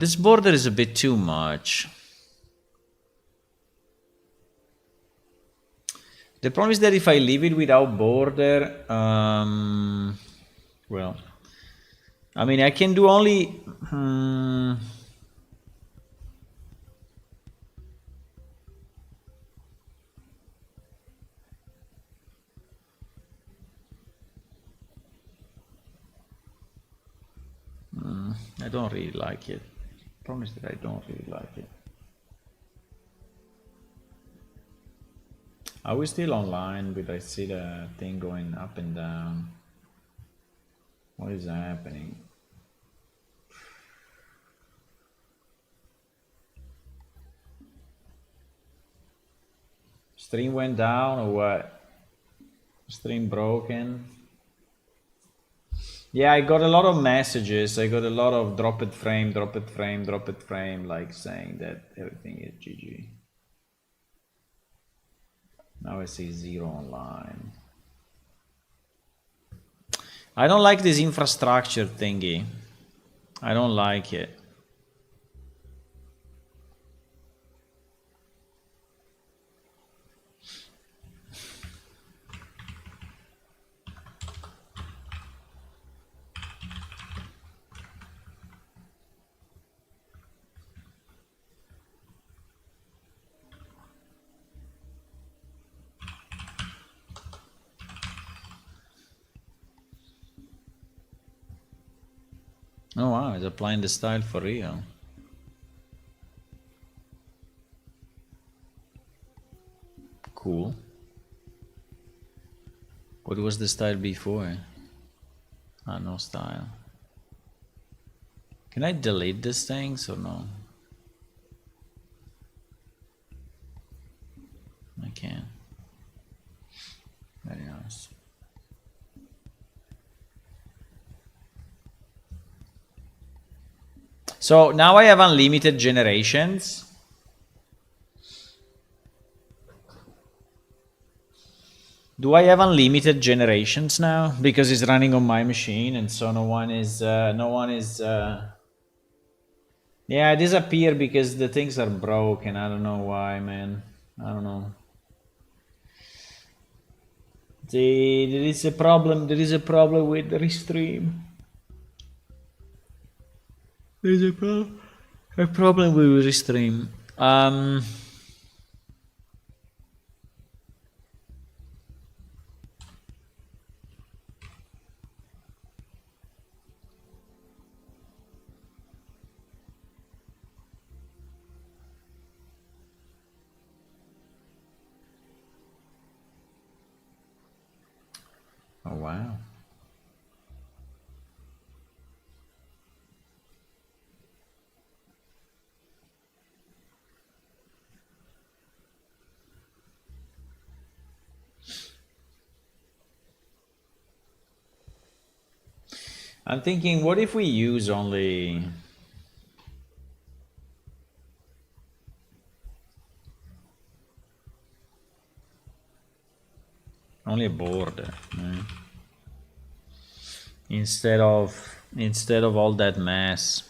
This border is a bit too much. The problem is that if I leave it without border, well, I mean, I can do only... I don't really like it. Promise that I don't really like it. Are we still online? But I see the thing going up and down. What is happening? Stream went down or what? Stream broken? Yeah, I got a lot of messages. I got a lot of drop it frame, drop it frame, drop it frame, like saying that everything is GG. Now I see 0 online. I don't like this infrastructure thingy. I don't like it. Oh wow, it's applying the style for real. Cool. What was the style before? Ah, no style. Can I delete these things or no? I can. Very nice. So now I have unlimited generations. Do I have unlimited generations now? Because it's running on my machine and so no one is yeah, disappear because the things are broken. I don't know why, man. I don't know. There is a problem. There is a problem with the restream. There is a problem with restream. Oh wow. I'm thinking, what if we use only a border, right? Instead of all that mess.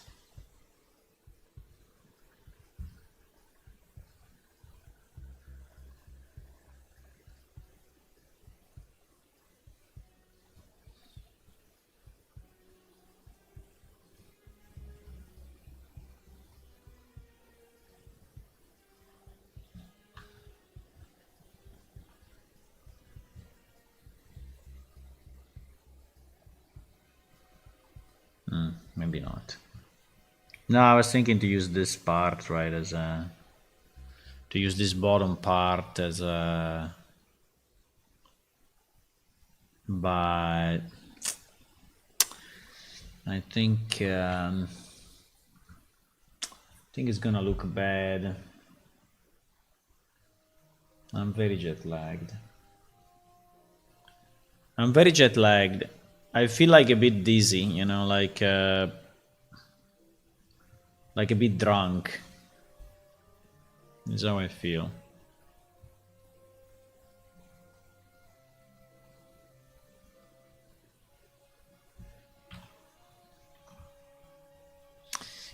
Maybe not. No, I was thinking to use this part, right, as a... to use this bottom part as a... but... I think it's gonna look bad. I'm very jet lagged. I feel like a bit dizzy, you know, like a bit drunk. Is how I feel.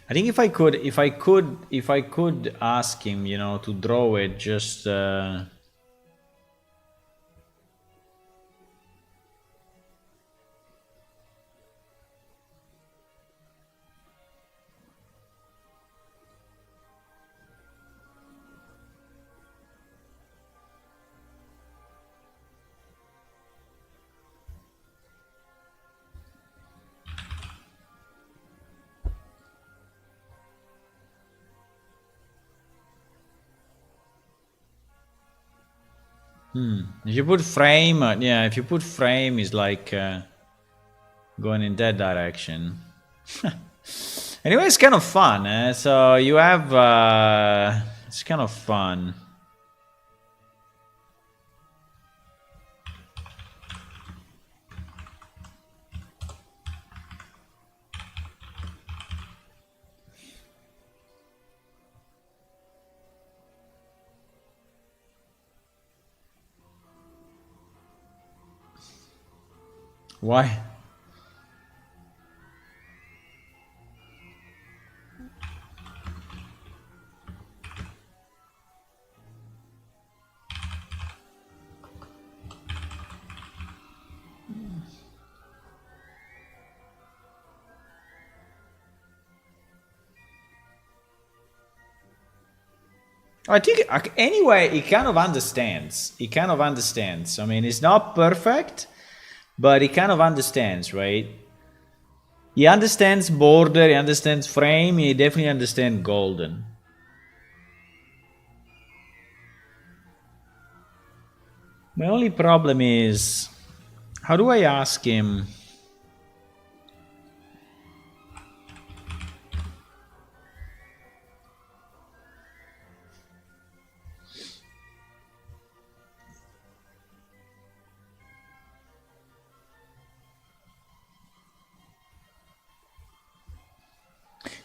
I think if I could ask him, you know, to draw it just. If you put frame, yeah, if you put frame, is like going in that direction. Anyway, it's kind of fun. So you have, it's kind of fun. Why? I think anyway, he kind of understands. He kind of understands. I mean, it's not perfect, but he kind of understands, right? He understands border, he understands frame, he definitely understands golden. My only problem is, how do I ask him?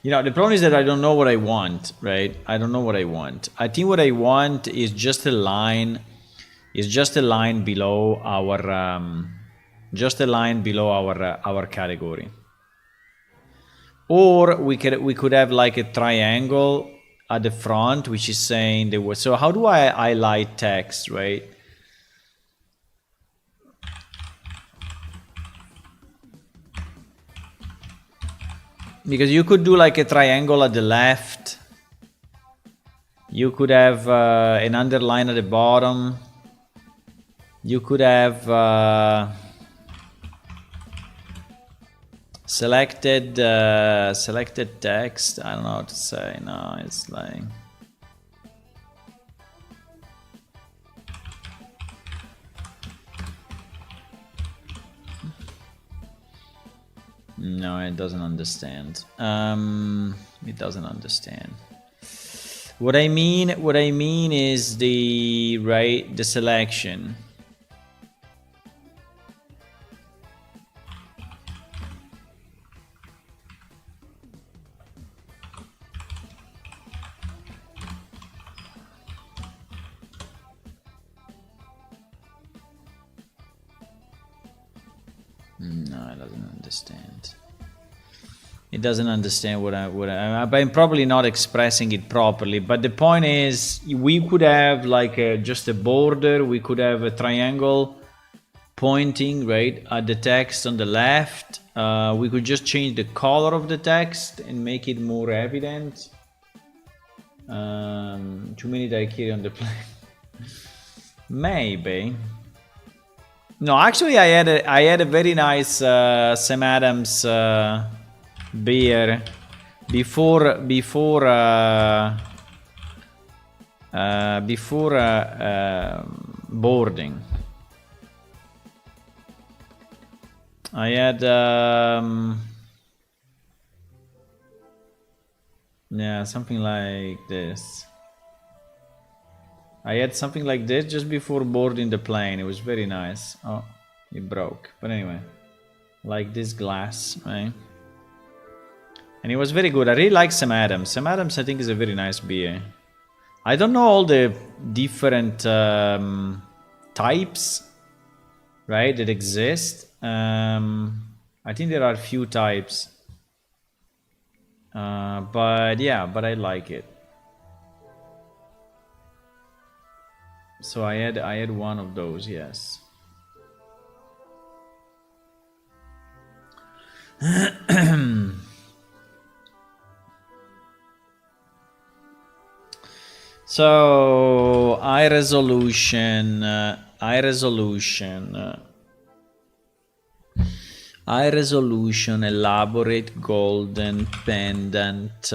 You know, the problem is that I don't know what I want, right? I don't know what I want. I think what I want is just a line, below our, our category. Or we could have like a triangle at the front, which is saying the word. So how do I highlight text, right? Because you could do like a triangle at the left. You could have an underline at the bottom. You could have selected text. I don't know what to say. No, it's like. No, it doesn't understand. It doesn't understand. What I mean is the selection. No, it doesn't understand. It doesn't understand what I'm probably not expressing it properly. But the point is, we could have like just a border. We could have a triangle pointing right at the text on the left. We could just change the color of the text and make it more evident. Too many daiquiri on the plane. Maybe. No, actually, I had a very nice Sam Adams beer before boarding. I had yeah, something like this. I had something like this just before boarding the plane. It was very nice. Oh, it broke. But anyway, like this glass, right? And it was very good. I really like Sam Adams. Sam Adams, I think, is a very nice beer. I don't know all the different types, right, that exist. I think there are a few types. But yeah, but I like it. So I had one of those, yes. So high resolution, high resolution, elaborate golden pendant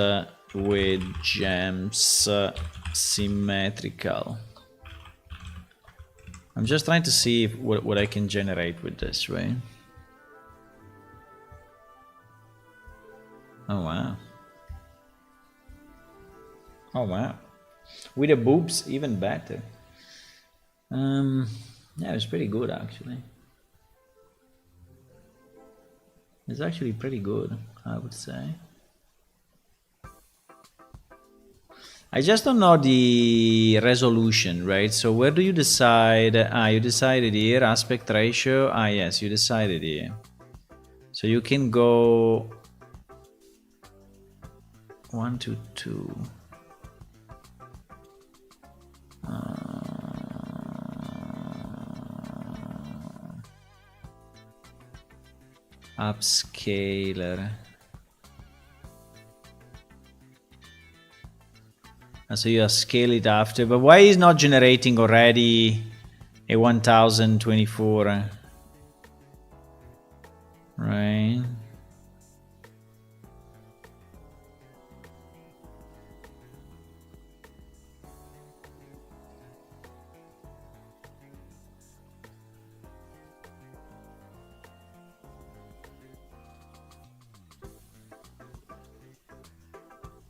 with gems, symmetrical. I'm just trying to see if, what I can generate with this, right? Oh wow. Oh wow. With the boobs, even better. Yeah, it's pretty good actually. It's actually pretty good, I would say. I just don't know the resolution, right? So where do you decide? You decided here, aspect ratio. Yes, you decided here. So you can go 1 to 2. Upscaler. So you scale it after, but why is not generating already a 1024? Right?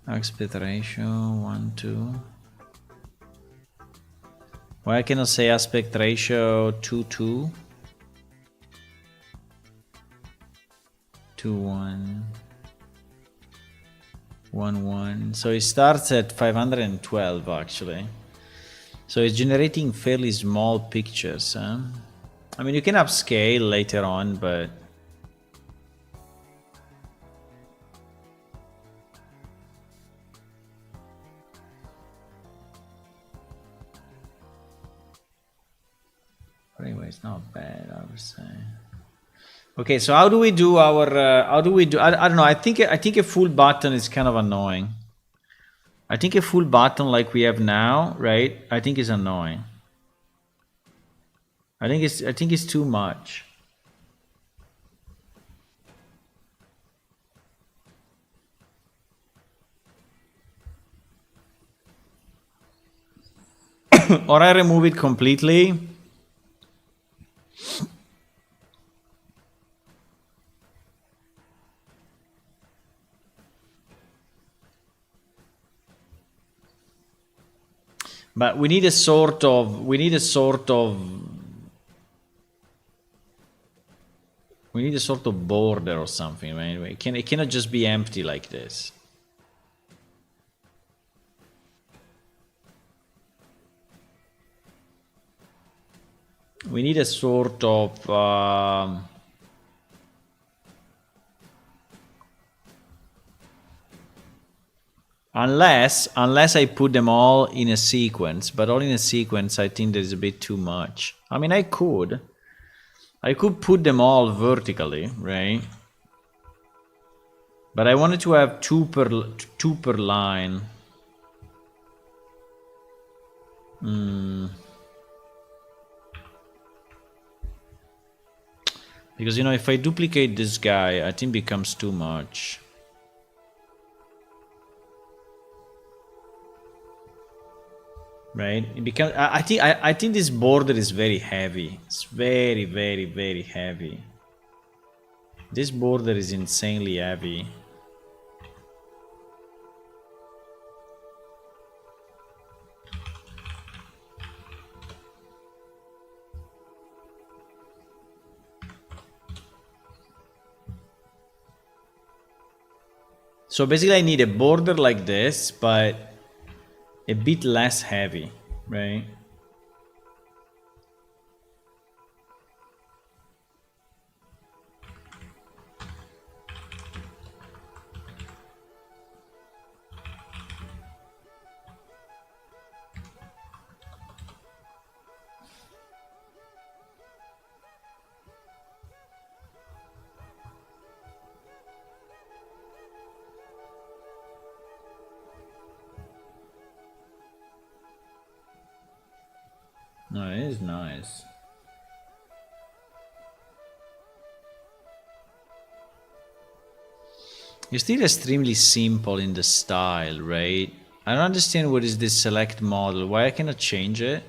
Aspect ratio 1 2. Why cannot say aspect ratio 2 2? 2 1 1 1. So it starts at 512 actually. So it's generating fairly small pictures. Huh? I mean, you can upscale later on, but anyway, it's not bad, I would say. Okay, so how do we do our? How do we do? I don't know. I think a full button is kind of annoying. I think a full button like we have now, right? I think is annoying. I think it's too much. Or I remove it completely. But we need a sort of we need a sort of border or something, right? It cannot just be empty like this. We need a sort of unless I put them all in a sequence, but all in a sequence I think there's a bit too much. I mean, I could put them all vertically, right? But I wanted to have two per line. Because, you know, if I duplicate this guy, I think it becomes too much. Right? It becomes. I think this border is very heavy. It's very, very, very heavy. This border is insanely heavy. So basically I need a border like this, but a bit less heavy, right? No, it is nice. You're still extremely simple in the style, right? I don't understand what is this select model. Why I cannot change it?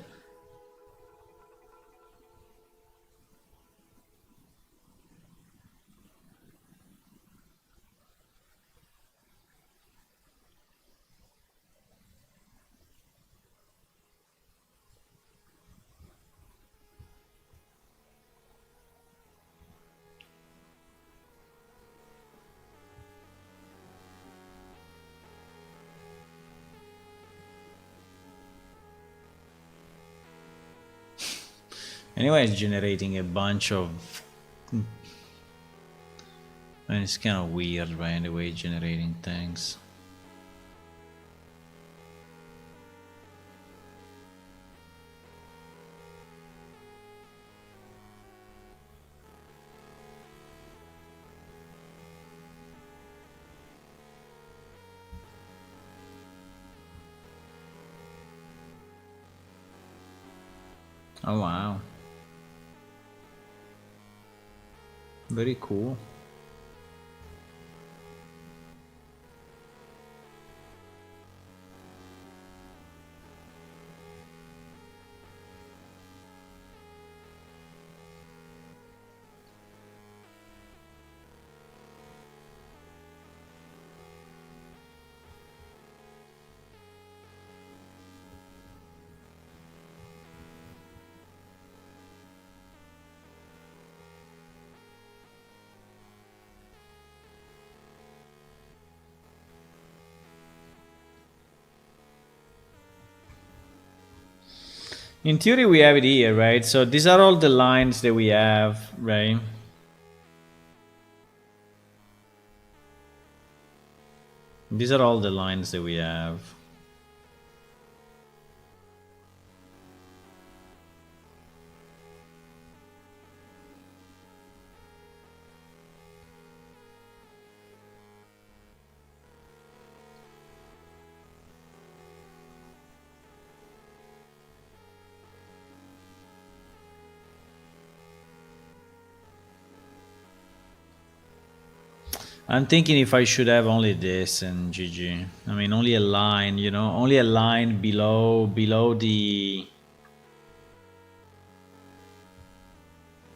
Anyway, it's generating a bunch of... I mean, it's kind of weird, right, the way it's generating things. Oh, wow. Very cool. In theory, we have it here, right? So these are all the lines that we have, right? These are all the lines that we have. I'm thinking if I should have only this and GG. I mean, only a line, you know, only a line below the...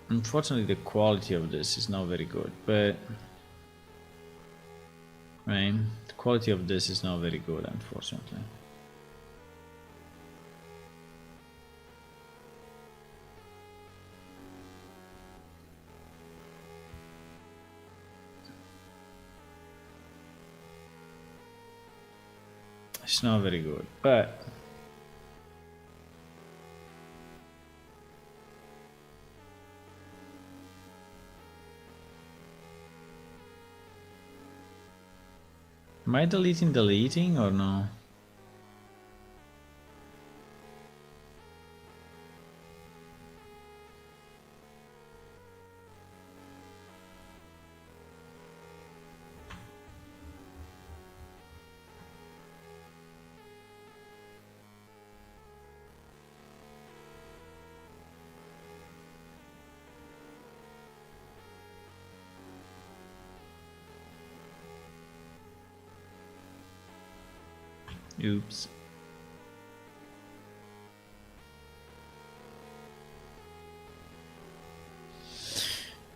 Unfortunately, the quality of this is not very good, but... Right, the quality of this is not very good, unfortunately. It's not very good, but... Am I deleting or no? Oops.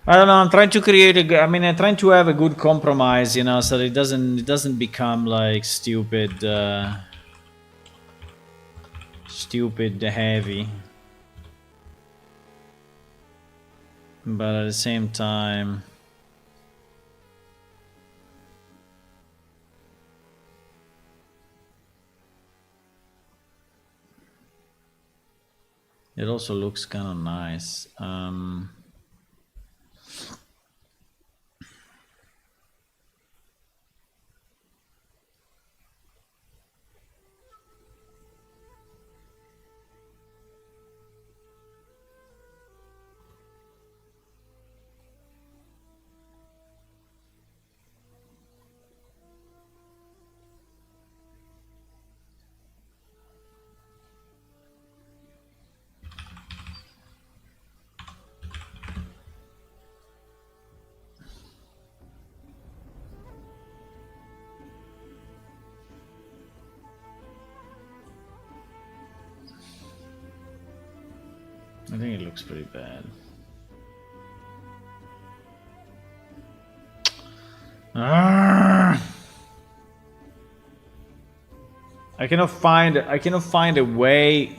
I don't know. I'm trying to create a. I mean, I'm trying to have a good compromise, you know, so that it doesn't become like stupid, stupid heavy. But at the same time, it also looks kind of nice. I think it looks pretty bad. I cannot find a way.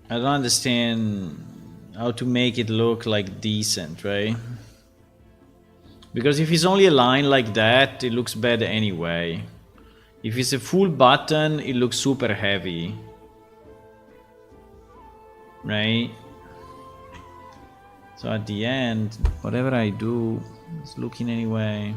I don't understand how to make it look like decent, right? Because if it's only a line like that, it looks bad anyway. If it's a full button, it looks super heavy. Right? So at the end, whatever I do, it's looking anyway.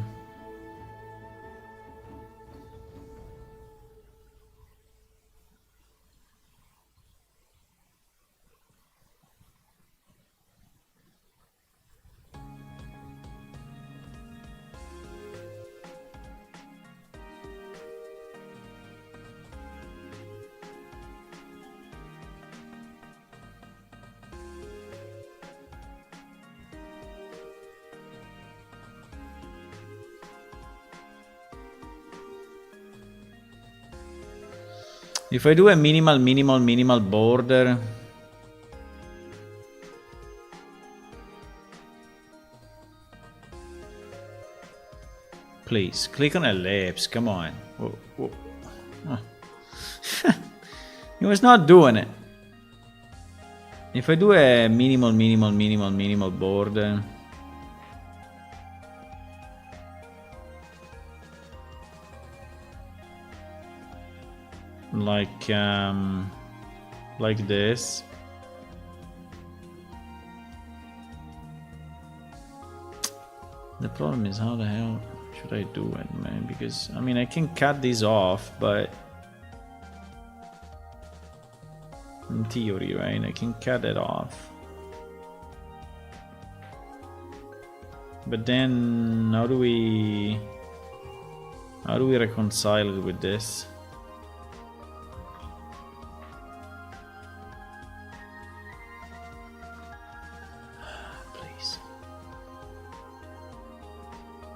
If I do a minimal border, please click on ellipse. Come on. Whoa, whoa. Oh. He was not doing it. If I do a minimal border, like this. The problem is, how the hell should I do it, man? Because I mean, I can cut these off, but in theory, right, I can cut it off. But then how do we reconcile it with this? Please.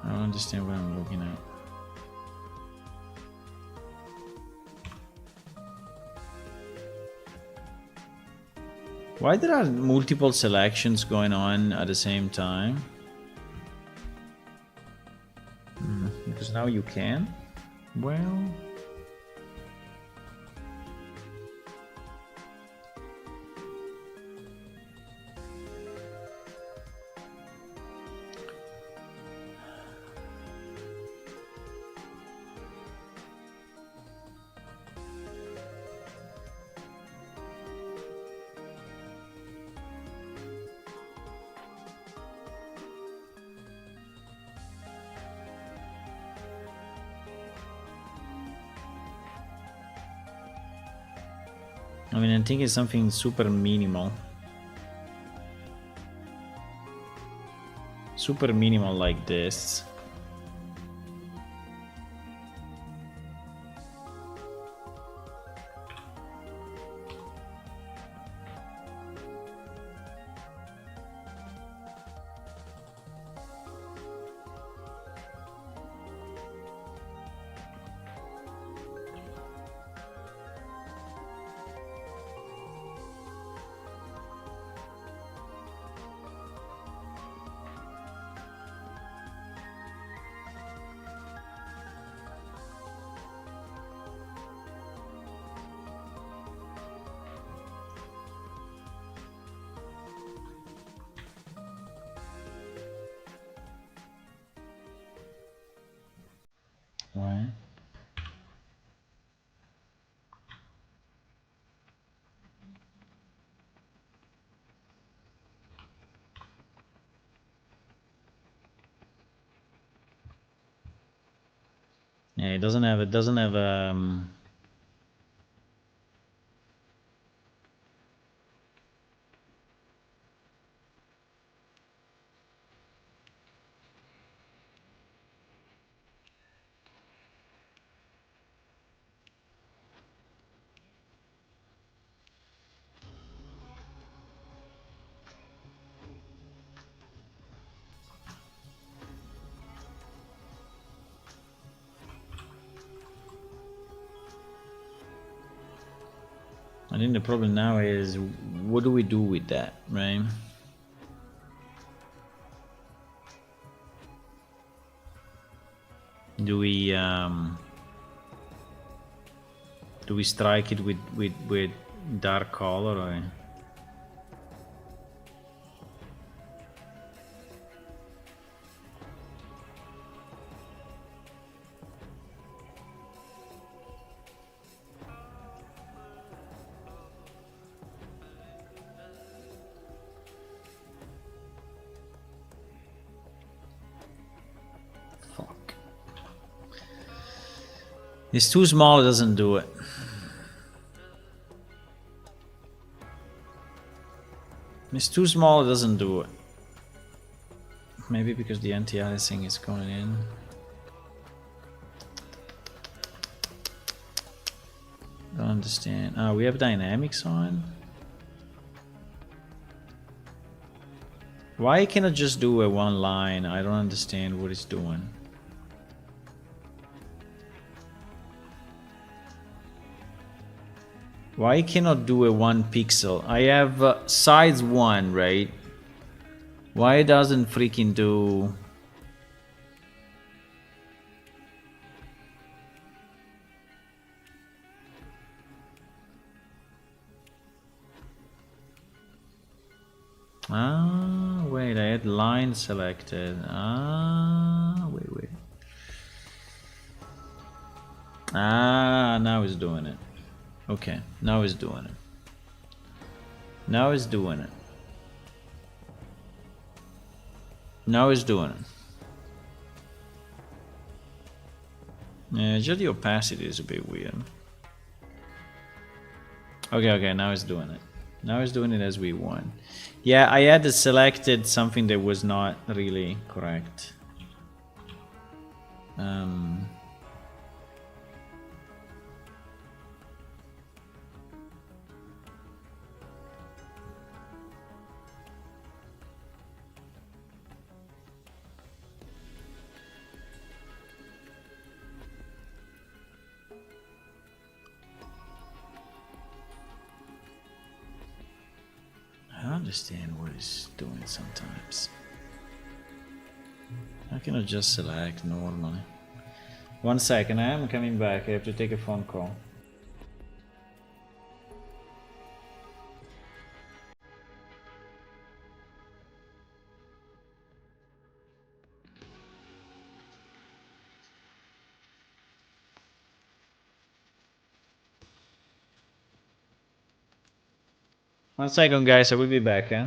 I don't understand what I'm looking at. Why there are multiple selections going on at the same time? Because now you can? Well... I mean, I think it's something super minimal. Super minimal like this. Right. Yeah, it doesn't have I think the problem now is, what do we do with that, right? Do we strike it with dark color or? Fuck. It's too small, it doesn't do it. It's too small, it doesn't do it. Maybe because the anti-aliasing is going in. Don't understand. We have dynamics on. Why cannot just do a one line? I don't understand what it's doing. Why cannot do a 1 pixel? I have size 1, right? Why it doesn't freaking do... Ah, wait, I had line selected. Ah, wait. Ah, now it's doing it. Okay, now it's doing it. Now it's doing it. Now it's doing it. Yeah, just the opacity is a bit weird. Okay, now it's doing it. Now it's doing it as we want. Yeah, I had selected something that was not really correct. I don't understand what it's doing sometimes. I cannot just select normally. 1 second, I am coming back. I have to take a phone call. One second, guys. I will be back. Eh?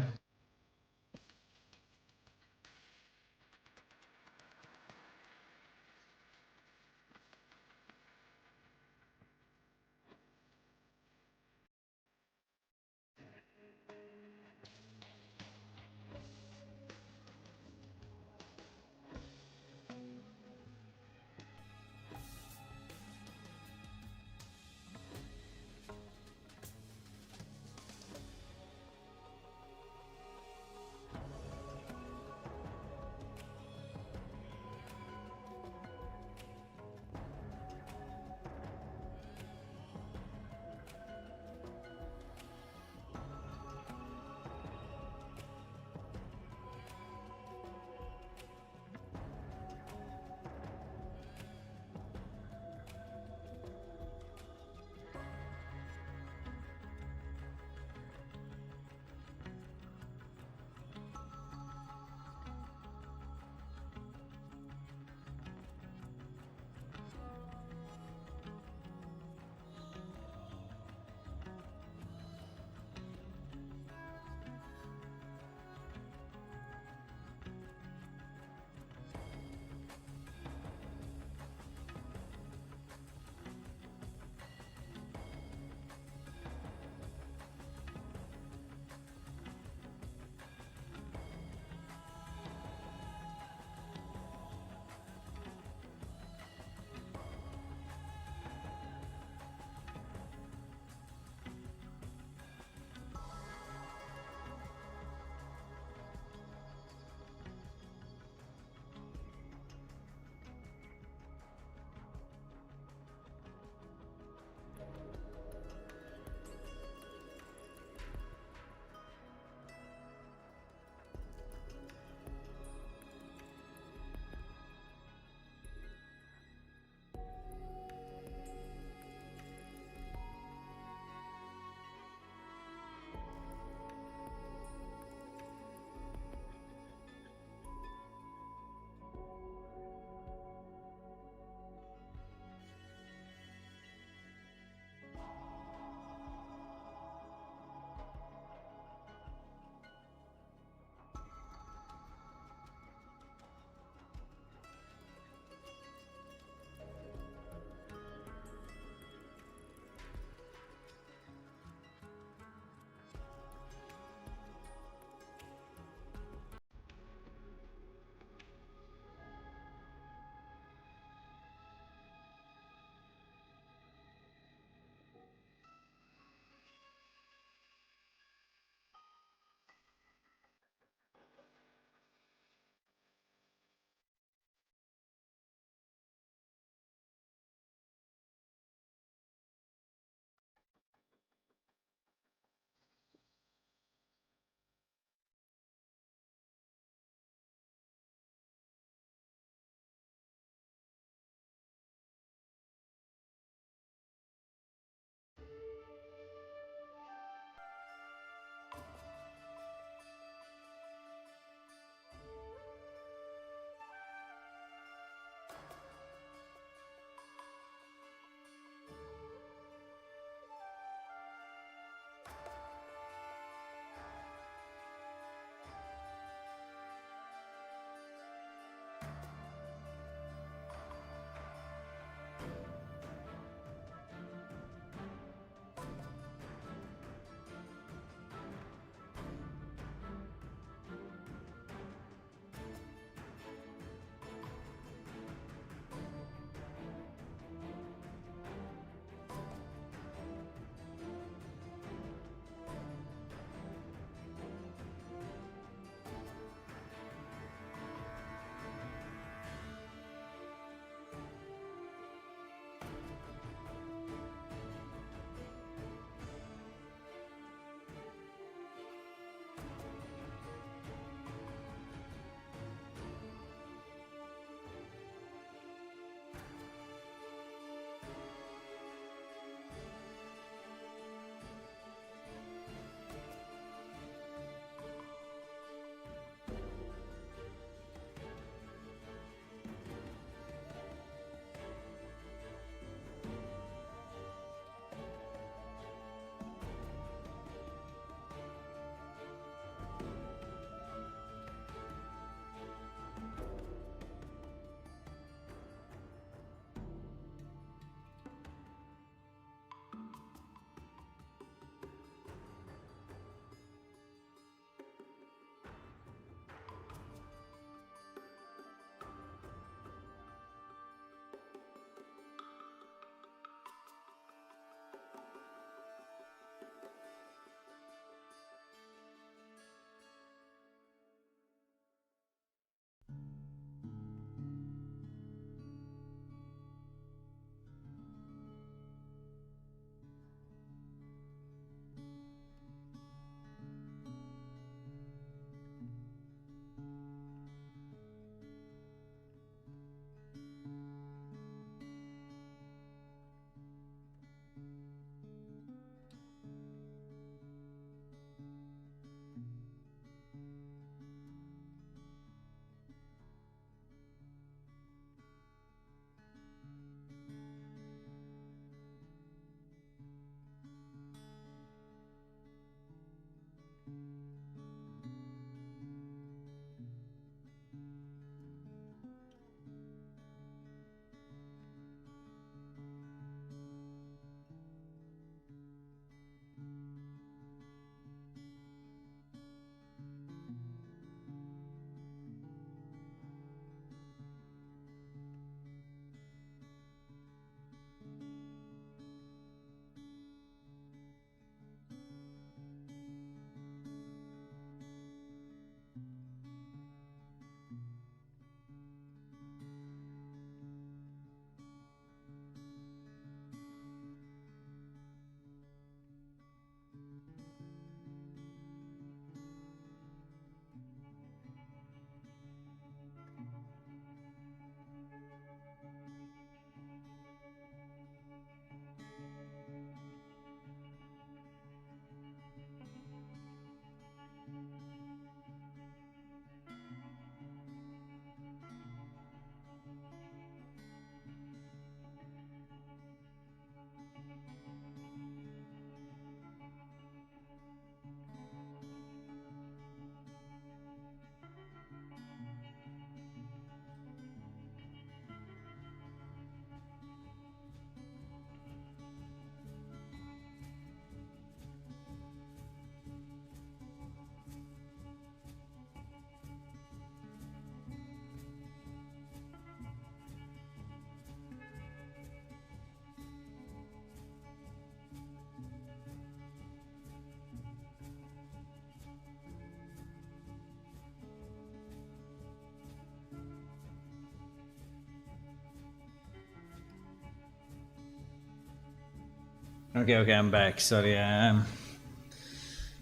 Okay, I'm back. Sorry, I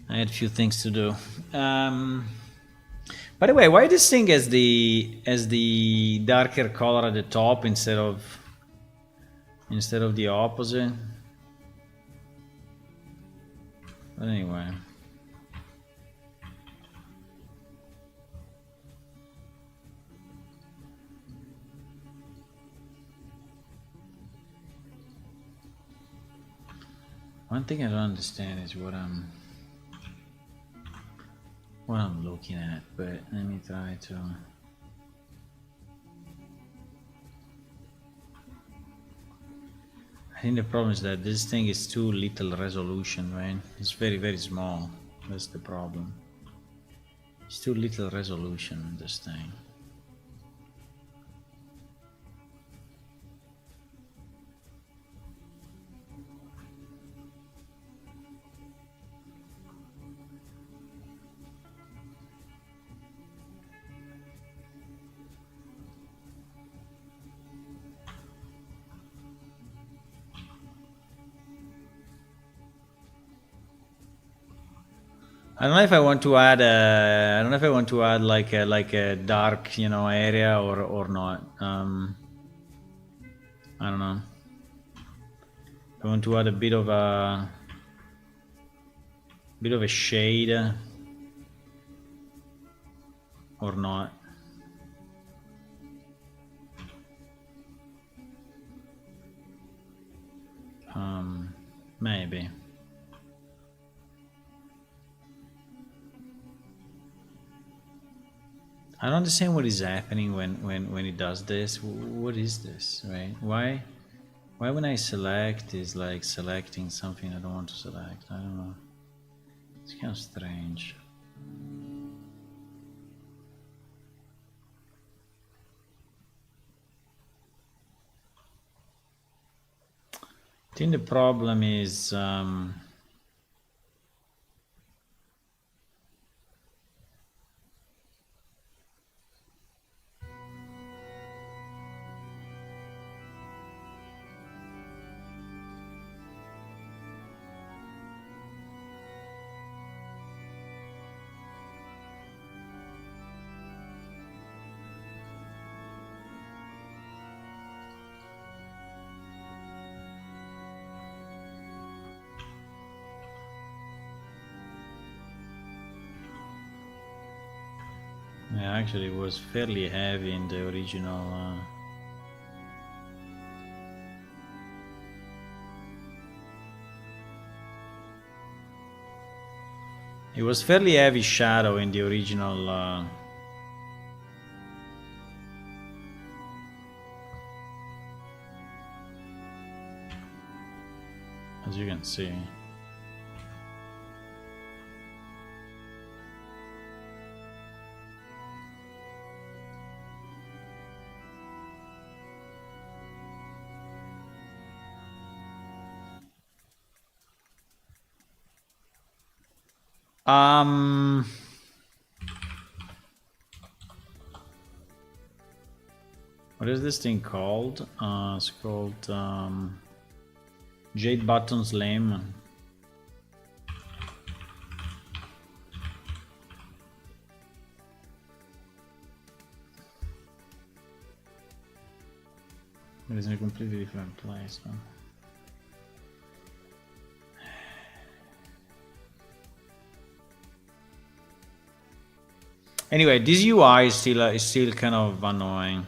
had a few things to do. By the way, why this thing has the darker color at the top instead of the opposite? But anyway. One thing I don't understand is what I'm looking at, but let me try to. I think the problem is that this thing is too little resolution, right? It's very, very small. That's the problem. It's too little resolution, this thing. I don't know if I want to add I don't know if I want to add like a dark, area or not. I don't know. I want to add a bit of a shade or not. Maybe. I don't understand what is happening when it does this. What is this, right? Why when I select is like selecting something I don't want to select? I don't know. It's kind of strange. I think the problem is yeah, actually it was fairly heavy in the original. It was fairly heavy shadow in the original. As you can see. What is this thing called? It's called Jade Button Slim. It is in a completely different place, though. Anyway, this UI is still kind of annoying.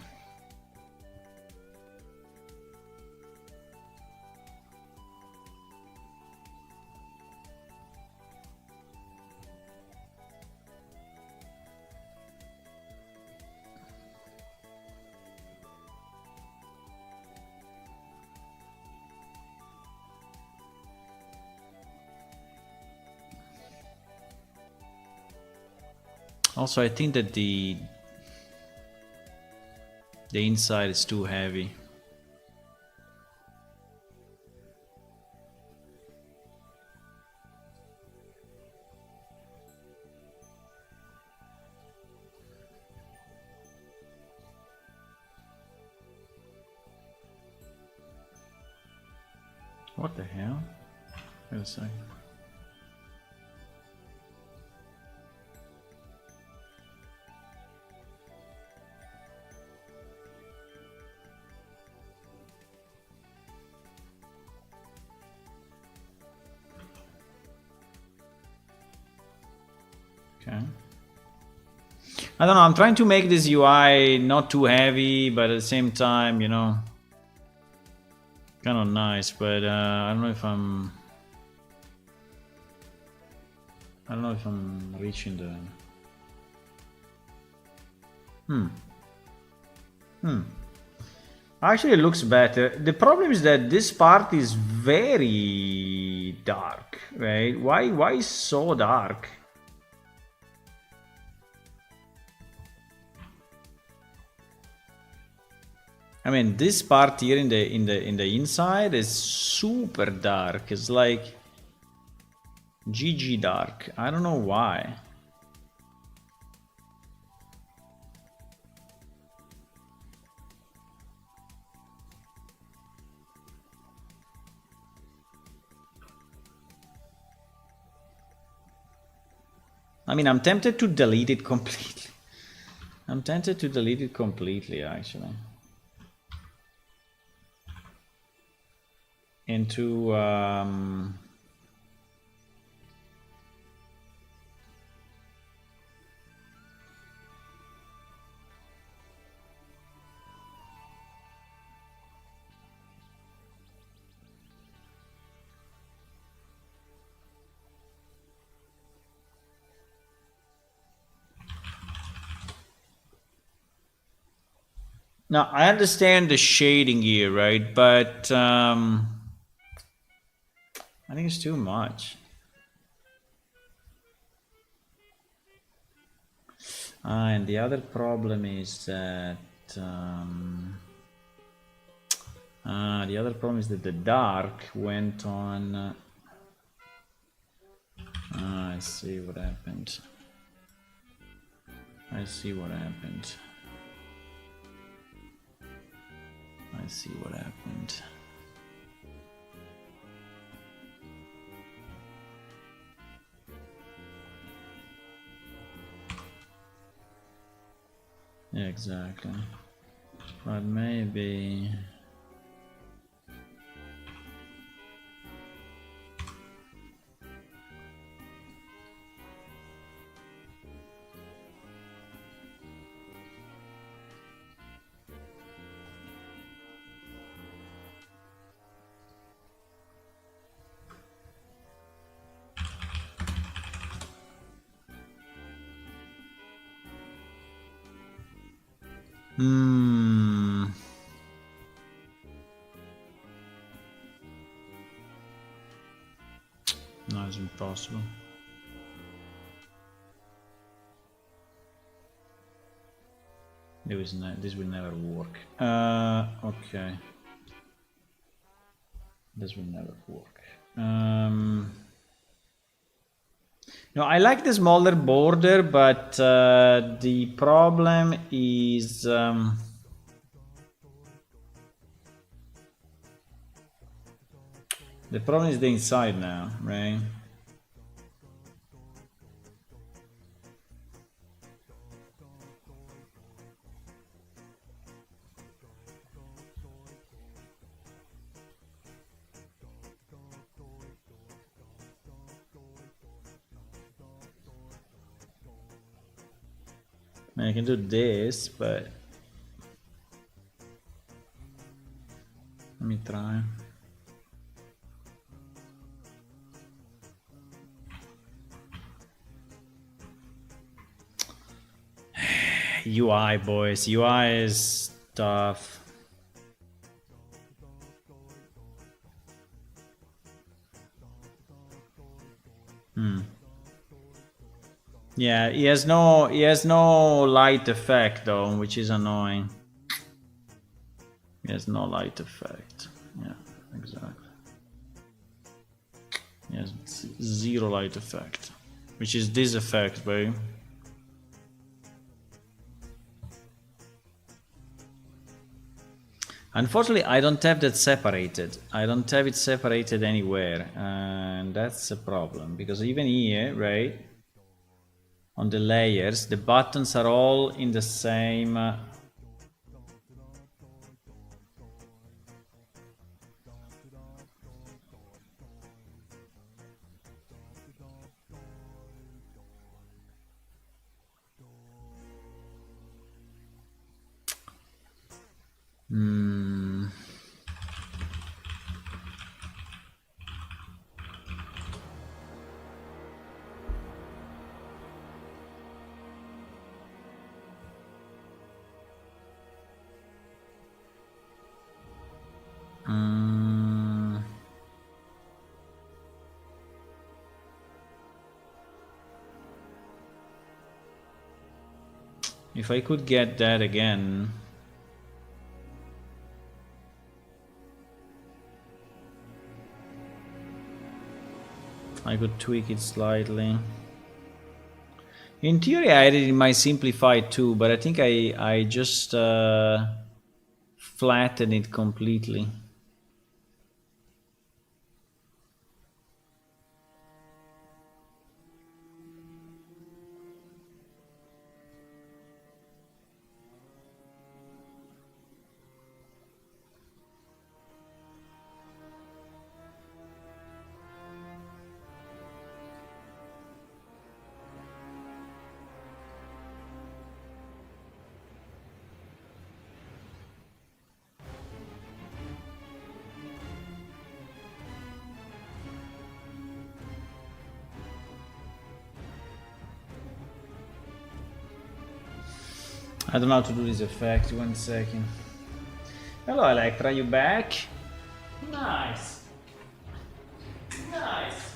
Also, I think that the inside is too heavy. What the hell? Wait a second. Okay. I don't know, I'm trying to make this UI not too heavy, but at the same time, you know, kind of nice, but I don't know if I'm reaching the Actually, it looks better. The problem is that this part is very dark, right? Why so dark? I mean, this part here in the inside is super dark. It's like GG dark. I don't know why. I mean, I'm tempted to delete it completely. I'm tempted to delete it completely, actually. Into now I understand the shading here, right? But I think it's too much. And the other problem is that the dark went on. I see what happened. I see what happened. Yeah, exactly. But maybe. No, it's impossible. This will never work. Okay. This will never work. No, I like the smaller border, but the problem is the inside now, right? I mean, I can do this, but let me try. UI, boys. UI is tough. Yeah, he has no light effect though, which is annoying. He has no light effect. Yeah, exactly. He has zero light effect, which is this effect, babe. Unfortunately, I don't have that separated. I don't have it separated anywhere, and that's a problem, because even here, right, on the layers, the buttons are all in the same if I could get that again. I could tweak it slightly. In theory, I added it in my simplified too, but I think I just flattened it completely. I don't know how to do this effect. 1 second. Hello, Electra. You back? Nice. Nice.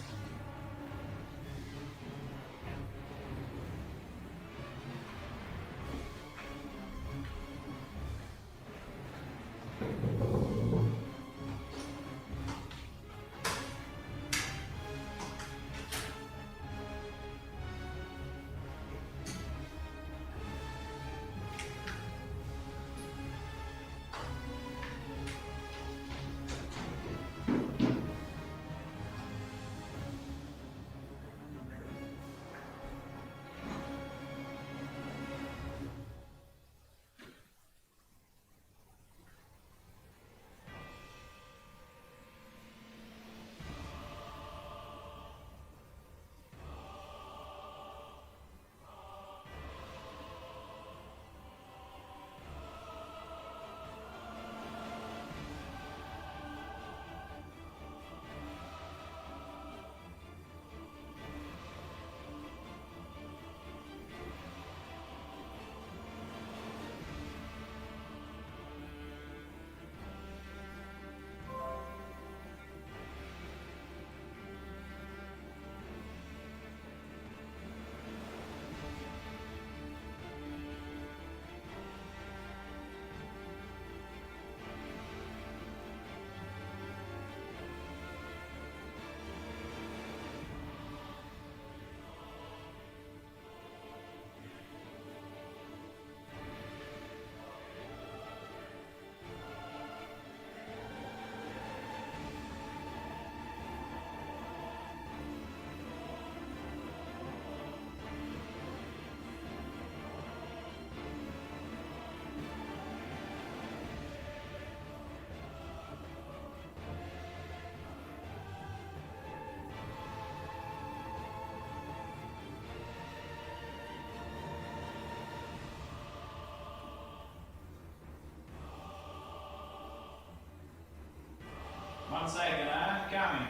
One second, coming.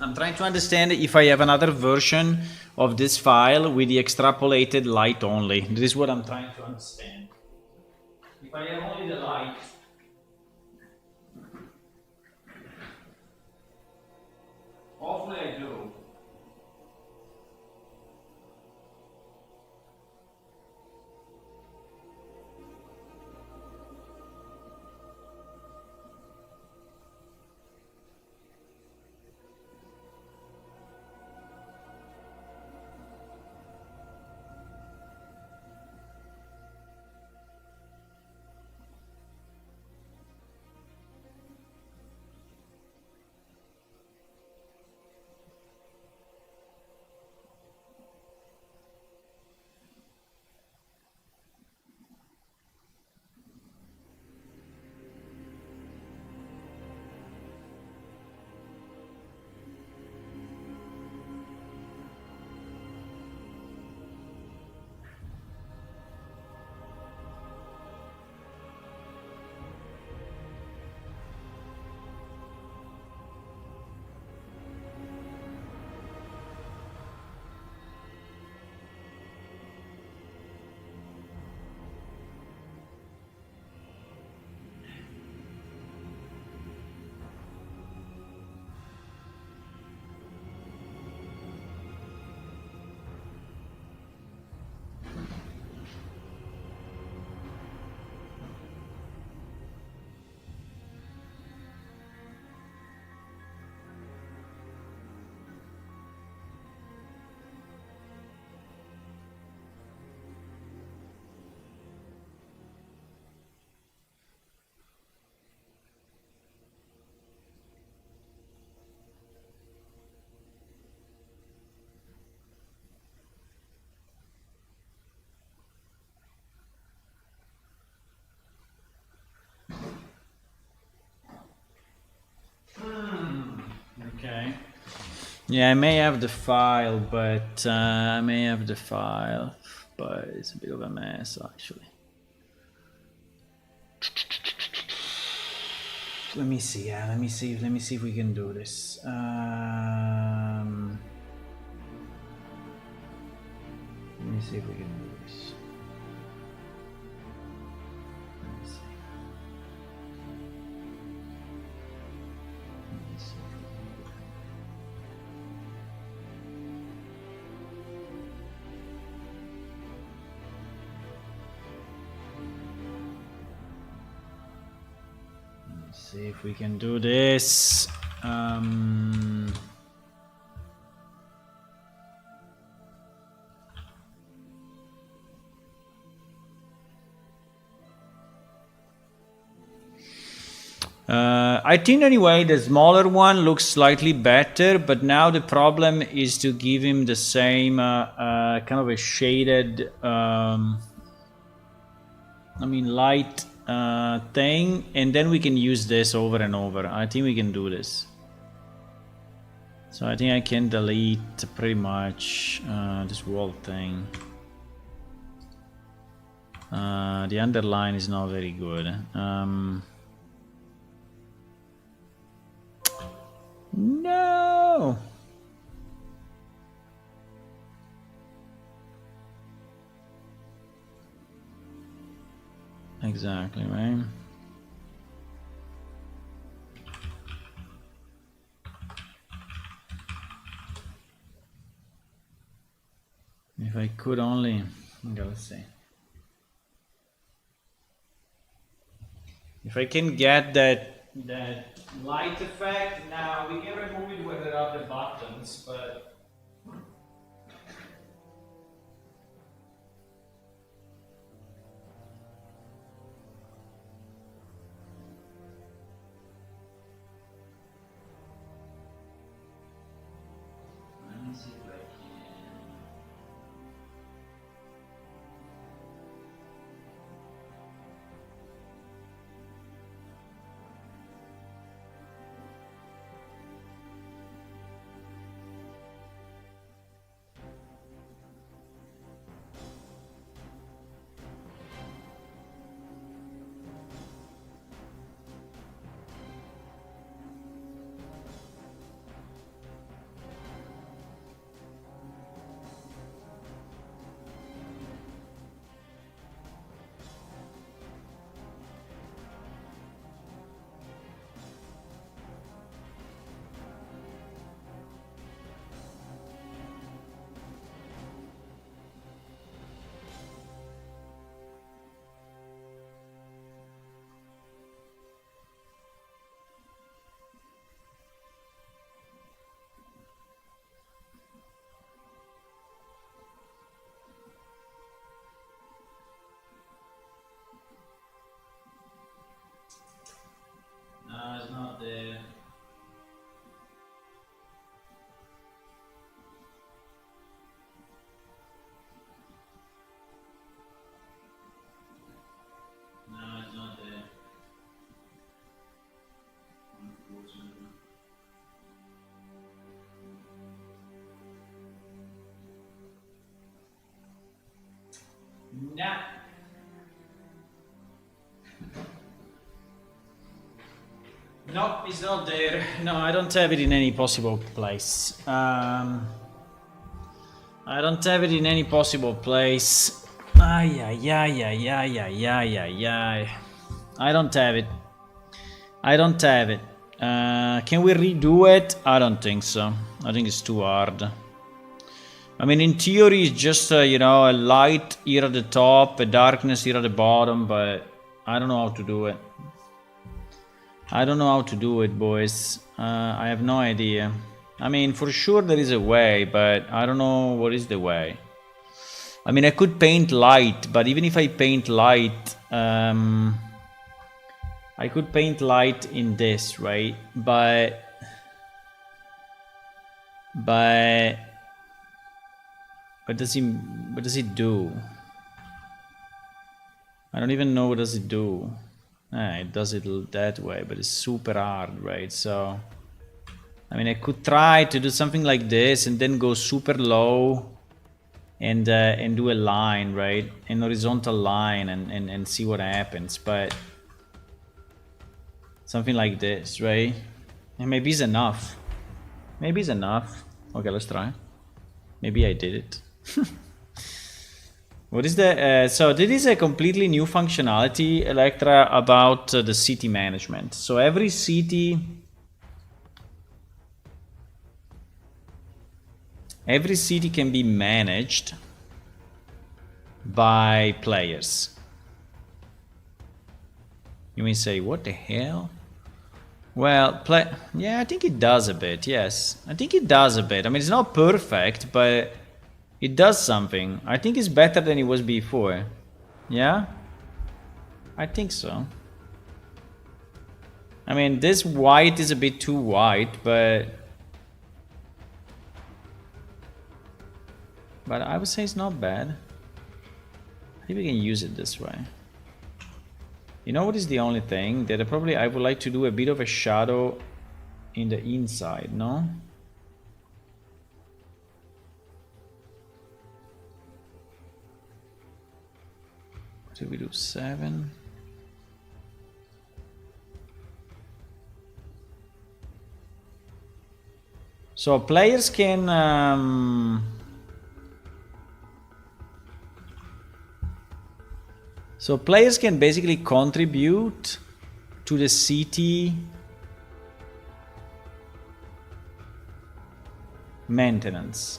I'm trying to understand if I have another version of this file with the extrapolated light only. This is what I'm trying to understand. If I have only the light. Hopefully I do. Yeah, I may have the file, but it's a bit of a mess actually. Let me see. Yeah, let me see if we can do this. Let me see if we can do this. Let me see. Let me see if we can do it. See if we can do this. I think anyway the smaller one looks slightly better, but now the problem is to give him the same kind of a shaded, light thing, and then we can use this over and over. I think we can do this. So I think I can delete pretty much this wall thing. The underline is not very good. No! Exactly, right? If I could only... Okay, let's see. If I can get that light effect, now we can remove it with the other buttons, but... Let me see if I can... No, it's not there. No, it's not there. Unfortunately. Nah. No, it's not there. No, I don't have it in any possible place. I don't have it in any possible place. Ay, ay, ay, ay, ay, ay, ay, ay, ay. I don't have it. I don't have it. Can we redo it? I don't think so. I think it's too hard. I mean, in theory, it's just, a light here at the top, a darkness here at the bottom, but I don't know how to do it. I don't know how to do it, boys. I have no idea. I mean, for sure there is a way, but I don't know what is the way. I mean, I could paint light, but even if I paint light, I could paint light in this, right? But what does it do? I don't even know what does it do. It does it that way, but it's super hard, right? So I mean, I could try to do something like this and then go super low and do a line, right? An horizontal line and see what happens. But something like this, right? And maybe it's enough. Maybe it's enough. Okay, let's try. Maybe I did it. What is the so this is a completely new functionality, Electra, about the city management. So every city can be managed by players. You may say, what the hell? Well, yeah, I think it does a bit, yes. I think it does a bit. I mean, it's not perfect, but it does something. I think it's better than it was before. Yeah? I think so. I mean, this white is a bit too white, but I would say it's not bad. I think we can use it this way. You know what is the only thing? That I would like to do a bit of a shadow in the inside, no? So we do 7. So players can basically contribute to the city maintenance.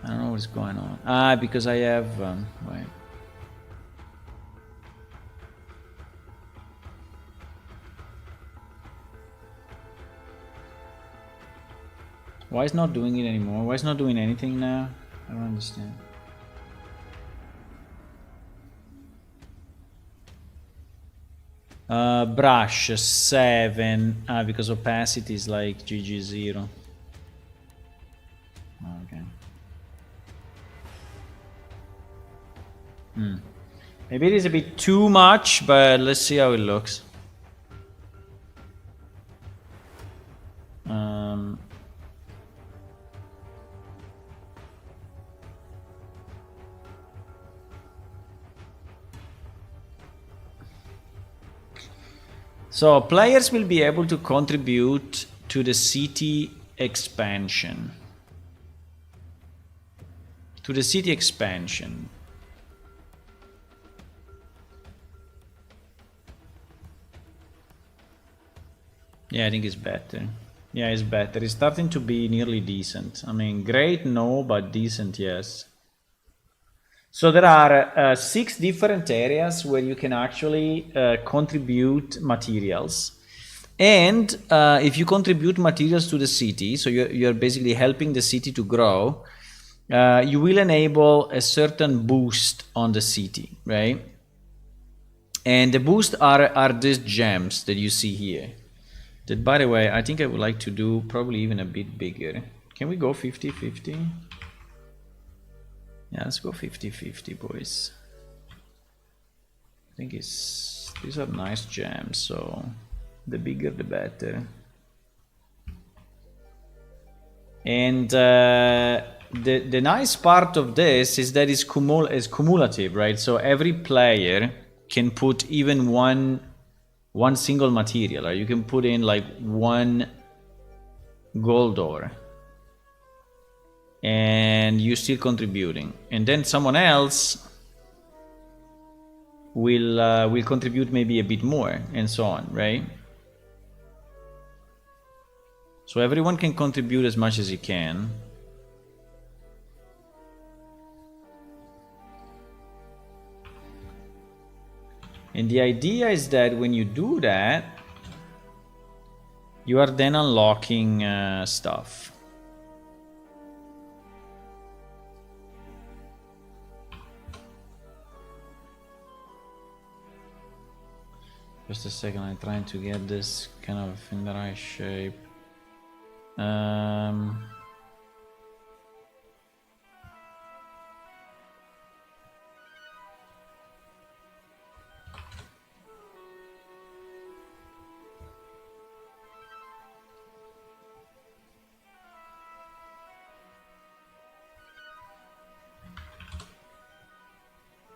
I don't know what's going on. Because I have wait. Why is not doing it anymore? Why is not doing anything now? I don't understand. Brush 7. Because opacity is like GG0. Okay. Maybe it is a bit too much, but let's see how it looks. So players will be able to contribute to the city expansion. Yeah, I think it's better. Yeah, it's better. It's starting to be nearly decent. I mean, great, no, but decent, yes. So there are 6 different areas where you can actually contribute materials. And if you contribute materials to the city, so you're basically helping the city to grow, you will enable a certain boost on the city, right? And the boost are these gems that you see here. That, by the way, I think I would like to do probably even a bit bigger. Can we go 50-50? Yeah, let's go 50-50, boys. I think these are nice gems, so the bigger the better. And the nice part of this is that it's cumulative, right? So every player can put even one single material, or you can put in like 1 gold ore, and you're still contributing, and then someone else will contribute maybe a bit more, and so on, right? So everyone can contribute as much as he can. And the idea is that when you do that, you are then unlocking stuff. Just a second, I'm trying to get this kind of in the right shape.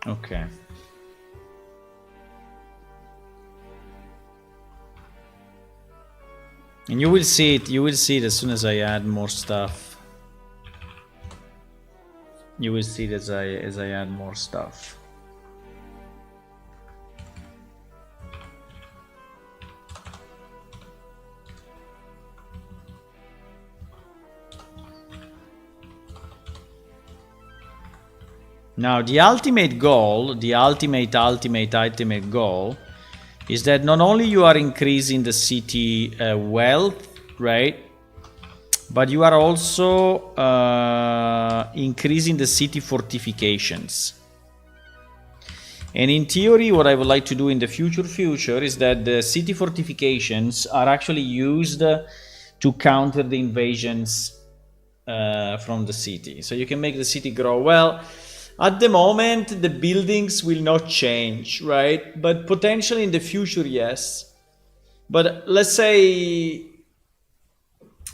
Okay. And you will see it as soon as I add more stuff. You will see it as I add more stuff. Now the ultimate goal, the ultimate goal is that not only you are increasing the city wealth, right? But you are also increasing the city fortifications. And in theory, what I would like to do in the future is that the city fortifications are actually used to counter the invasions from the city. So you can make the city grow. Well, at the moment, the buildings will not change, right? But potentially in the future, yes. But let's say,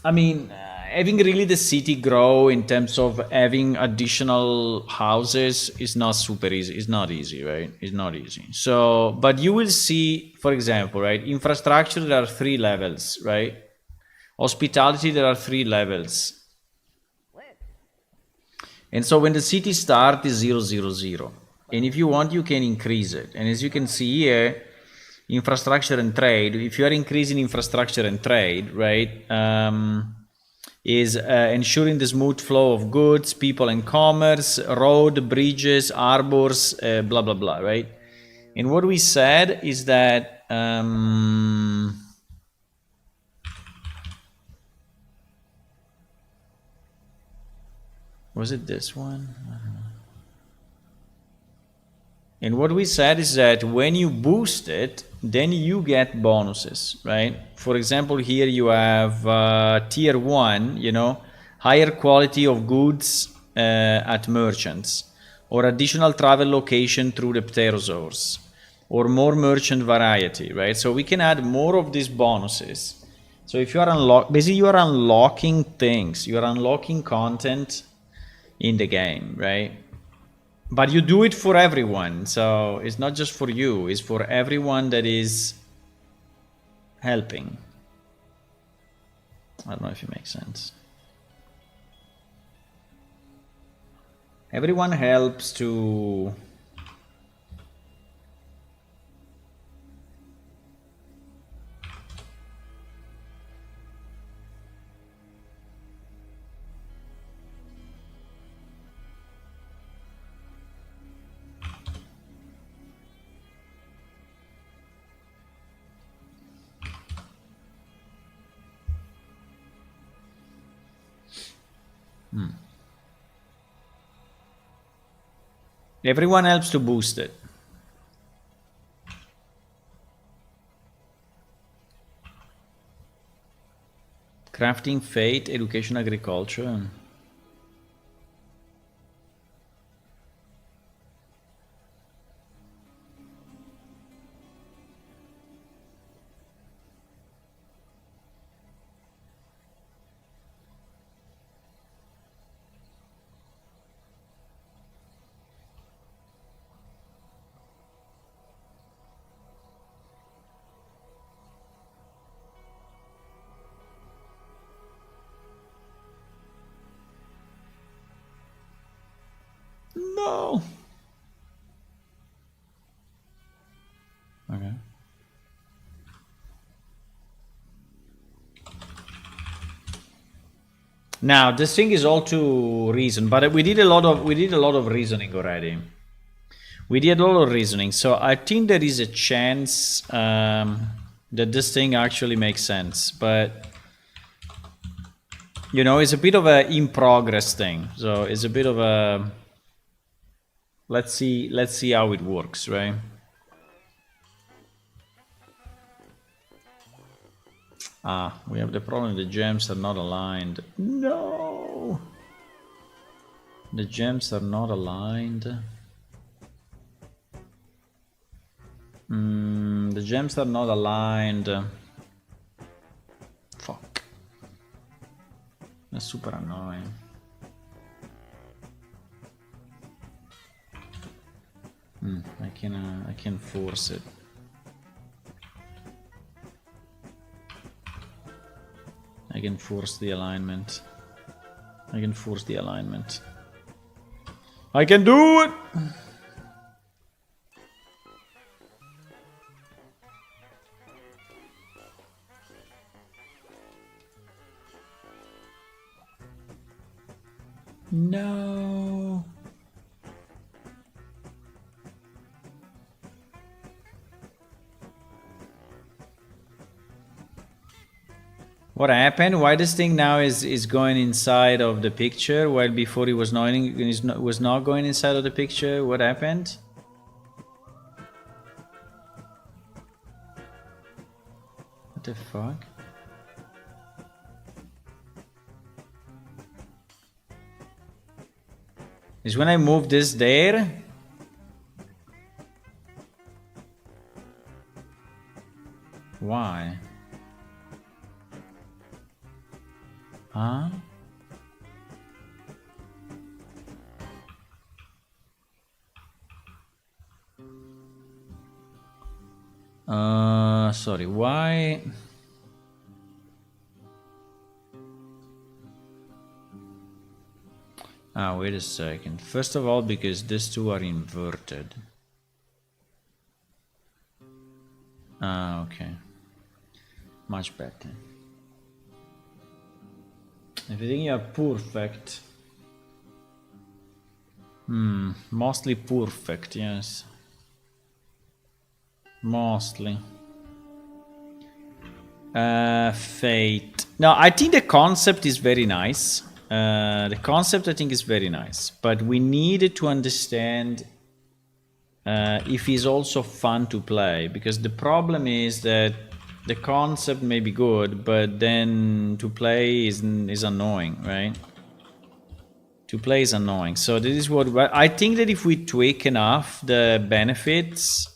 I mean, having really the city grow in terms of having additional houses is not super easy. It's not easy, right? It's not easy. So, but you will see, for example, right? Infrastructure, there are 3 levels, right? Hospitality, there are 3 levels. And so when the city starts is 000. And if you want, you can increase it. And as you can see here, infrastructure and trade, if you are increasing infrastructure and trade, right, is ensuring the smooth flow of goods, people and commerce, road, bridges, harbors, blah, blah, blah, right? And what we said is that was it this one? And what we said is that when you boost it, then you get bonuses, right? For example, here you have tier 1, you know, higher quality of goods at merchants, or additional travel location through the pterosaurs, or more merchant variety, right? So we can add more of these bonuses. So if you are basically you are unlocking things, you are unlocking content in the game, right? But you do it for everyone, so it's not just for you, it's for everyone that is helping. I don't know if it makes sense. Everyone helps to everyone helps to boost it. Crafting, faith, education, agriculture. No. Okay. Now this thing is all to reason, but we did a lot of reasoning already. We did a lot of reasoning, so I think there is a chance that this thing actually makes sense, but you know, it's a bit of a in progress thing. So it's a bit of a let's see how it works, right? Ah, we have the problem, the gems are not aligned. No! The gems are not aligned. The gems are not aligned. Fuck. That's super annoying. I can force it. I can force the alignment. I can force the alignment. I can do it! No. What happened? Why this thing now is going inside of the picture while before it was not going inside of the picture? What happened? What the fuck? Is when I move this there? Why? Huh? Sorry, why? Ah, wait a second. First of all, because these two are inverted. Ah, okay. Much better. Everything are perfect. Mostly perfect, yes. Mostly. Fate. No, I think the concept is very nice. The concept I think is very nice, but we need to understand if it's also fun to play, because the problem is that the concept may be good, but then to play is annoying, right? To play is annoying. So this is what I think, that if we tweak enough the benefits,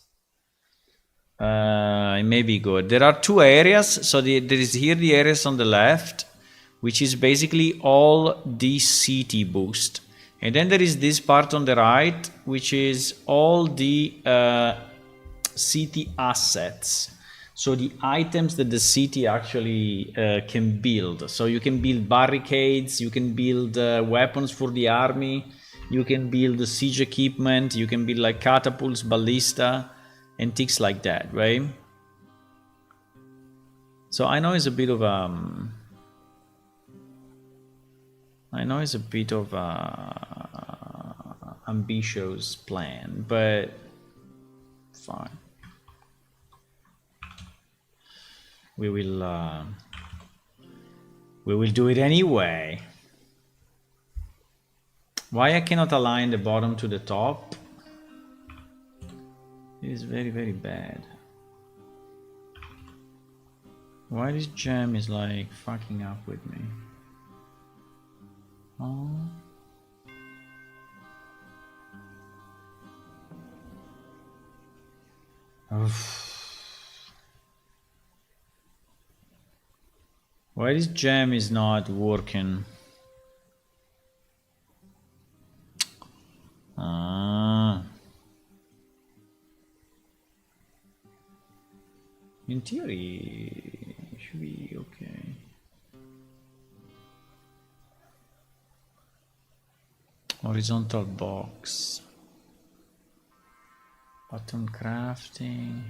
it may be good. There are two areas. So there is here the areas on the left, which is basically all the city boost. And then there is this part on the right, which is all the city assets. So the items that the city actually can build. So you can build barricades, you can build weapons for the army, you can build siege equipment, you can build like catapults, ballista, and things like that, right? So I know it's a bit of ambitious plan, but fine. We will do it anyway. Why I cannot align the bottom to the top? It is very, very bad. Why this gem is like fucking up with me? Oh. Oof. Why this gem is not working? In theory, it should be okay. Horizontal box. Button crafting.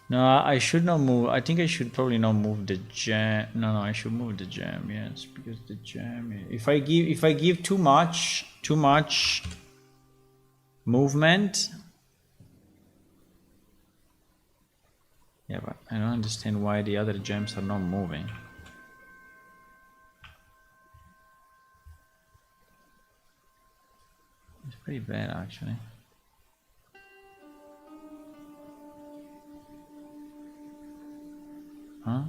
No, I should not move. I think I should probably not move the gem. No, I should move the gem. Yes, because the gem. If I give too much movement. Yeah, but I don't understand why the other gems are not moving. It's pretty bad, actually. Huh?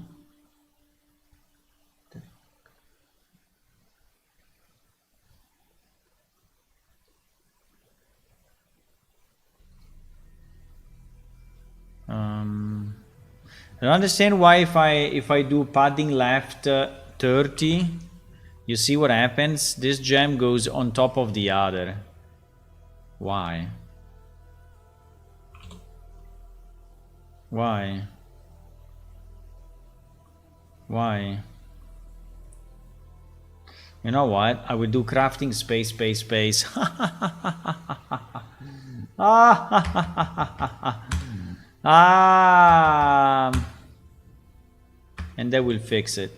I don't understand why if I do padding left 30, you see what happens? This gem goes on top of the other. Why? Why? Why? You know what? I will do crafting space. And that will fix it.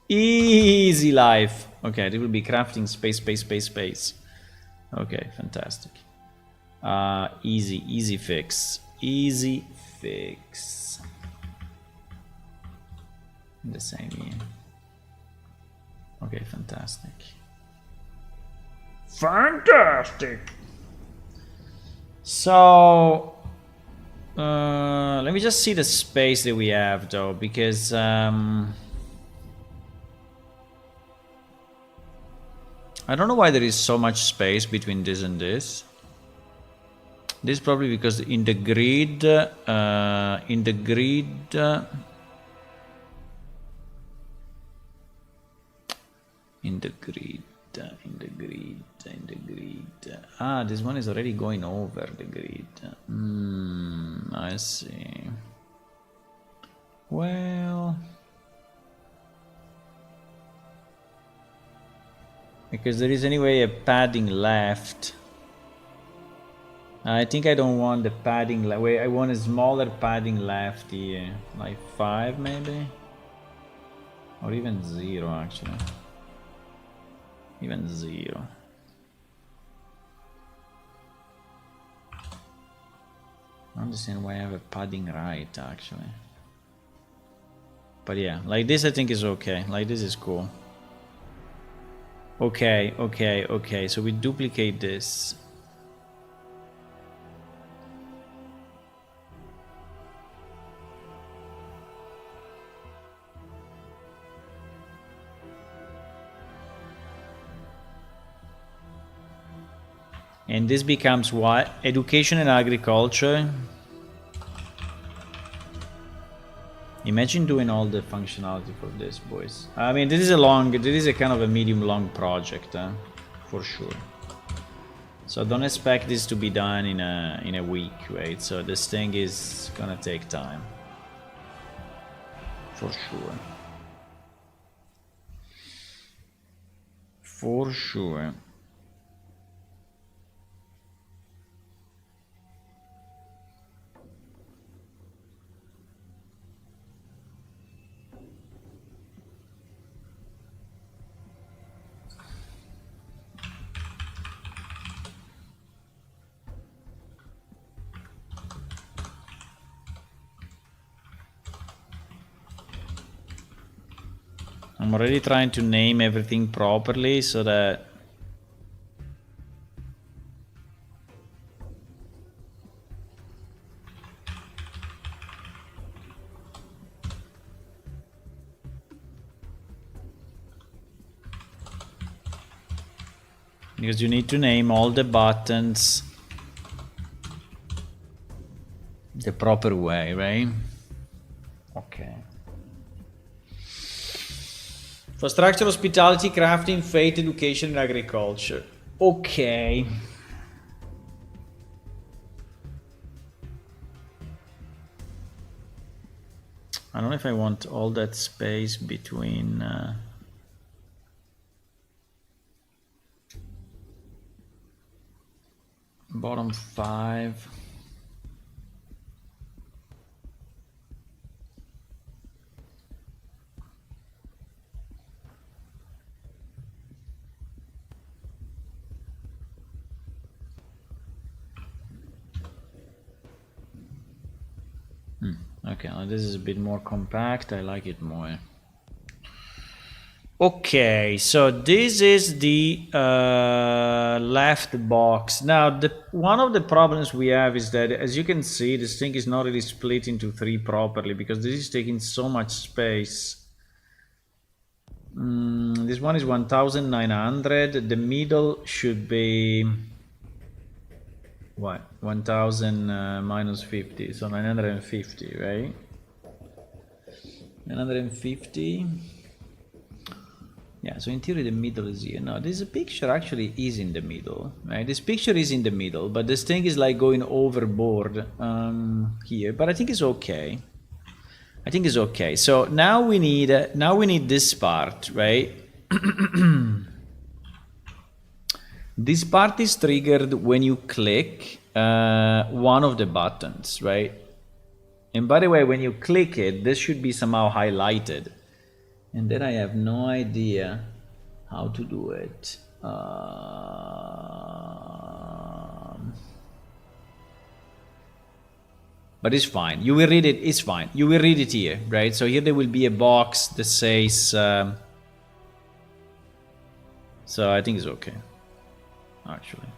Easy life. Okay, it will be crafting space. Okay, fantastic. Easy fix. Easy fix. The same here. Okay, fantastic. Fantastic! So, let me just see the space that we have though, because I don't know why there is so much space between this and this. This is probably because in the grid, ah, this one is already going over the grid. I see. Well, because there is anyway a padding left. I think I don't want the padding left. I want a smaller padding left here, like 5 maybe, or even 0 actually. Even 0. I don't understand why I have a padding right actually. But yeah, like this I think is okay. Like this is cool. Okay. So we duplicate this. And this becomes what? Education and agriculture. Imagine doing all the functionality for this, boys. I mean, this is a kind of a medium-long project, for sure. So don't expect this to be done in a week, right? So this thing is gonna take time, for sure. For sure. I'm already trying to name everything properly so that because you need to name all the buttons the proper way, right? Okay. Infrastructure, hospitality, crafting, faith, education, and agriculture. Okay. I don't know if I want all that space between bottom 5. Okay, now this is a bit more compact. I like it more. Okay, so this is the left box. Now, one of the problems we have is that, as you can see, this thing is not really split into 3 properly because this is taking so much space. This one is 1900. The middle should be what? 1000 minus 50, so 950, right? 950. Yeah, so in theory the middle is here. No, this picture actually is in the middle, right? This picture is in the middle, but this thing is like going overboard here. But I think it's okay. I think it's okay. So now we need this part, right? This part is triggered when you click one of the buttons, right? And by the way, when you click it, this should be somehow highlighted. And then I have no idea how to do it. But it's fine. You will read it. It's fine. You will read it here, right? So here there will be a box that says. So I think it's okay, actually.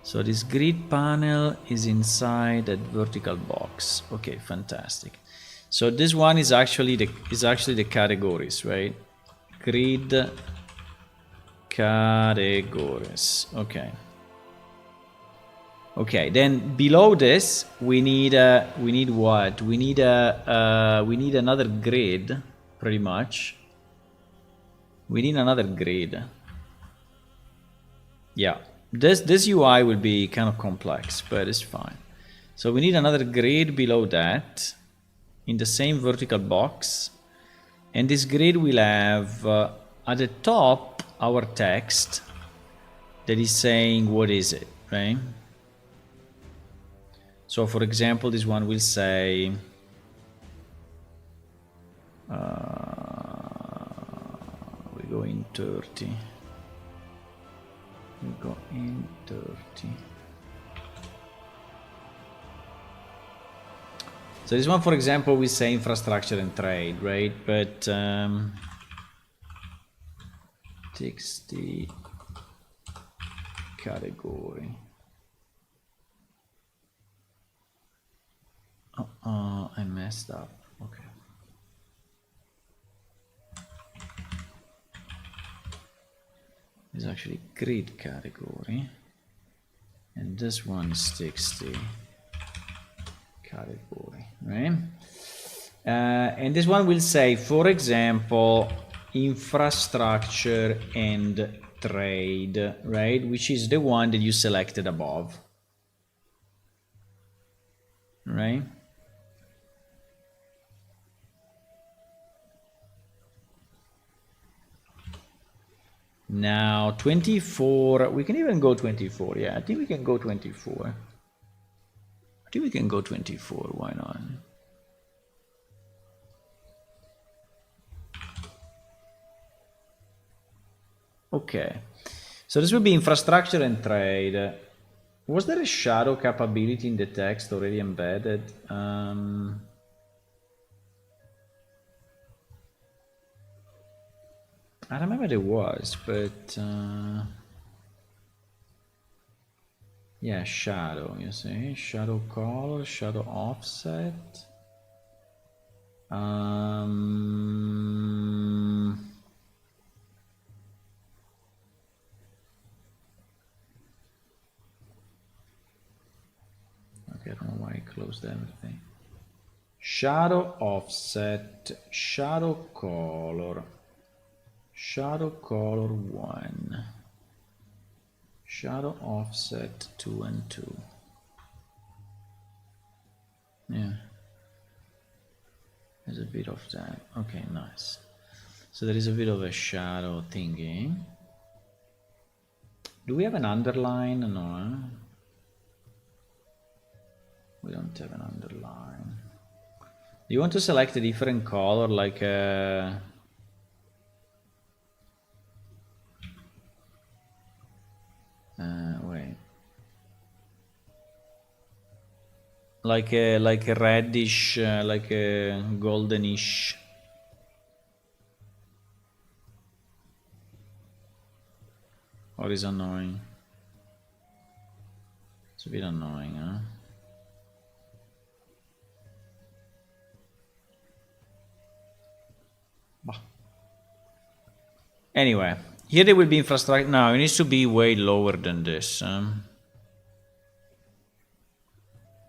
So this grid panel is inside that vertical box. Okay, fantastic. So this one is actually the categories, right? Grid categories. Okay. Okay. Then below this, we need what? We need another grid, pretty much. We need another grid. Yeah. This UI will be kind of complex, but it's fine. So we need another grid below that, in the same vertical box, and this grid will have at the top our text that is saying what is it, right? So for example, this one will say we go in 30. We go in 30. So this one, for example, we say infrastructure and trade, right? But TXT category. I messed up. Okay. It's actually grid category, and this one is TXT category, right? And this one will say, for example, infrastructure and trade, right? Which is the one that you selected above, right? Now 24, we can even go 24. Yeah, I think we can go 24. I think we can go 24, why not? Okay, so this will be infrastructure and trade. Was there a shadow capability in the text already embedded? I remember there was, but yeah, shadow, you see, shadow color, shadow offset. Okay, I don't know why I closed everything. Shadow offset, shadow color 1, shadow offset 2 and 2. Yeah, there's a bit of that. Okay, nice. So there is a bit of a shadow thingy. Do we have an underline? No, we don't have an underline. Do you want to select a different color, like wait, like a reddish, like a goldenish? Or is annoying? It's a bit annoying, huh? Anyway, here there will be infrastructure. Now it needs to be way lower than this. I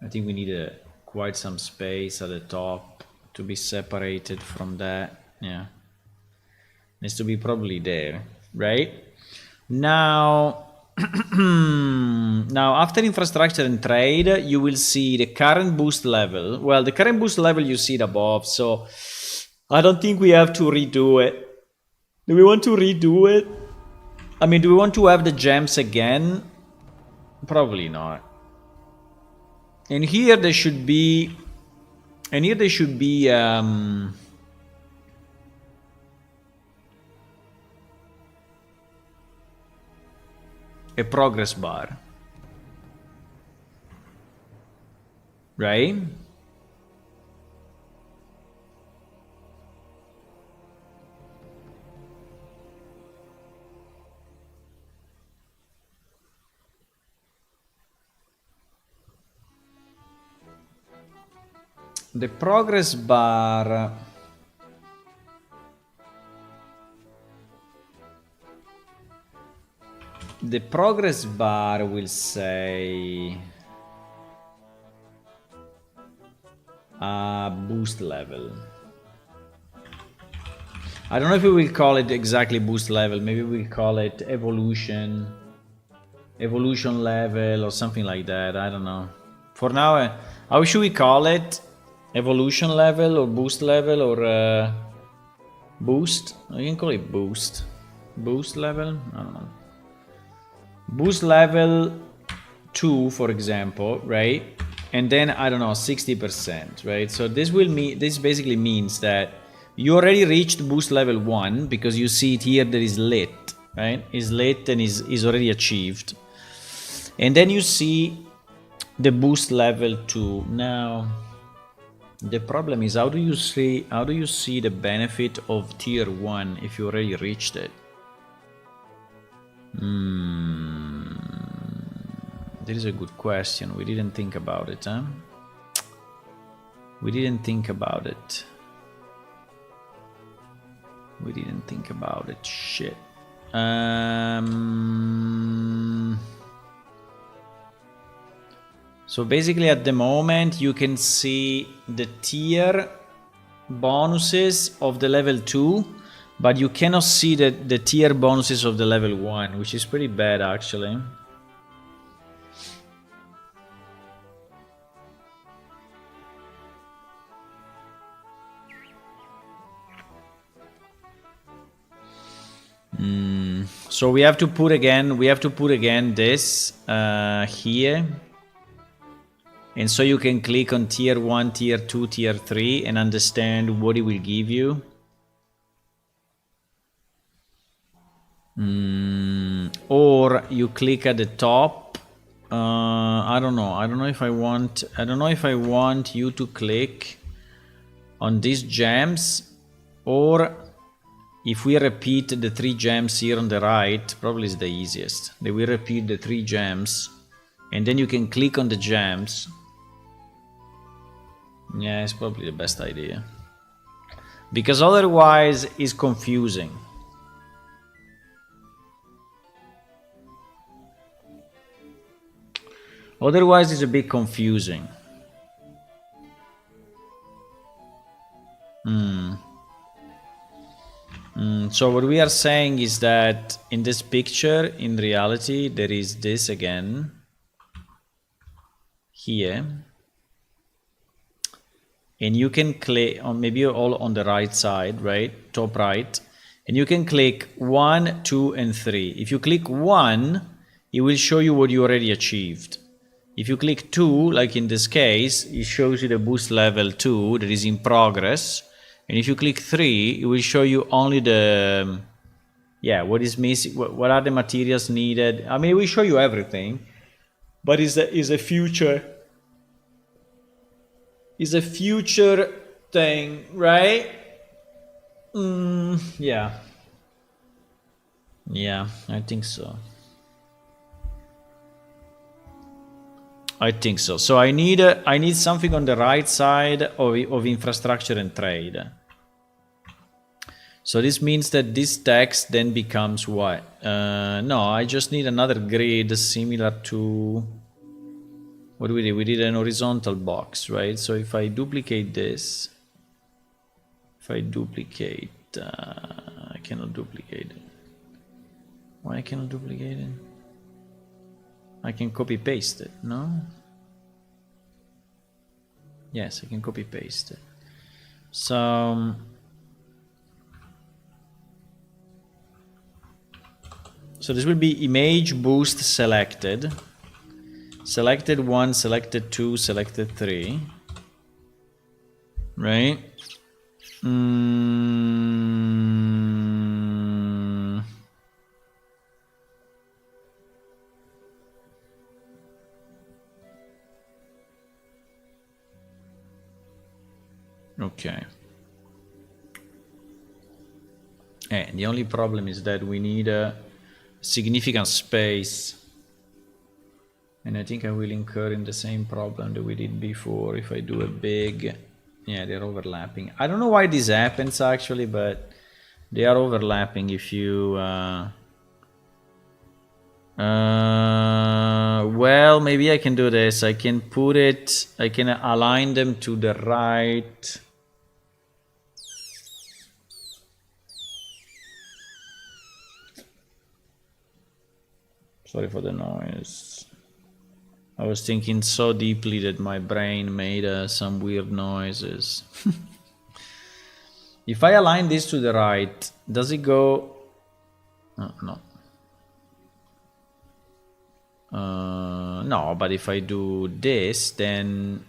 think we need quite some space at the top to be separated from that. Yeah. Needs to be probably there, right? Now, now after infrastructure and trade, you will see the current boost level. Well, the current boost level you see it above, so I don't think we have to redo it. Do we want to redo it? I mean, do we want to have the gems again? Probably not. And here there should be, a progress bar, right? The progress bar, will say boost level. I don't know if we will call it exactly boost level. Maybe we'll call it evolution level or something like that. I don't know. For now, how should we call it? Evolution level or boost level or boost? You can call it boost. Boost level? I don't know. Boost level 2, for example, right? And then I don't know, 60%, right? So this basically means that you already reached boost level 1 because you see it here that is lit, right? Is lit and is already achieved. And then you see the boost level 2. Now the problem is, how do you see the benefit of tier 1 if you already reached it? That is a good question. We didn't think about it, huh? We didn't think about it. Shit. So basically at the moment you can see the tier bonuses of the level 2, but you cannot see the tier bonuses of the level 1, which is pretty bad actually. So we have to put again this here. And so you can click on tier 1, tier 2, tier 3 and understand what it will give you. Or you click at the top. I don't know if I want you to click on these gems, or if we repeat the 3 gems here on the right, probably is the easiest. They will repeat the 3 gems and then you can click on the gems. Yeah, it's probably the best idea, because otherwise it's confusing. Otherwise it's a bit confusing. So what we are saying is that in this picture, in reality, there is this again here, and you can click on maybe all on the right side, right, top right, and you can click 1, 2, and 3. If you click 1, it will show you what you already achieved. If you click 2, like in this case, it shows you the boost level 2 that is in progress. And if you click 3, it will show you only the, what is missing, what are the materials needed. I mean, it will show you everything, but is a future thing, right? Yeah, I think so. So I need something on the right side of infrastructure and trade. So this means that this text then becomes what? No, I just need another grid similar to what we did. We did an horizontal box, right? So if I duplicate this, I cannot duplicate it. Why I cannot duplicate it? I can copy paste it, no? Yes, I can copy paste it. So this will be image boost selected. Selected 1, selected 2, selected 3. Right? Okay. And the only problem is that we need a significant space. And I think I will incur in the same problem that we did before if I do a big... Yeah, they're overlapping. I don't know why this happens actually, but they are overlapping if you... well, maybe I can do this. I can put it... I can align them to the right... Sorry for the noise. I was thinking so deeply that my brain made some weird noises. If I align this to the right, does it go... no. No, but if I do this, then...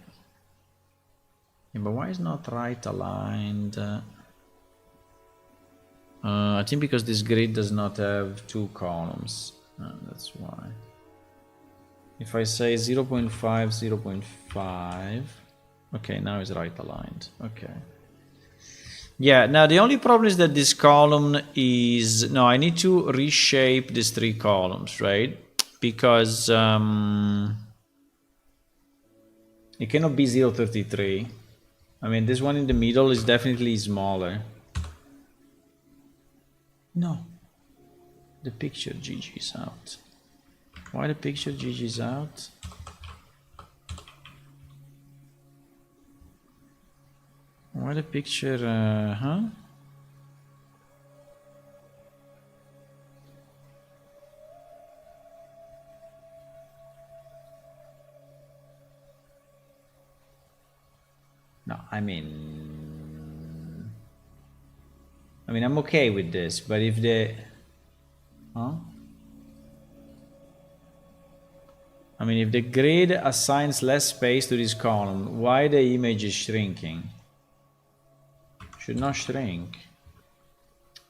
Yeah, but why is not right aligned? I think because this grid does not have 2 columns. That's why. If I say 0.5, 0.5... Okay, now it's right aligned. Okay. Yeah, now the only problem is that this column is... No, I need to reshape these 3 columns, right? Because it cannot be 0.33. I mean, this one in the middle is definitely smaller. No. The picture GG is out. Why the picture GG is out? Why the picture, huh? No, I mean, I'm okay with this, but if the... Huh? I mean, if the grid assigns less space to this column, why the image is shrinking? Should not shrink.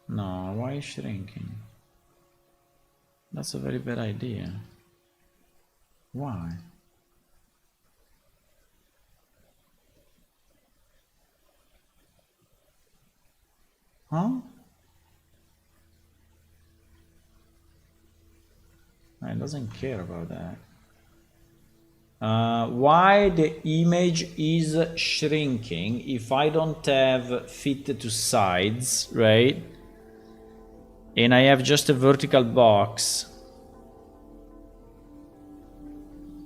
No, why is shrinking? That's a very bad idea. Why? Huh? It doesn't care about that. Why the image is shrinking if I don't have fit to sides, right? And I have just a vertical box.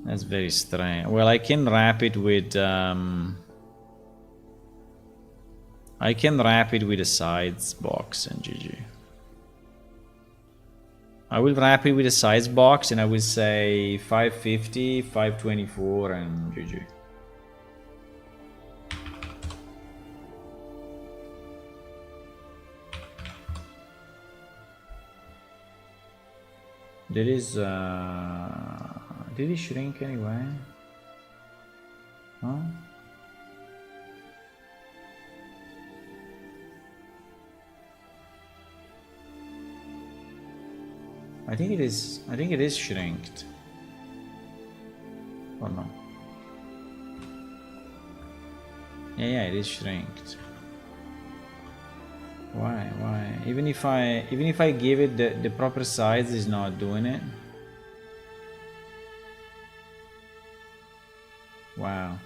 That's very strange. Well, I can wrap it with a sides box and GG. I will wrap it with a size box and I will say 550, 524 and GG. Did it shrink anyway? Huh? I think it is shrinked. Or no? Yeah, it is shrinked. Why? Even if I give it the proper size, it's not doing it. Wow.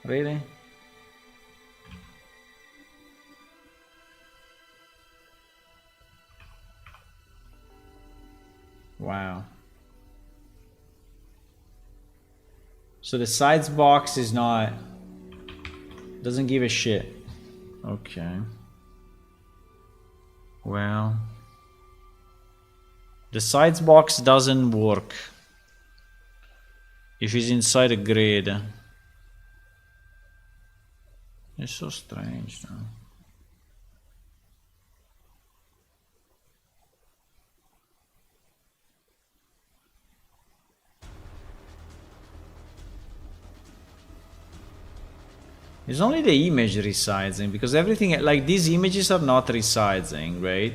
Really? Wow. So the sides box is not... doesn't give a shit. Okay. Well, the sides box doesn't work if it's inside a grid. It's so strange, though. It's only the image resizing, because everything, like these images are not resizing, right?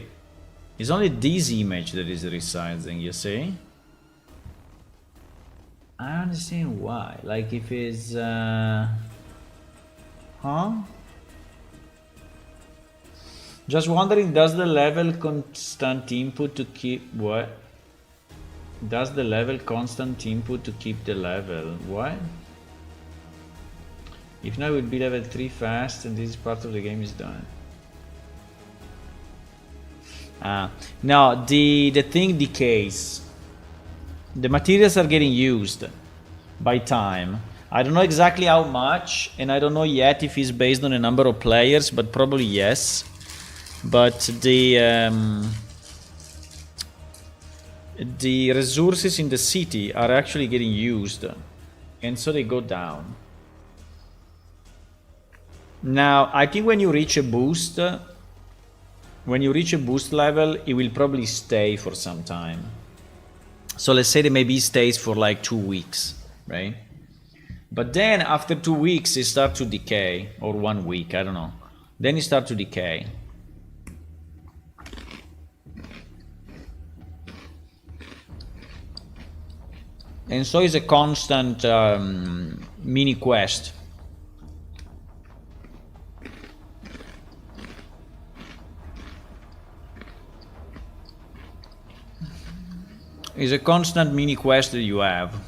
It's only this image that is resizing, you see? I don't understand why. Like if it's, huh? Just wondering, does the level constant input to keep, what? Does the level constant input to keep the level? What? If not, it would be level 3 fast and this part of the game is done. No, the thing decays. The materials are getting used by time. I don't know exactly how much, and I don't know yet if it's based on a number of players, but probably yes. But the resources in the city are actually getting used, and so they go down. Now, I think when you reach a boost, level, it will probably stay for some time. So let's say that maybe it stays for like 2 weeks, right? But then after 2 weeks, it starts to decay, or 1 week, I don't know. Then it starts to decay. And so it's a constant mini quest. It's a constant mini quest that you have.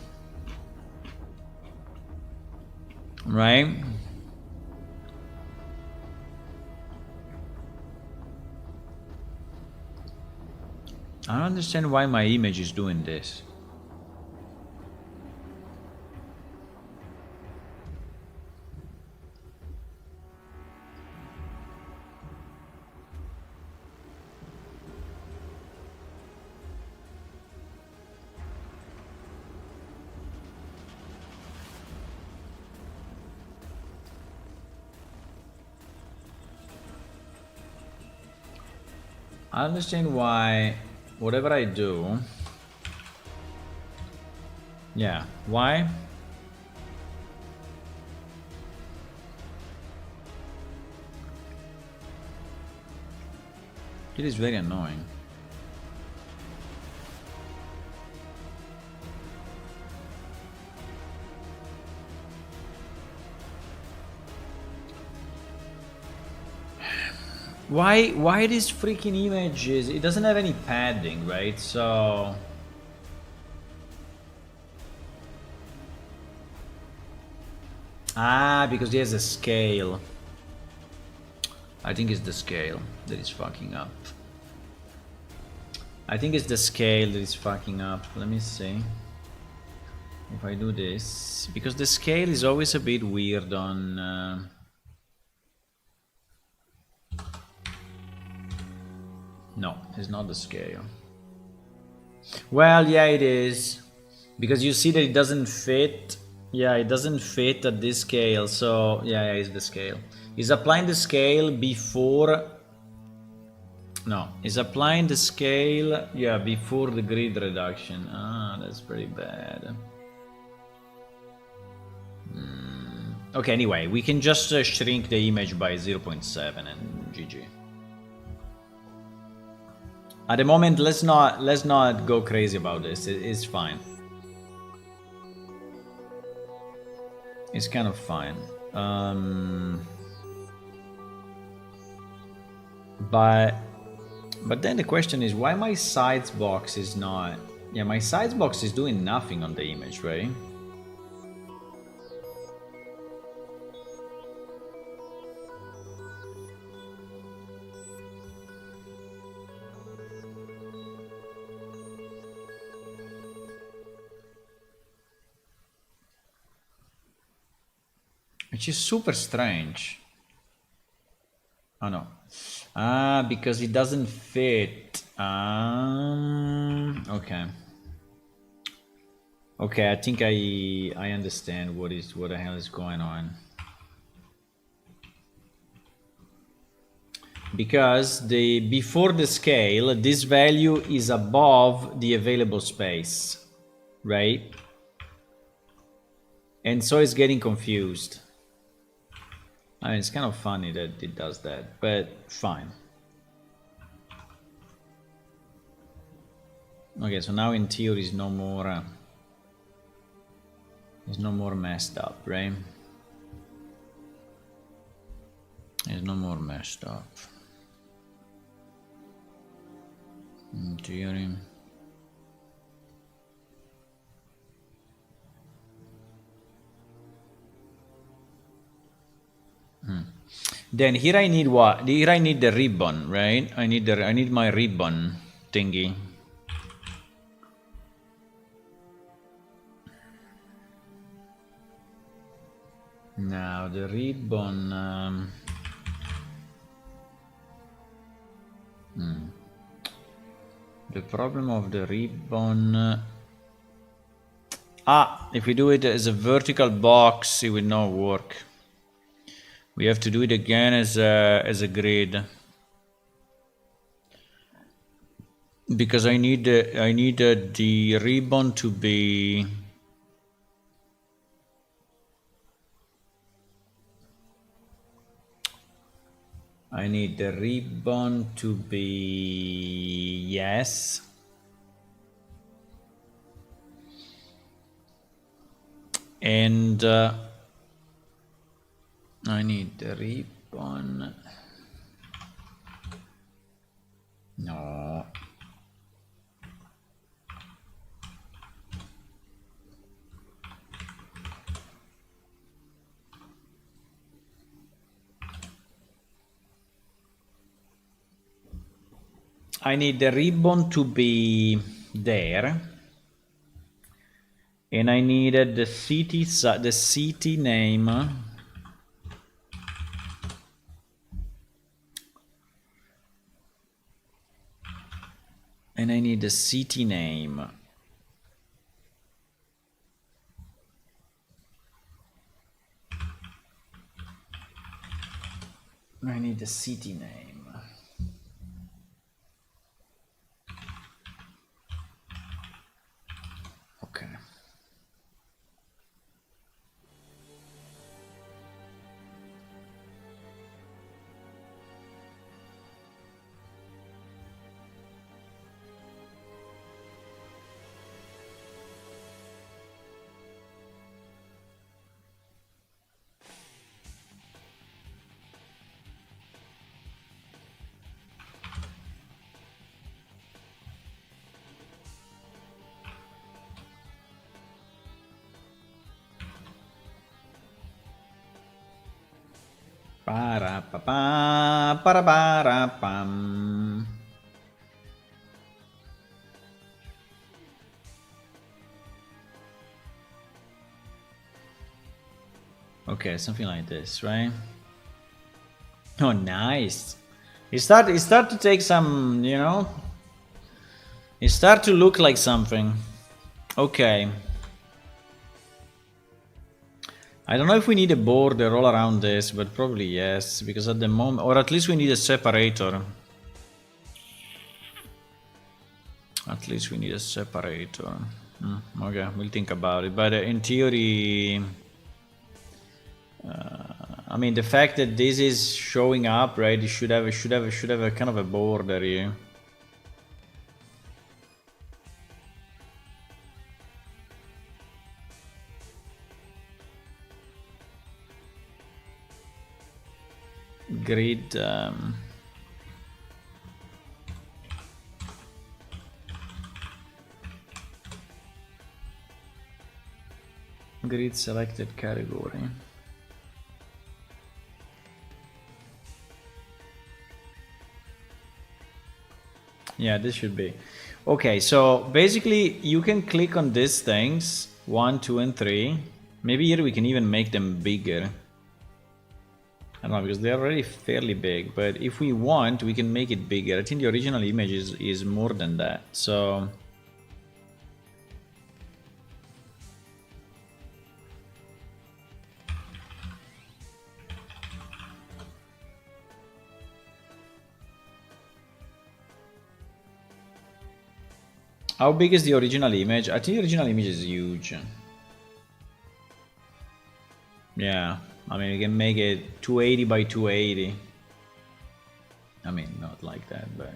Right? I don't understand why my image is doing this. I understand why whatever I do, yeah, why? It is very annoying. Why these freaking images? It doesn't have any padding, right? So because it has a scale. I think it's the scale that is fucking up. I think it's the scale that is fucking up. Let me see if I do this, because the scale is always a bit weird on no, it's not the scale. Well, yeah, it is, because you see that it doesn't fit. Yeah, it doesn't fit at this scale. So yeah, it's the scale. Is applying the scale before. No, is applying the scale, yeah, before the grid reduction. That's pretty bad. Okay, anyway, we can just shrink the image by 0.7 and GG. At the moment, let's not go crazy about this. It's fine. It's kind of fine. But then the question is, why my sides box is not... Yeah, my sides box is doing nothing on the image, right? Which is super strange. Oh no, Ah, because it doesn't fit. Okay. Okay, I think I understand what the hell is going on. Because before the scale, this value is above the available space, right? And so it's getting confused. I mean, it's kind of funny that it does that, but fine. Okay, so now in theory it's no more messed up, right? It's no more messed up. In theory. Then here I need what? Here I need the ribbon, right? I need my ribbon thingy. Now the ribbon. The problem of the ribbon. If we do it as a vertical box, it will not work. We have to do it again as a grid. Because I need the ribbon to be. I need the ribbon to be yes. And I need the ribbon. No. I need the ribbon to be there. And I needed the city name. And I need the city name. I need the city name. Okay. Para pa pa para para pam. Okay, something like this, right? Oh, nice. It start to take some, you know. It start to look like something. Okay. I don't know if we need a border all around this, but probably yes, because at the moment, or at least we need a separator. At least we need a separator. Okay, we'll think about it. But in theory, I mean, the fact that this is showing up, right? It should have a kind of a border here. Grid. Grid selected category. Yeah, this should be. Okay, so basically you can click on these things, 1, 2, and 3. Maybe here we can even make them bigger. I don't know, because they're already fairly big, but if we want, we can make it bigger. I think the original image is more than that, so... How big is the original image? I think the original image is huge. Yeah, I mean, we can make it 280 by 280. I mean, not like that, but...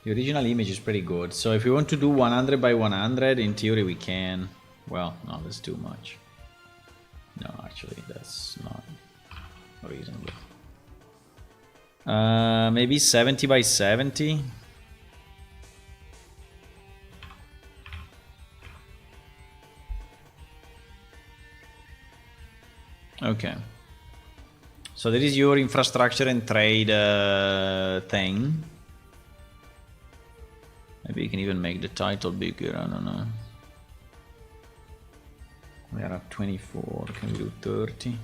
The original image is pretty good. So if we want to do 100 by 100, in theory we can. Well, no, that's too much. No, actually, that's not reasonable. Maybe 70 by 70. Okay. So that is your infrastructure and trade thing. Maybe you can even make the title bigger, I don't know. We are at 24, can we do 30?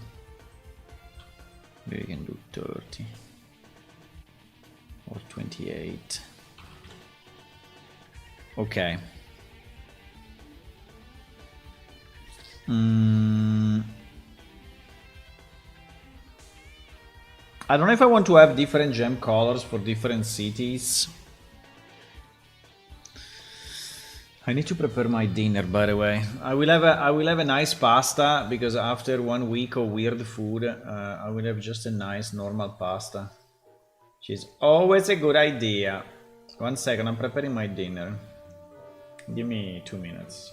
Maybe we can do 30. Or 28. Okay. I don't know if I want to have different gem colors for different cities. I need to prepare my dinner, by the way. I will have a nice pasta because after 1 week of weird food, I will have just a nice normal pasta. Which is always a good idea. 1 second, I'm preparing my dinner. Give me 2 minutes.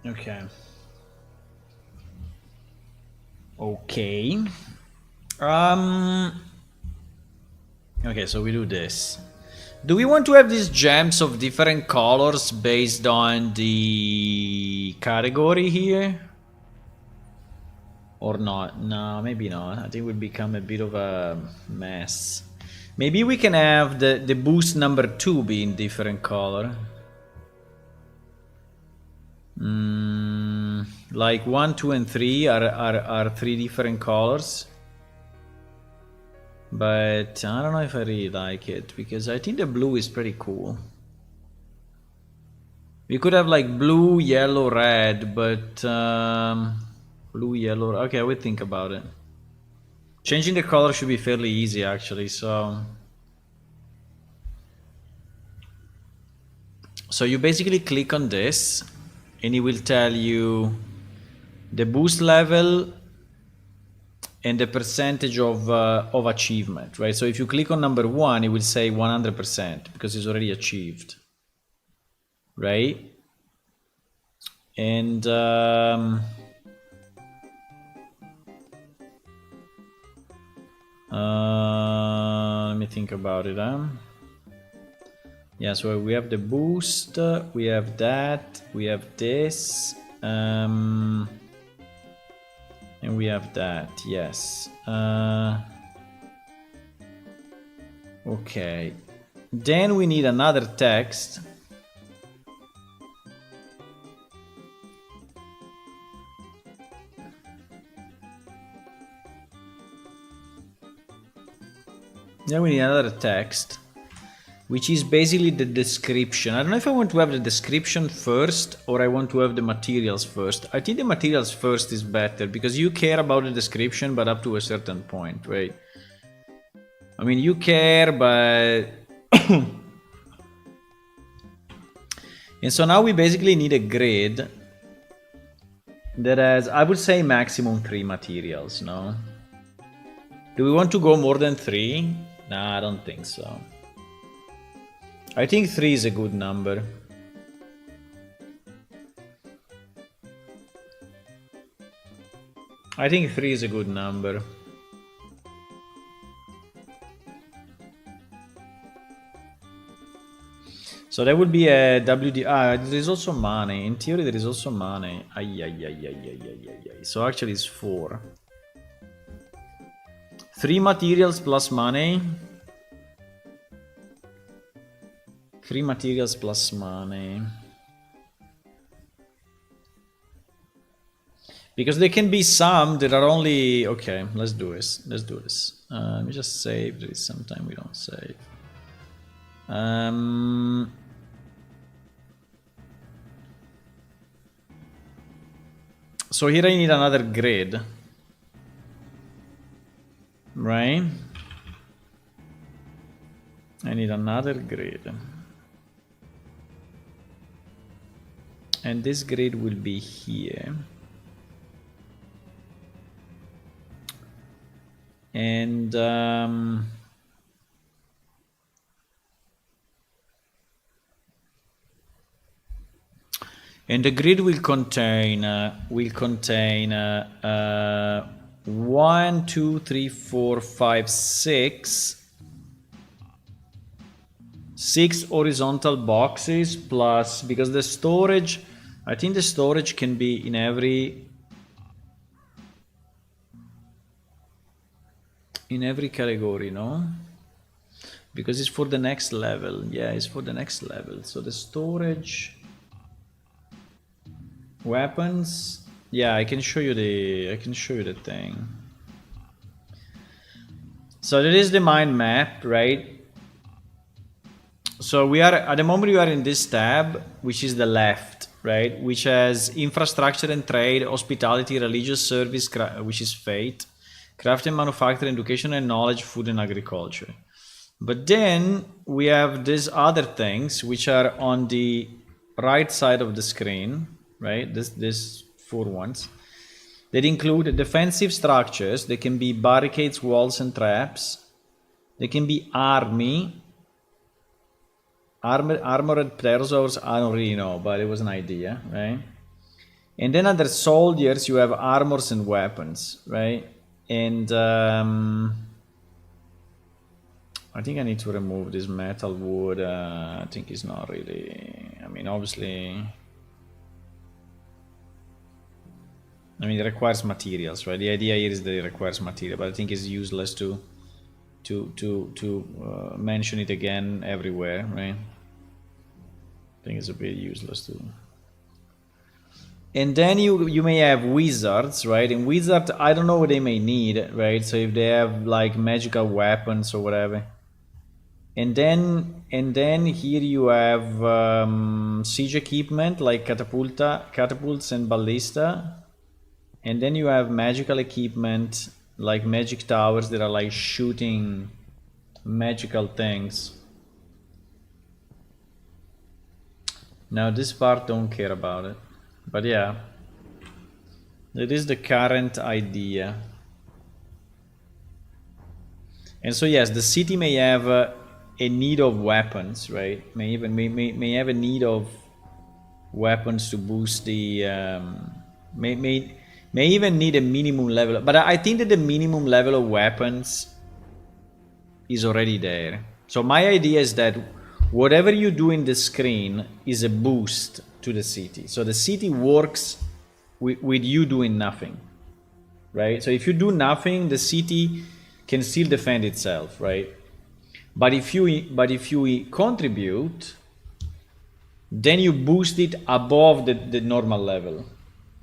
Okay. Okay. Okay, so we do this. Do we want to have these gems of different colors based on the category here? Or not? No, maybe not. I think it would become a bit of a mess. Maybe we can have the boost number 2 be in different color. Like 1, 2, and 3 are 3 different colors. But I don't know if I really like it, because I think the blue is pretty cool. We could have like blue, yellow, red, but Blue, yellow. Okay, I will think about it. Changing the color should be fairly easy, actually. So you basically click on this, and it will tell you the boost level and the percentage of achievement, right? So if you click on number 1, it will say 100% because it's already achieved, right? And let me think about it. Yeah, so we have the boost, we have that, we have this, and we have that, yes. Okay. Then we need another text. Then we need another text, which is basically the description. I don't know if I want to have the description first or I want to have the materials first. I think the materials first is better because you care about the description, but up to a certain point, right? I mean, you care, but... And so now we basically need a grid that has, I would say, maximum 3 materials, no? Do we want to go more than 3? Nah, I don't think so. I think 3 is a good number. I think 3 is a good number. So that would be a WD. There is also money. In theory, there is also money. So actually, it's 4. 3 materials plus money. 3 materials plus money. Because there can be some that are only... Okay, let's do this. Let's do this. Let me just save. There is some time we don't save. So here I need another grid. Right? I need another grid. And this grid will be here. And the grid will contain 1, 2, 3, 4, 5, 6 horizontal boxes plus, because the storage, I think the storage can be in every category, no? Because it's for the next level. Yeah, it's for the next level. So the storage, weapons. Yeah, I can show you the thing. So that is the mind map, right? So we are at the moment we are in this tab, which is the left, right? Which has infrastructure and trade, hospitality, religious service, which is fate, craft and manufacturing, education and knowledge, food and agriculture. But then we have these other things which are on the right side of the screen, right? This 4 ones that include defensive structures. They can be barricades, walls, and traps. They can be armored pterosaurs. I don't really know, but it was an idea, right? And then under soldiers, you have armors and weapons, right? And I think I need to remove this metal wood. I think it's not really. I mean, obviously. I mean, it requires materials, right? The idea here is that it requires material, but I think it's useless to mention it again everywhere, right? I think it's a bit useless to. And then you may have wizards, right? And wizards, I don't know what they may need, right? So if they have like magical weapons or whatever. And then here you have siege equipment like catapults and ballista. And then you have magical equipment, like magic towers that are like shooting magical things. Now this part don't care about it. But yeah, that is the current idea. And so yes, the city may have a need of weapons, right? May have a need of weapons to boost the may even need a minimum level. But I think that the minimum level of weapons is already there. So my idea is that whatever you do in the screen is a boost to the city. So the city works with you doing nothing, right? So if you do nothing, the city can still defend itself, right? But if you contribute, then you boost it above the normal level,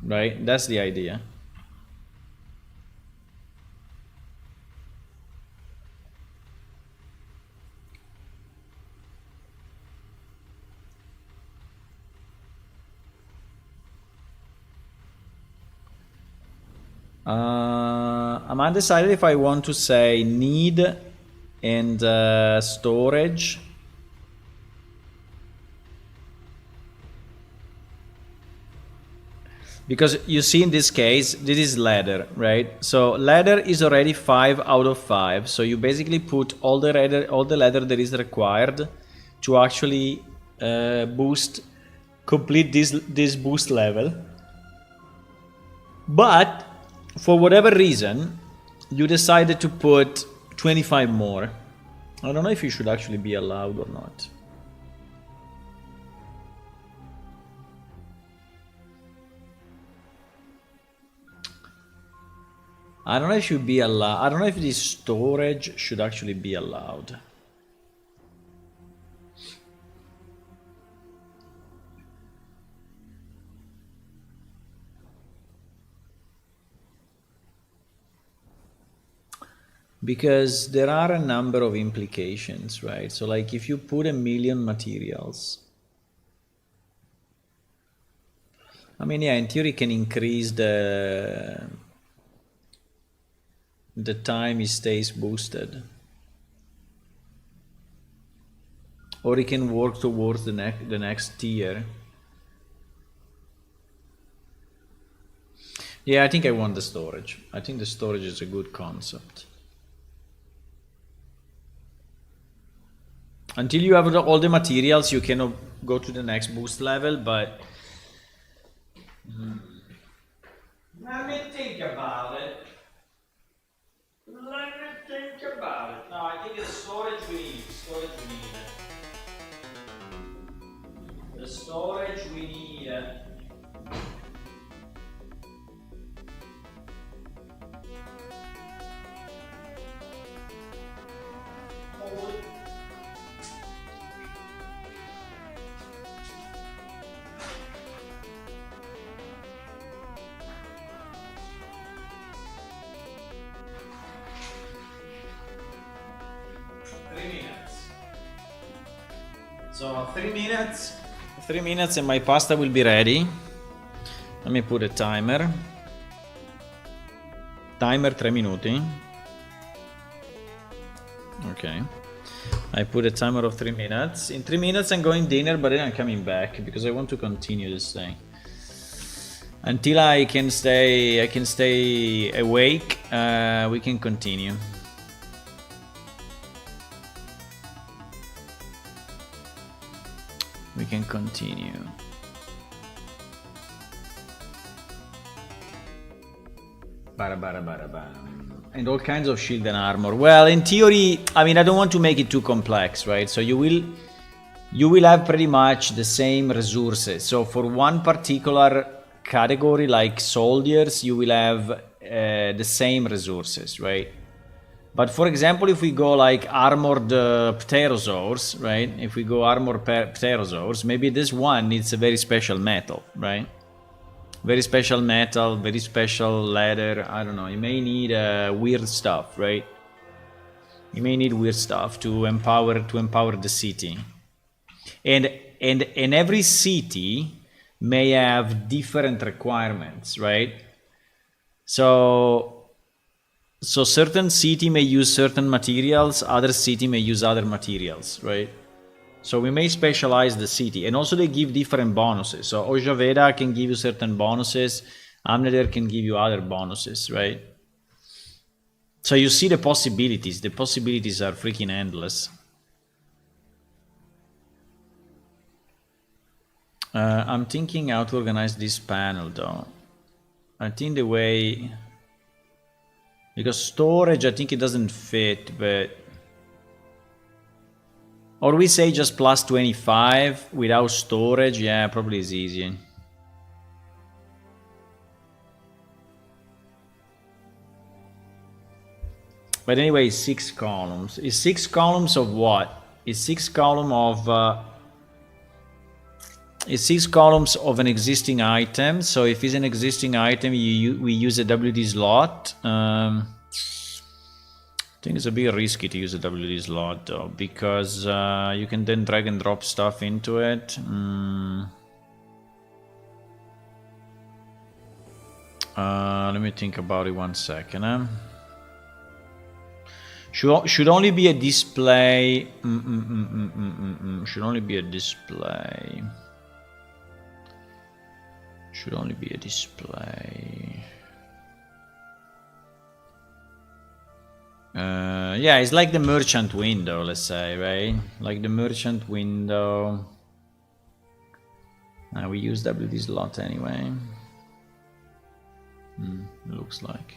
right? That's the idea. I'm undecided if I want to say need and storage. Because you see in this case, this is ladder, right? So ladder is already 5 out of 5. So you basically put all the ladder that is required to actually complete this boost level. But for whatever reason, you decided to put 25 more. I don't know if you should actually be allowed or not. I don't know if it should be allowed. I don't know if this storage should actually be allowed. Because there are a number of implications, right? So like if you put 1 million materials, I mean, yeah, in theory can increase the time it stays boosted. Or it can work towards the next tier. Yeah, I think I want the storage. I think the storage is a good concept. Until you have all the materials, you cannot go to the next boost level, but... Let me think about it. No, I think the storage we need. The storage we need. So 3 minutes. 3 minutes and my pasta will be ready. Let me put a timer. Timer 3 minuti. Okay. I put a timer of 3 minutes. In 3 minutes I'm going dinner, but then I'm coming back because I want to continue this thing. Until I can stay awake, we can continue. We can continue. And all kinds of shield and armor. Well, in theory, I mean, I don't want to make it too complex, right? So you will have pretty much the same resources. So for one particular category, like soldiers, you will have the same resources, right? But for example, if we go like armored pterosaurs, right? If we go armored pterosaurs, maybe this one needs a very special metal, right? Very special metal, very special leather. I don't know. You may need weird stuff, right? You may need weird stuff to empower the city, and every city may have different requirements, right? So certain city may use certain materials, other city may use other materials, right? So we may specialize the city, and also they give different bonuses. So Ojaveda can give you certain bonuses, Amneder can give you other bonuses, right? So you see the possibilities. The possibilities are freaking endless. I'm thinking how to organize this panel though. I think the way, because storage, I think it doesn't fit, but, or we say just plus 25 without storage. Yeah, probably is easy. But anyway, 6 columns. Is 6 columns of what? Is 6 column of is 6 columns of an existing item. So if it's an existing item, we use a WD slot. I think it's a bit risky to use a WD slot though, because you can then drag and drop stuff into it. Let me think about it 1 second. Should only be a display. Should only be a display. Should only be a display. Yeah, it's like the merchant window, let's say, right? Like the merchant window. We use WD slot anyway. Looks like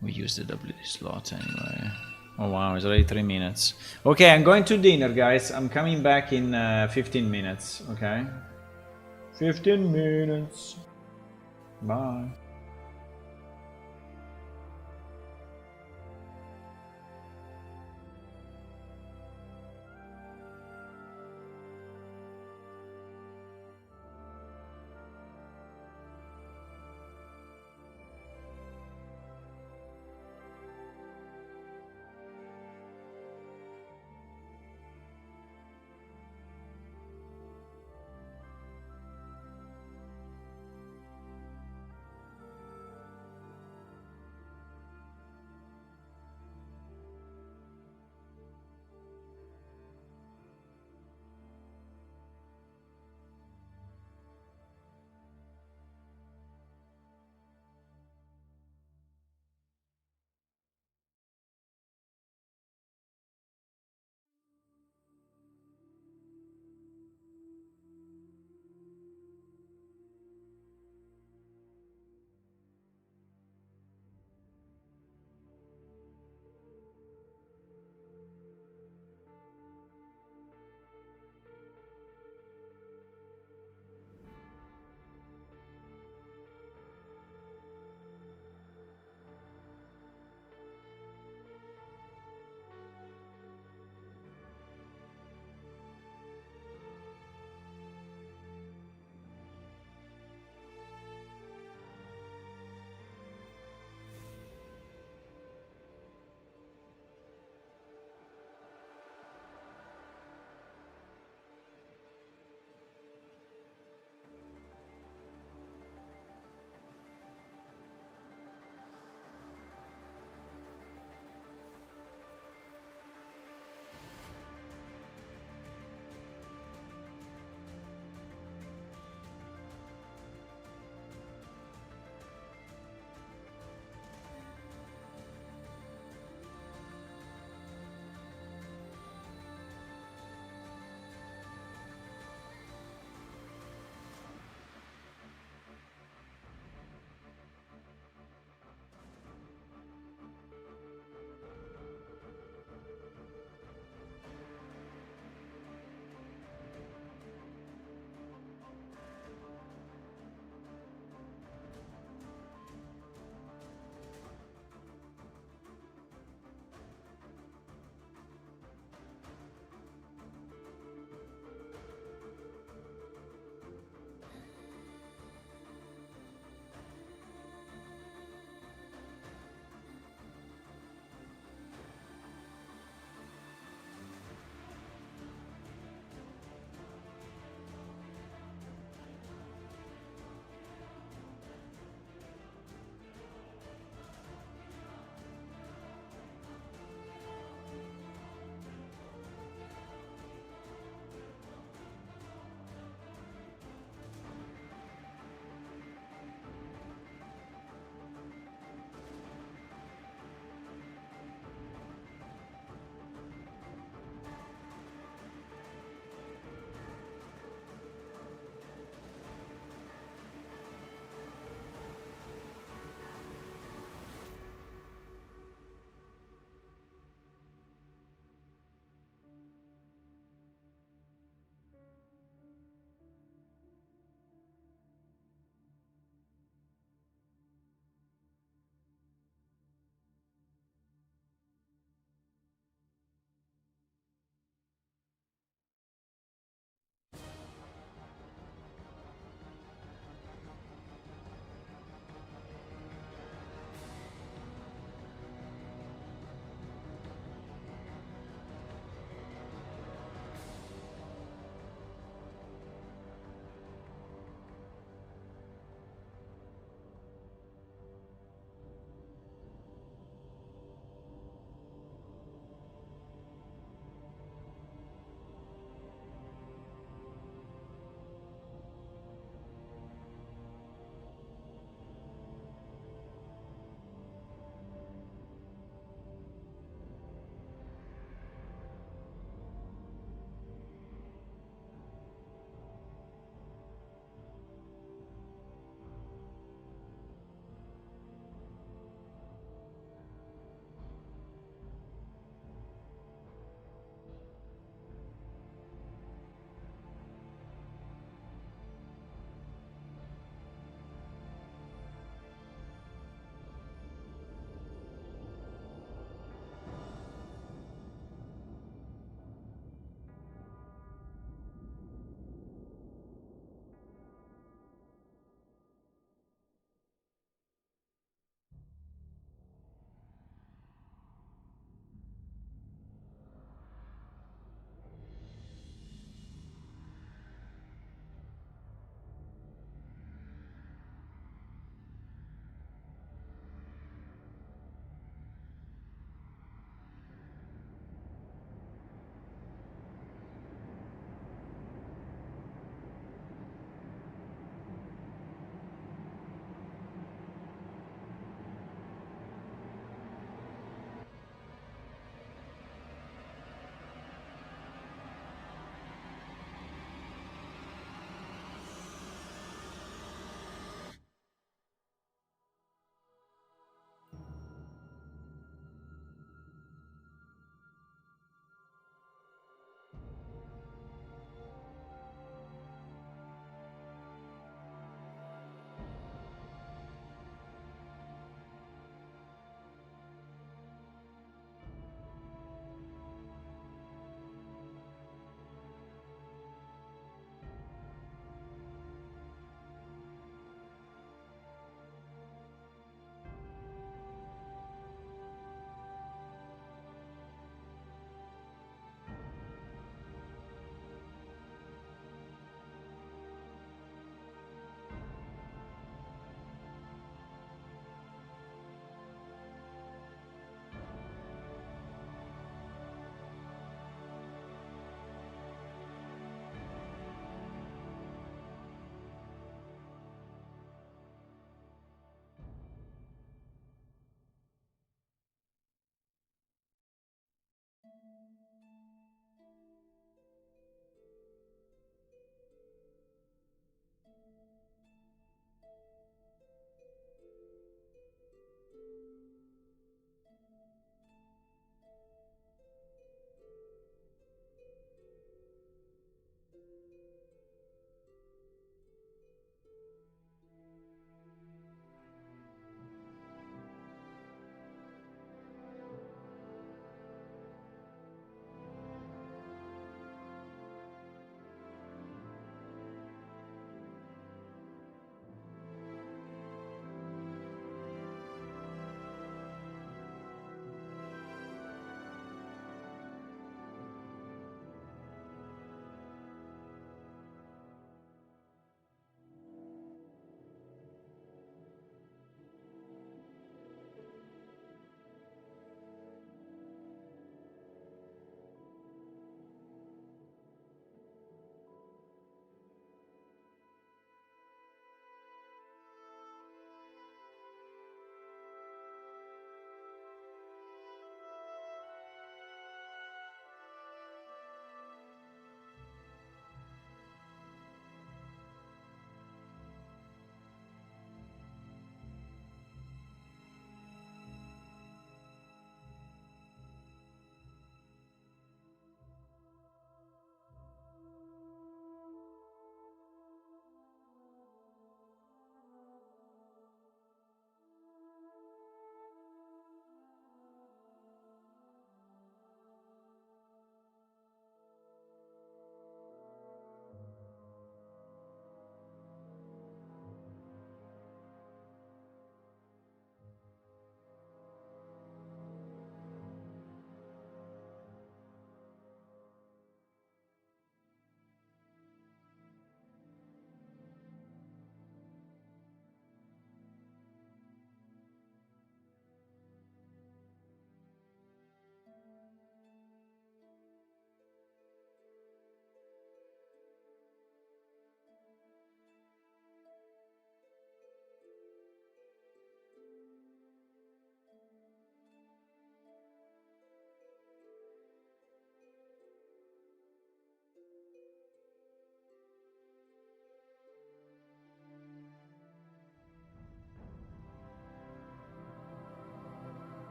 we use the WD slot anyway. Oh wow, it's already 3 minutes. Okay, I'm going to dinner, guys. I'm coming back in 15 minutes, okay? 15 minutes. Bye.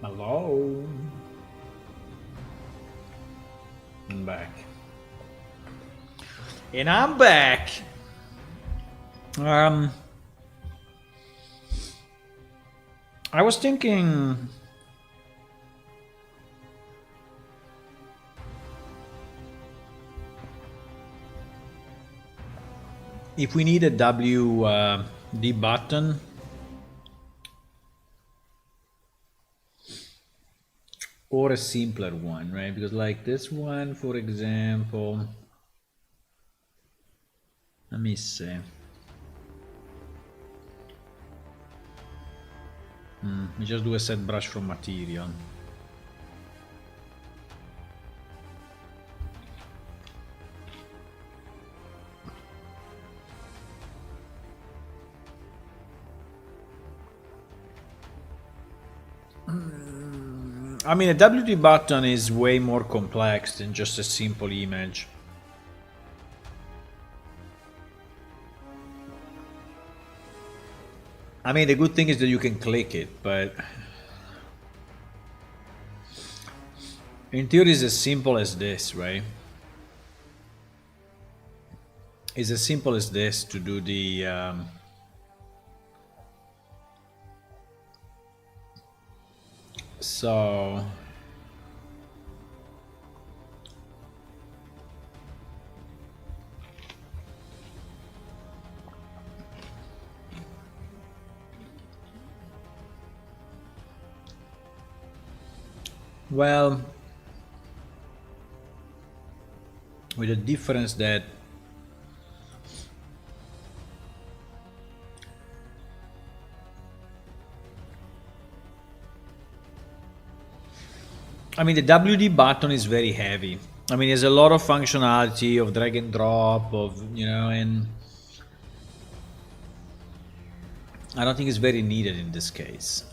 Hello. I'm back. And I'm back. I was thinking if we need a D button, or a simpler one, right? Because like this one, for example, let me see. We just do a set brush from material. I mean, a WD button is way more complex than just a simple image. I mean, the good thing is that you can click it, but in theory it's as simple as this, right? It's as simple as this to do the so well, with the difference that I mean, the WD button is very heavy. I mean, there's a lot of functionality of drag and drop, and I don't think it's very needed in this case.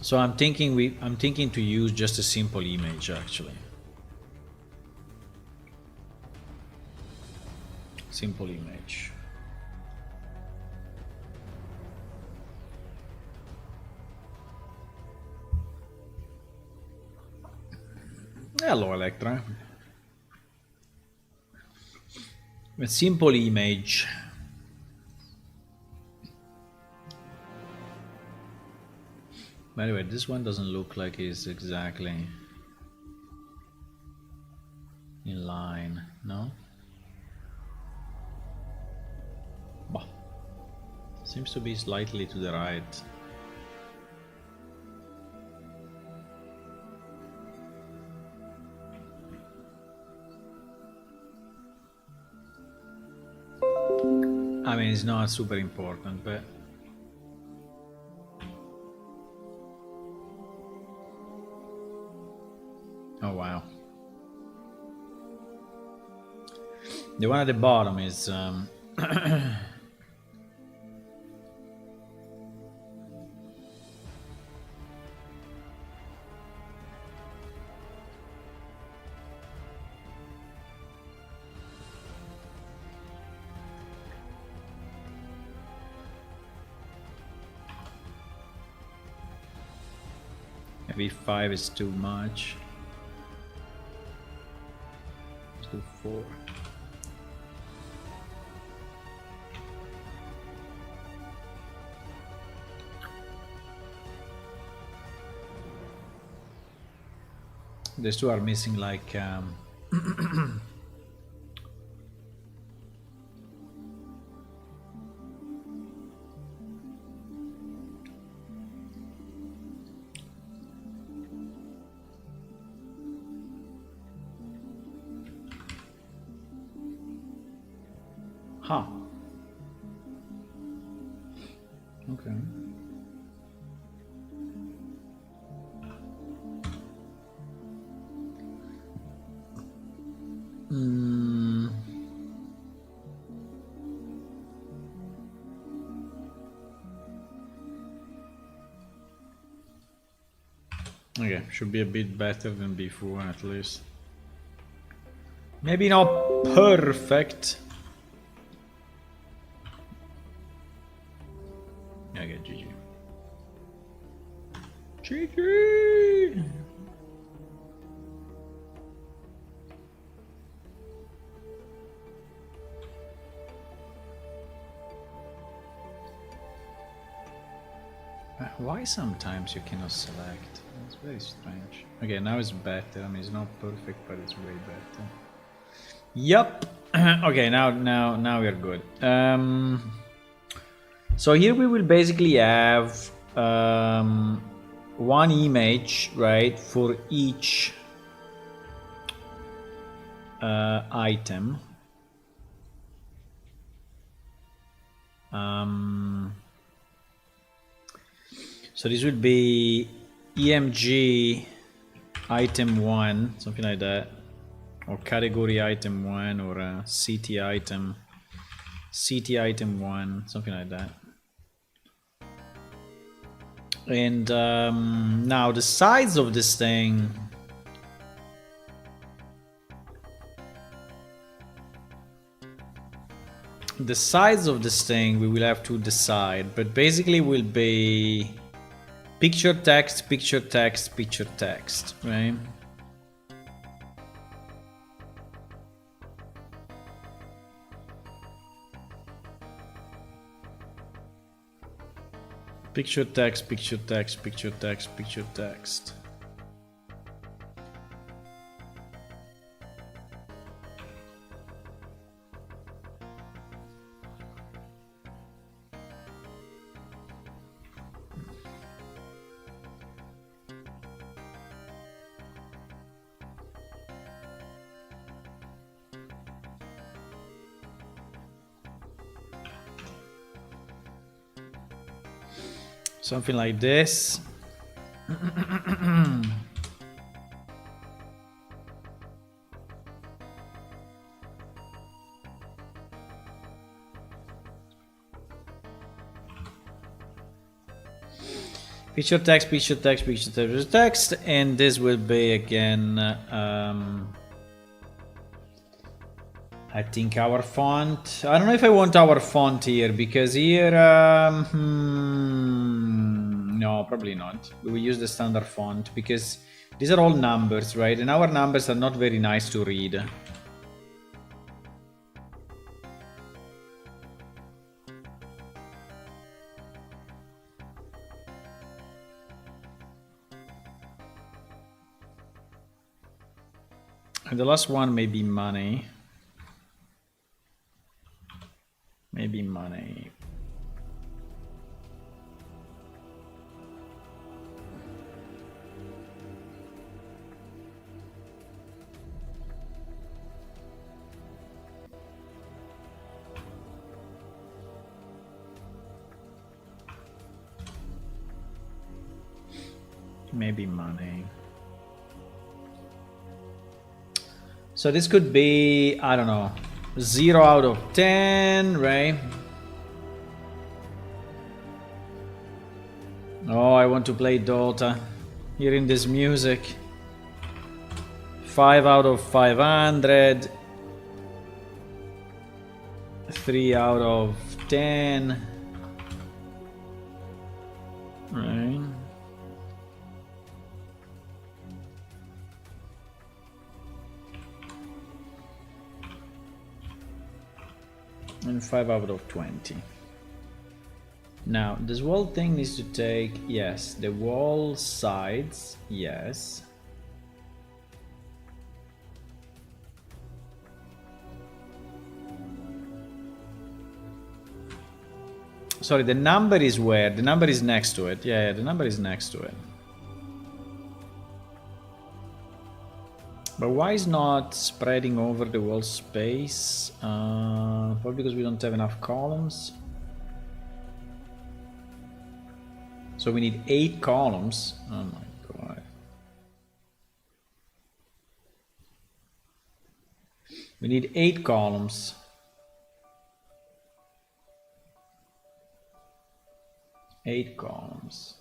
So I'm thinking to use just a simple image actually. Simple image. Hello, Electra. A simple image. By the way, this one doesn't look like it's exactly in line, no? Bah. Seems to be slightly to the right. I mean, it's not super important, but oh wow. The one at the bottom is maybe 5 is too much. Let's do 4. These two are missing like huh. Okay. Okay, should be a bit better than before at least. Maybe not perfect. Okay, GG. GG! Why sometimes you cannot select? It's very strange. Okay, now it's better. I mean, it's not perfect, but it's way better. Yup. Okay, now we're good. So here we will basically have one image, right, for each item. So this would be EMG item 1, something like that, or category item 1, or CT item 1, something like that. And now the size of this thing, we will have to decide, but basically will be picture text, picture text, picture text, right? Picture text, picture text, picture text, picture text. Something like this. Picture text, picture text, picture text, picture text, and this will be again, I think our font. I don't know if I want our font here, because here, no, probably not. We will use the standard font because these are all numbers, right? And our numbers are not very nice to read. And the last one may be money. Maybe money. Maybe money. So this could be, I don't know, 0 out of 10, right? Oh, I want to play Dota. Hearing this music. 5 out of 500. 3 out of 10. Right. And 5 out of 20. Now, this wall thing needs to take, yes, the wall sides, yes. Sorry, the number is where? The number is next to it. Yeah, the number is next to it. But why is not spreading over the wall space? Probably because we don't have enough columns. So we need 8 columns. Oh my god. We need 8 columns. Eight columns.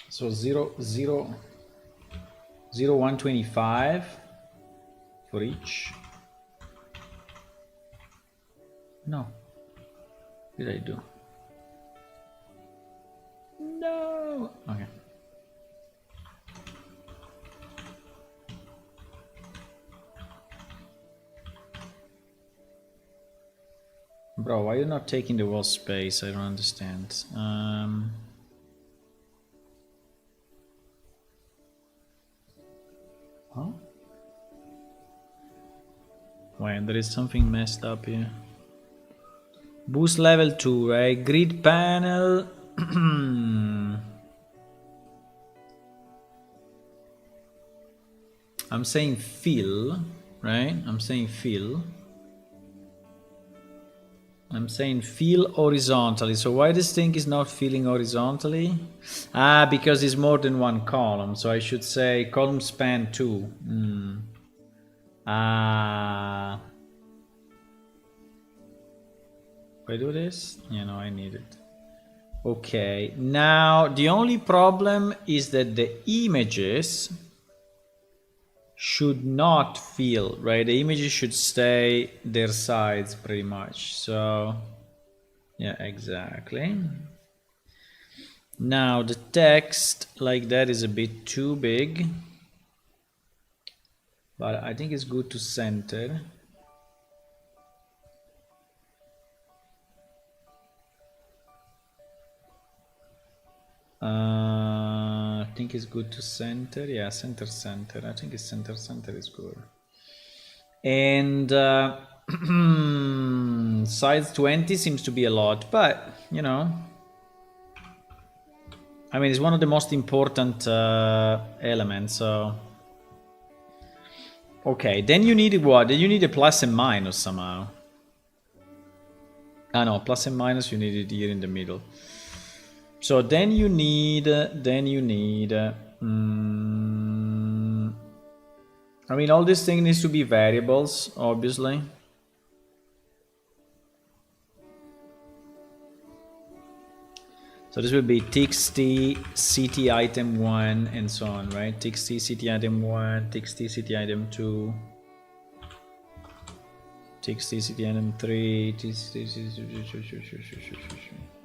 So 0, 0, 0, 125. for each. No. What did I do? No. Okay. Bro, why are you not taking the wall space? I don't understand. Huh? Wait, there is something messed up here. Boost level 2, right? Grid panel. I'm saying fill, right? I'm saying fill horizontally. So why this thing is not filling horizontally? Ah, because it's more than one column. So I should say column span 2. Ah. If I do this? Yeah, no, I need it. Okay, now the only problem is that the images should not fill, right? The images should stay their sides pretty much. So, yeah, exactly. Now the text like that is a bit too big, but I think it's good to center. I think it's good to center. Yeah, center. I think it's center is good. And size 20 seems to be a lot, but you know, I mean, it's one of the most important elements. So, okay, then you need what? You need a plus and minus somehow. Ah no, plus and minus you need it here in the middle. So then you need. I mean, all this thing needs to be variables, obviously. So this will be txt ct item 1 and so on, right? Txt ct item 1, txt ct item 2, txt ct item 3,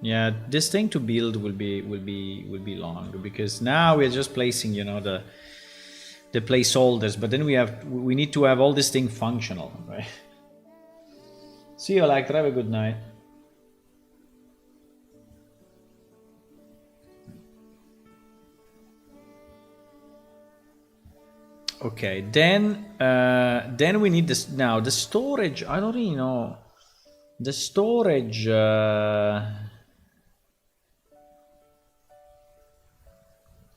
yeah, this thing to build will be long, because now we're just placing, you know, the placeholders, but then we need to have all this thing functional, right? See you, Electra, have a good night. Okay, then we need this now. The storage, I don't really know. The storage.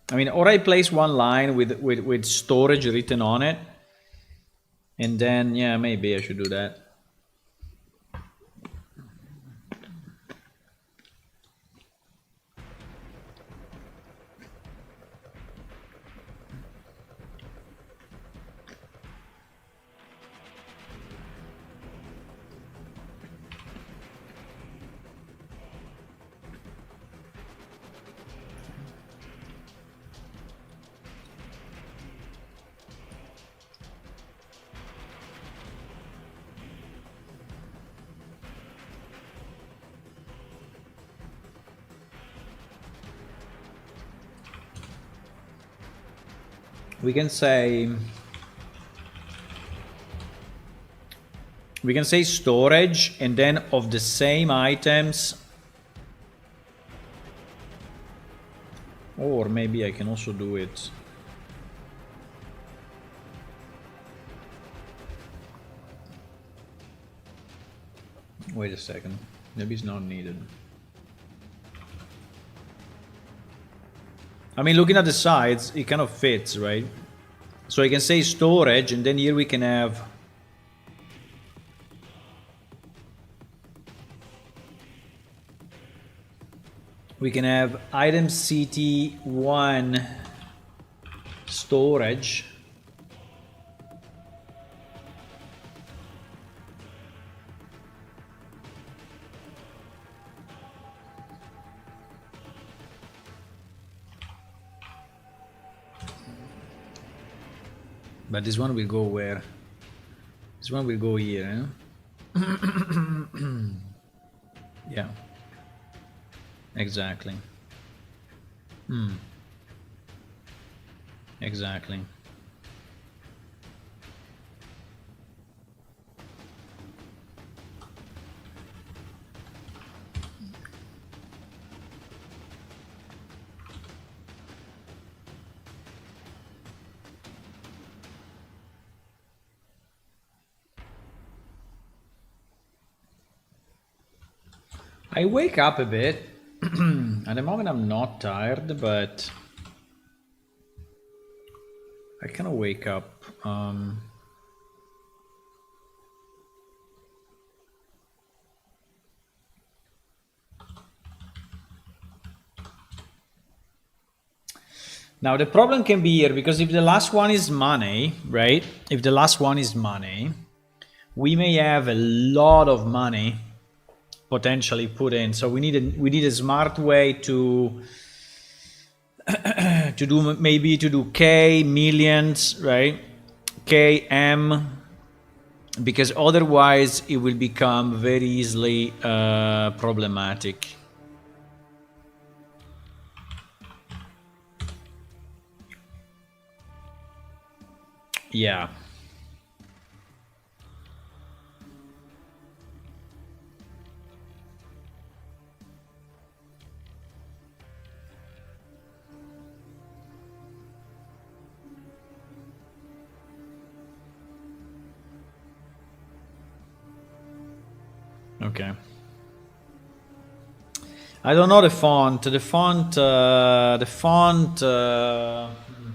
I mean, or I place one line with storage written on it, and then yeah, maybe I should do that. We can say storage, and then of the same items, or maybe I can also do it. Wait a second, maybe it's not needed. I mean, looking at the sides, it kind of fits, right? So I can say storage, and then here we can have item CT1 storage. But this one will go where? This one will go here, eh? Yeah, exactly. Exactly. I wake up a bit. At the moment I'm not tired, but I kind of wake up. Now the problem can be here because if the last one is money, right? If the last one is money, we may have a lot of money potentially put in. So we need a smart way to to do K millions, right? K M, because otherwise it will become very easily problematic. Yeah. Okay. I don't know the font. The font. I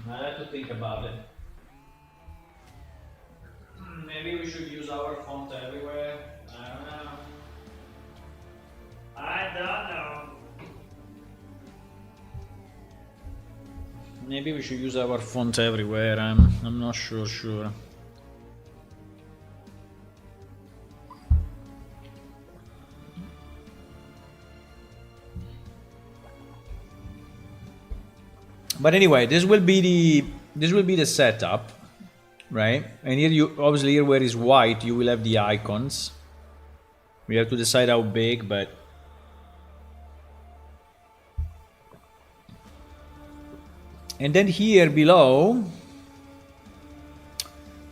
have to think about it. Maybe we should use our font everywhere. I don't know. I don't know. Maybe we should use our font everywhere. I'm not sure. But anyway, this will be the setup, right? And here you obviously here where is white, you will have the icons. We have to decide how big, but and then here below,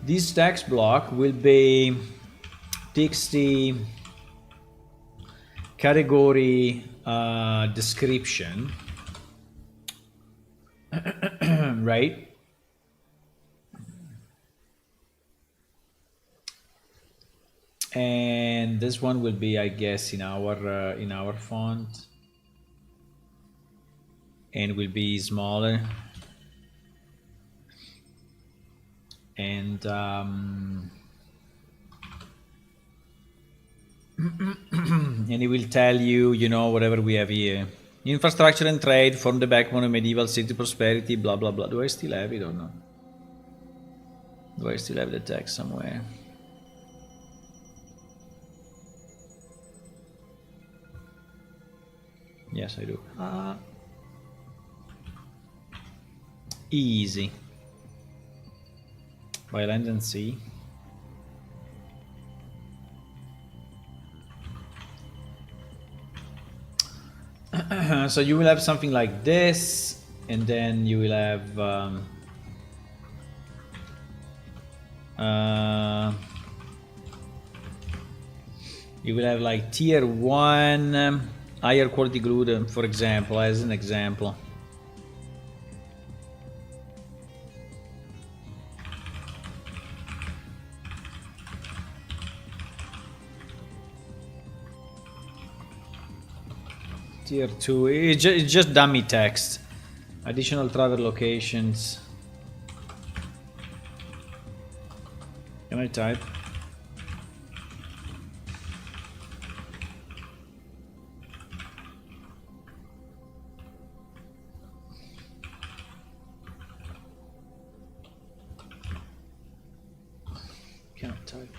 this text block will be txt category description, right? And this one will be, I guess, in our font, and will be smaller. And and it will tell you, you know, whatever we have here. Infrastructure and trade form the backbone of medieval city prosperity, blah blah blah. Do I still have it or not? Do I still have the text somewhere? Yes, I do. Easy. By land and sea. So you will have something like this, and then you will have like tier 1 higher quality glue, for example, as an example. Tier 2, it's just dummy text. Additional travel locations. Can I type? Can't type.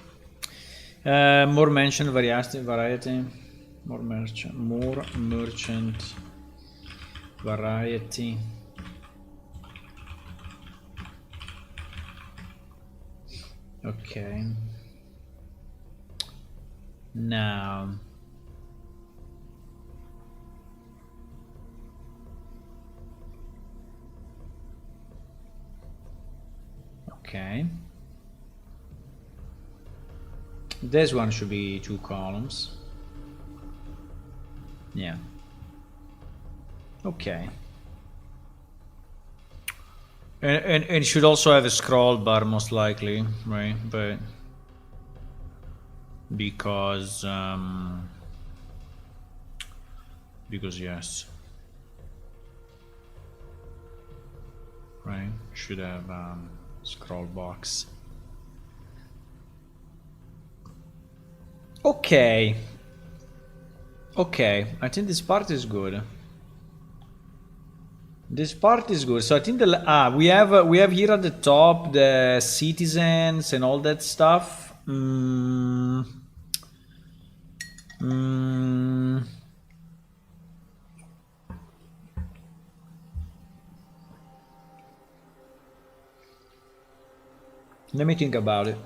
More mentioned variety. More merchant variety. Okay. Now, okay. This one should be 2 columns. Yeah. Okay. And it should also have a scroll bar, most likely, right? But because yes, right? Should have scroll box. Okay. Okay, I think this part is good. This part is good. So I think we have here at the top the citizens and all that stuff. Let me think about it.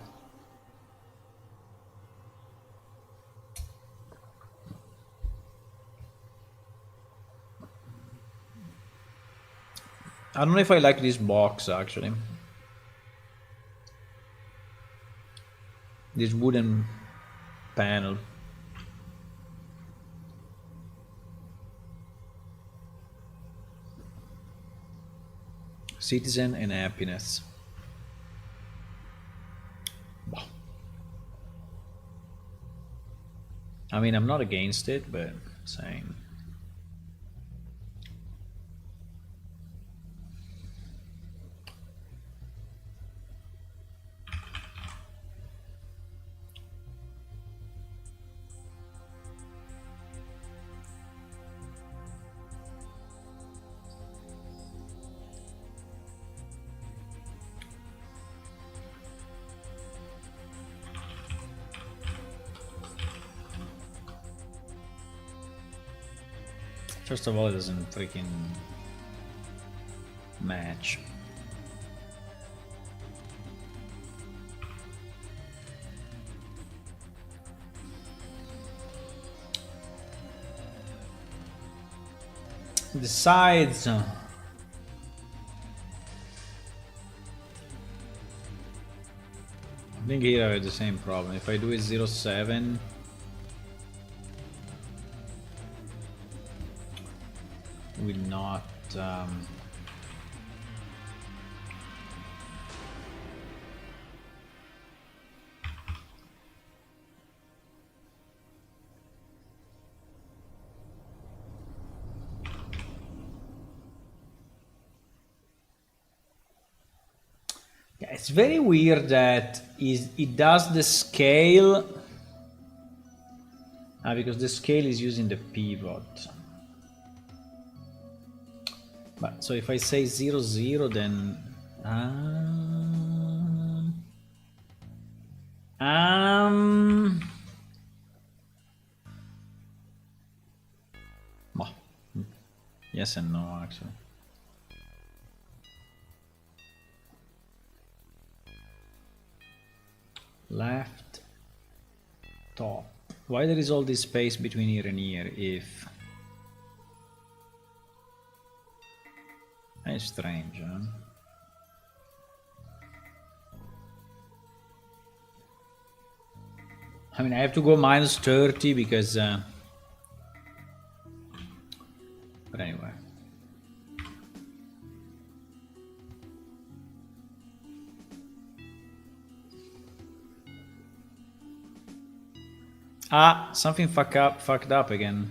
I don't know if I like this box actually. This wooden panel. Citizen and happiness. I mean, I'm not against it, but saying. First of all, it doesn't freaking match. The sides. I think here I have the same problem. If I do it 0.7. Will not yeah, it's very weird that it does the scale because the scale is using the pivot. But so if I say 0, 0, then well, yes and no actually. Left top. Why there is all this space between here and here if it's strange, huh? I mean, I have to go minus 30 because but anyway. Something fucked up again.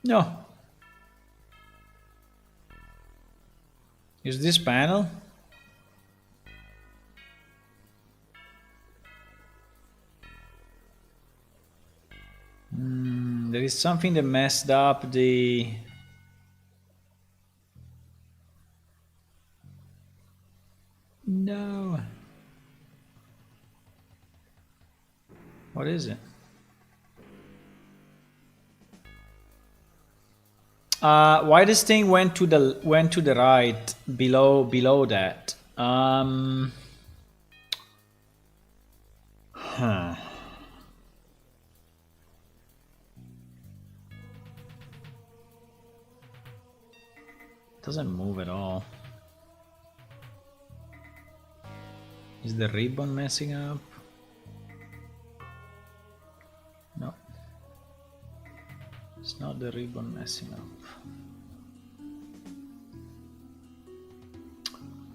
No. Is this panel? There is something that messed up the... No. What is it? Why this thing went to the right below that? Huh. Doesn't move at all. Is the ribbon messing up? No. It's not the ribbon messing up.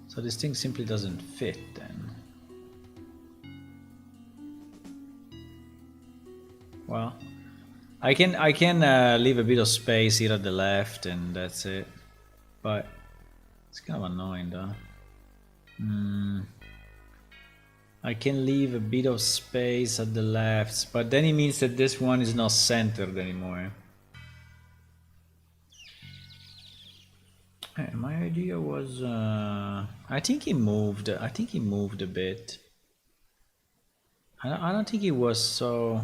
So this thing simply doesn't fit then. Well, I can leave a bit of space here at the left and that's it. But it's kind of annoying though. I can leave a bit of space at the left, but then it means that this one is not centered anymore. My idea was, I think he moved a bit. I don't think he was so.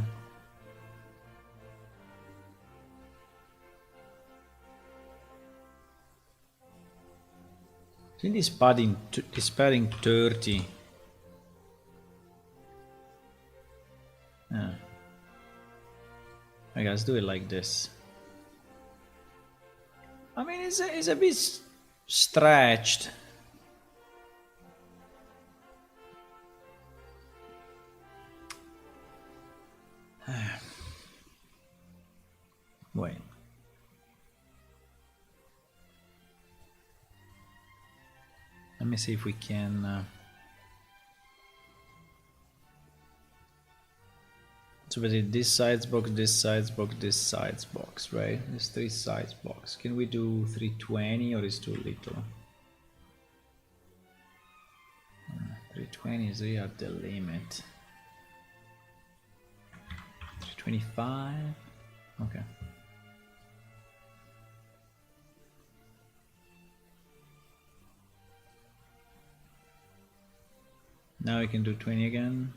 I think he's padding 30. Yeah. Okay, let's do it like this. I mean, it's a bit stretched. Wait. Let me see if we can. So we did this sides box, this sides box, this sides box, right? There's 3 sides box. Can we do 320 or is too little? 320 is really at the limit. 325. Okay. Now we can do 20 again.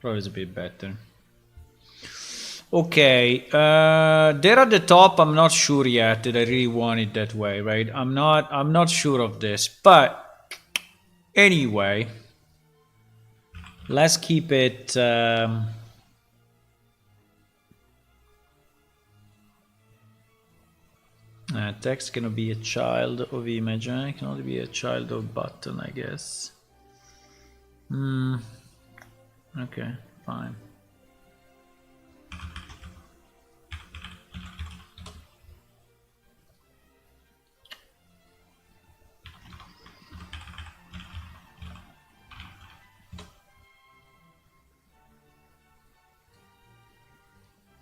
Probably is a bit better. Okay, there at the top, I'm not sure yet that I really want it that way, right? I'm not sure of this, but anyway, let's keep it. Text cannot be a child of image. It can only be a child of button, I guess. Okay, fine.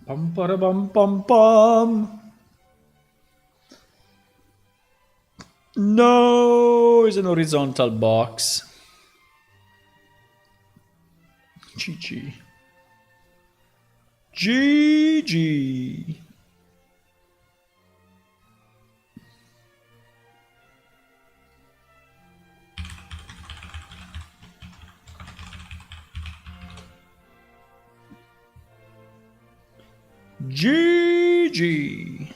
Pum para bum pum pum. No, it's an horizontal box. GG. GG. GG.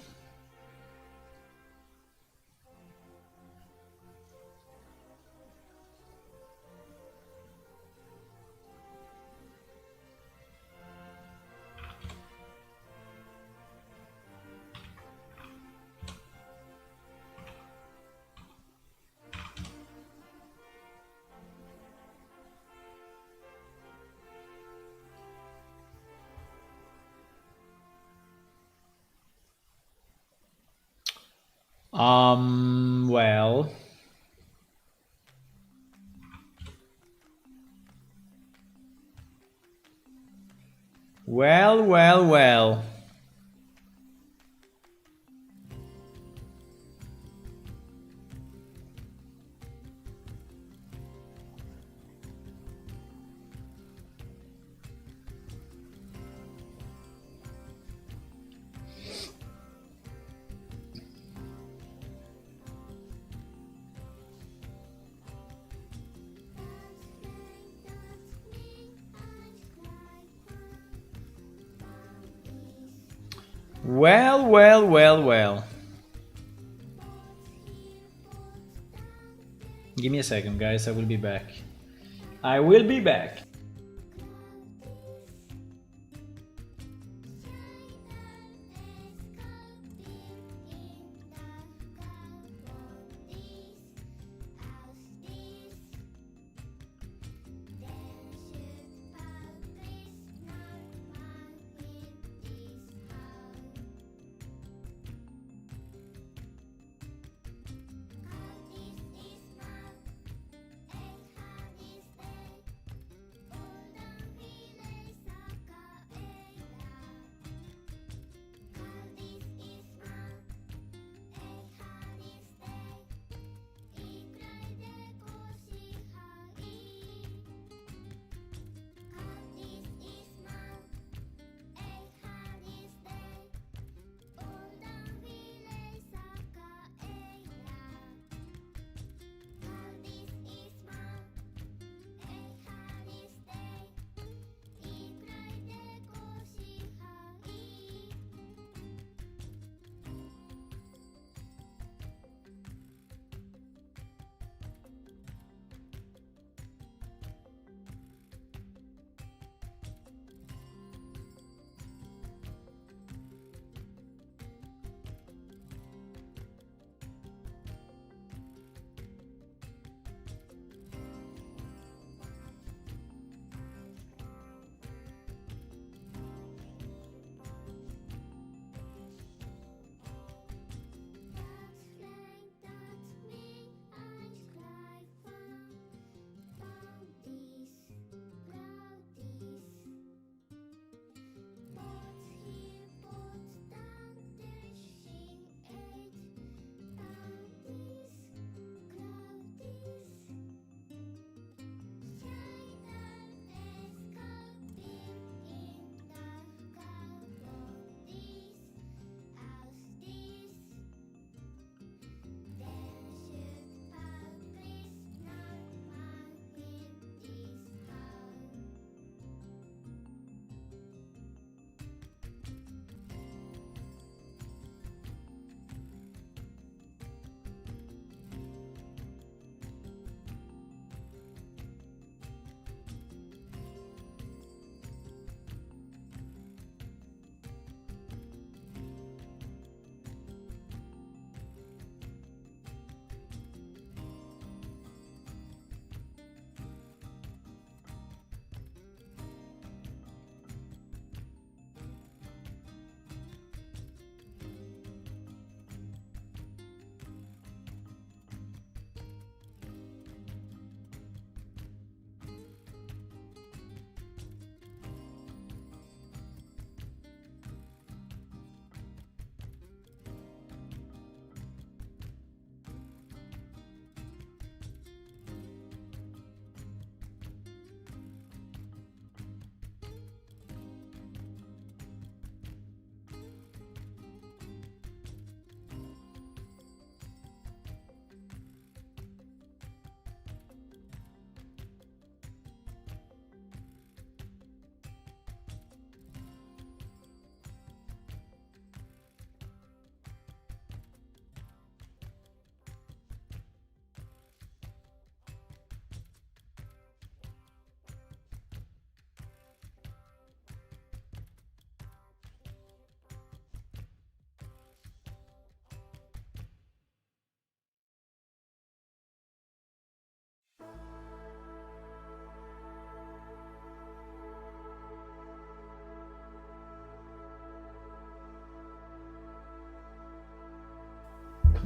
Well. Well. Well. Give me a second, guys. I will be back.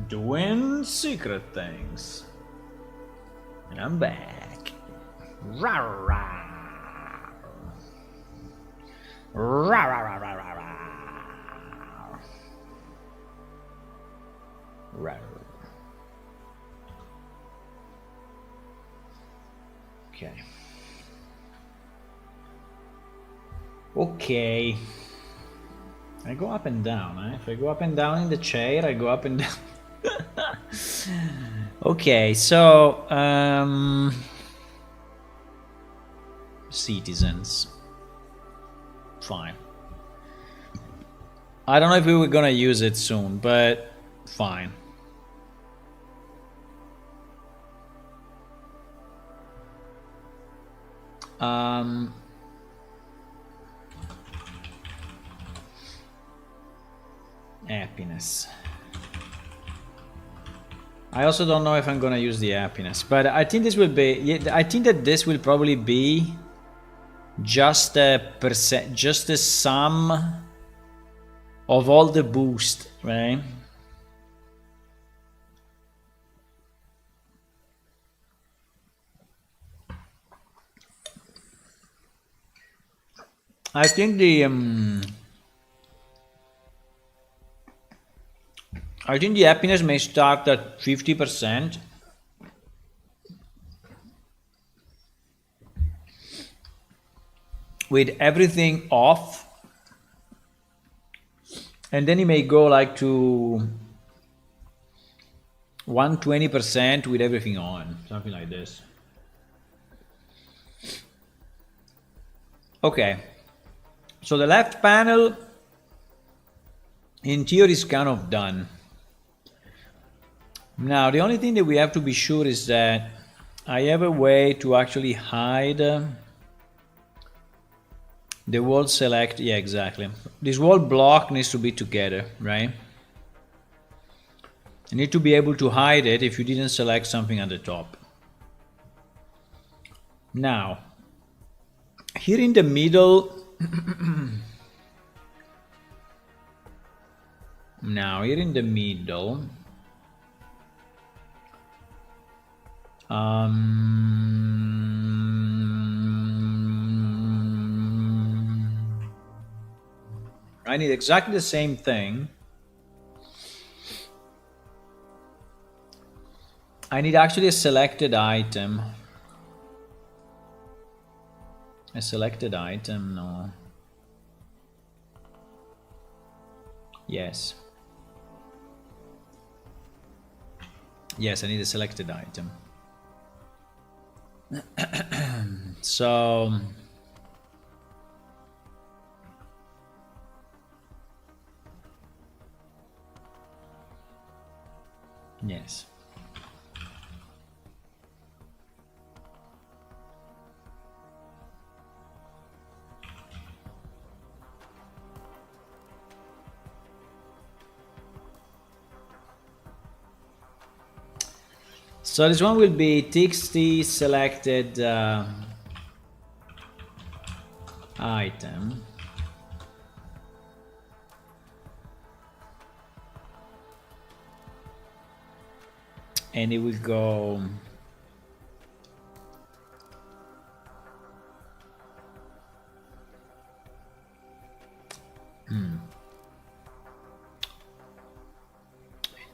Doing secret things. And I'm back. Rawr, rawr. Rawr, rawr, rawr, rawr, rawr. Rawr. Okay. Okay. I go up and down, eh? If I go up and down in the chair, I go up and down. Okay, so citizens. Fine. I don't know if we were gonna use it soon, but fine. Happiness. I also don't know if I'm gonna use the happiness, but I think this will be. I think that this will probably be just a percent, just the sum of all the boost, right? I think the happiness may start at 50%. With everything off, and then it may go like to 120% with everything on, something like this. Okay, so the left panel in theory is kind of done. Now the only thing that we have to be sure is that I have a way to actually hide the wall select. Yeah, exactly. This wall block needs to be together, right? You need to be able to hide it if you didn't select something at the top. Now, here in the middle, I need exactly the same thing. I need actually a selected item. A selected item, no. Yes. Yes, I need a selected item. So yes. So this one will be txt selected item. And it will go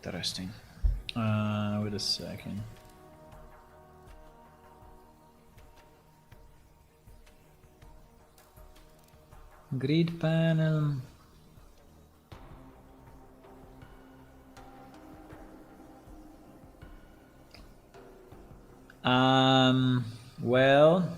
interesting. Wait a second. Grid panel. Well,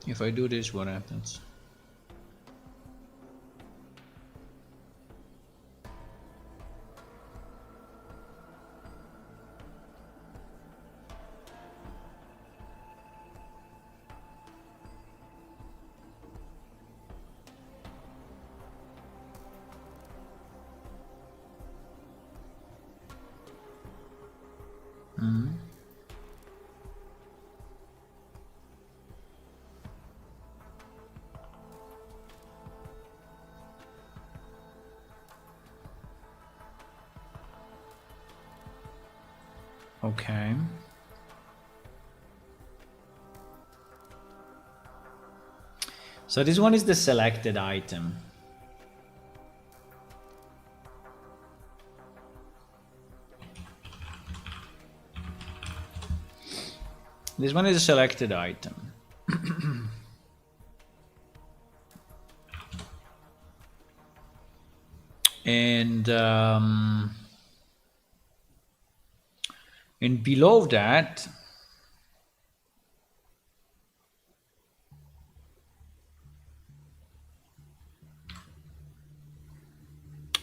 if I do this, what happens? Mm. Okay. So this one is the selected item. This one is a selected item. And below that,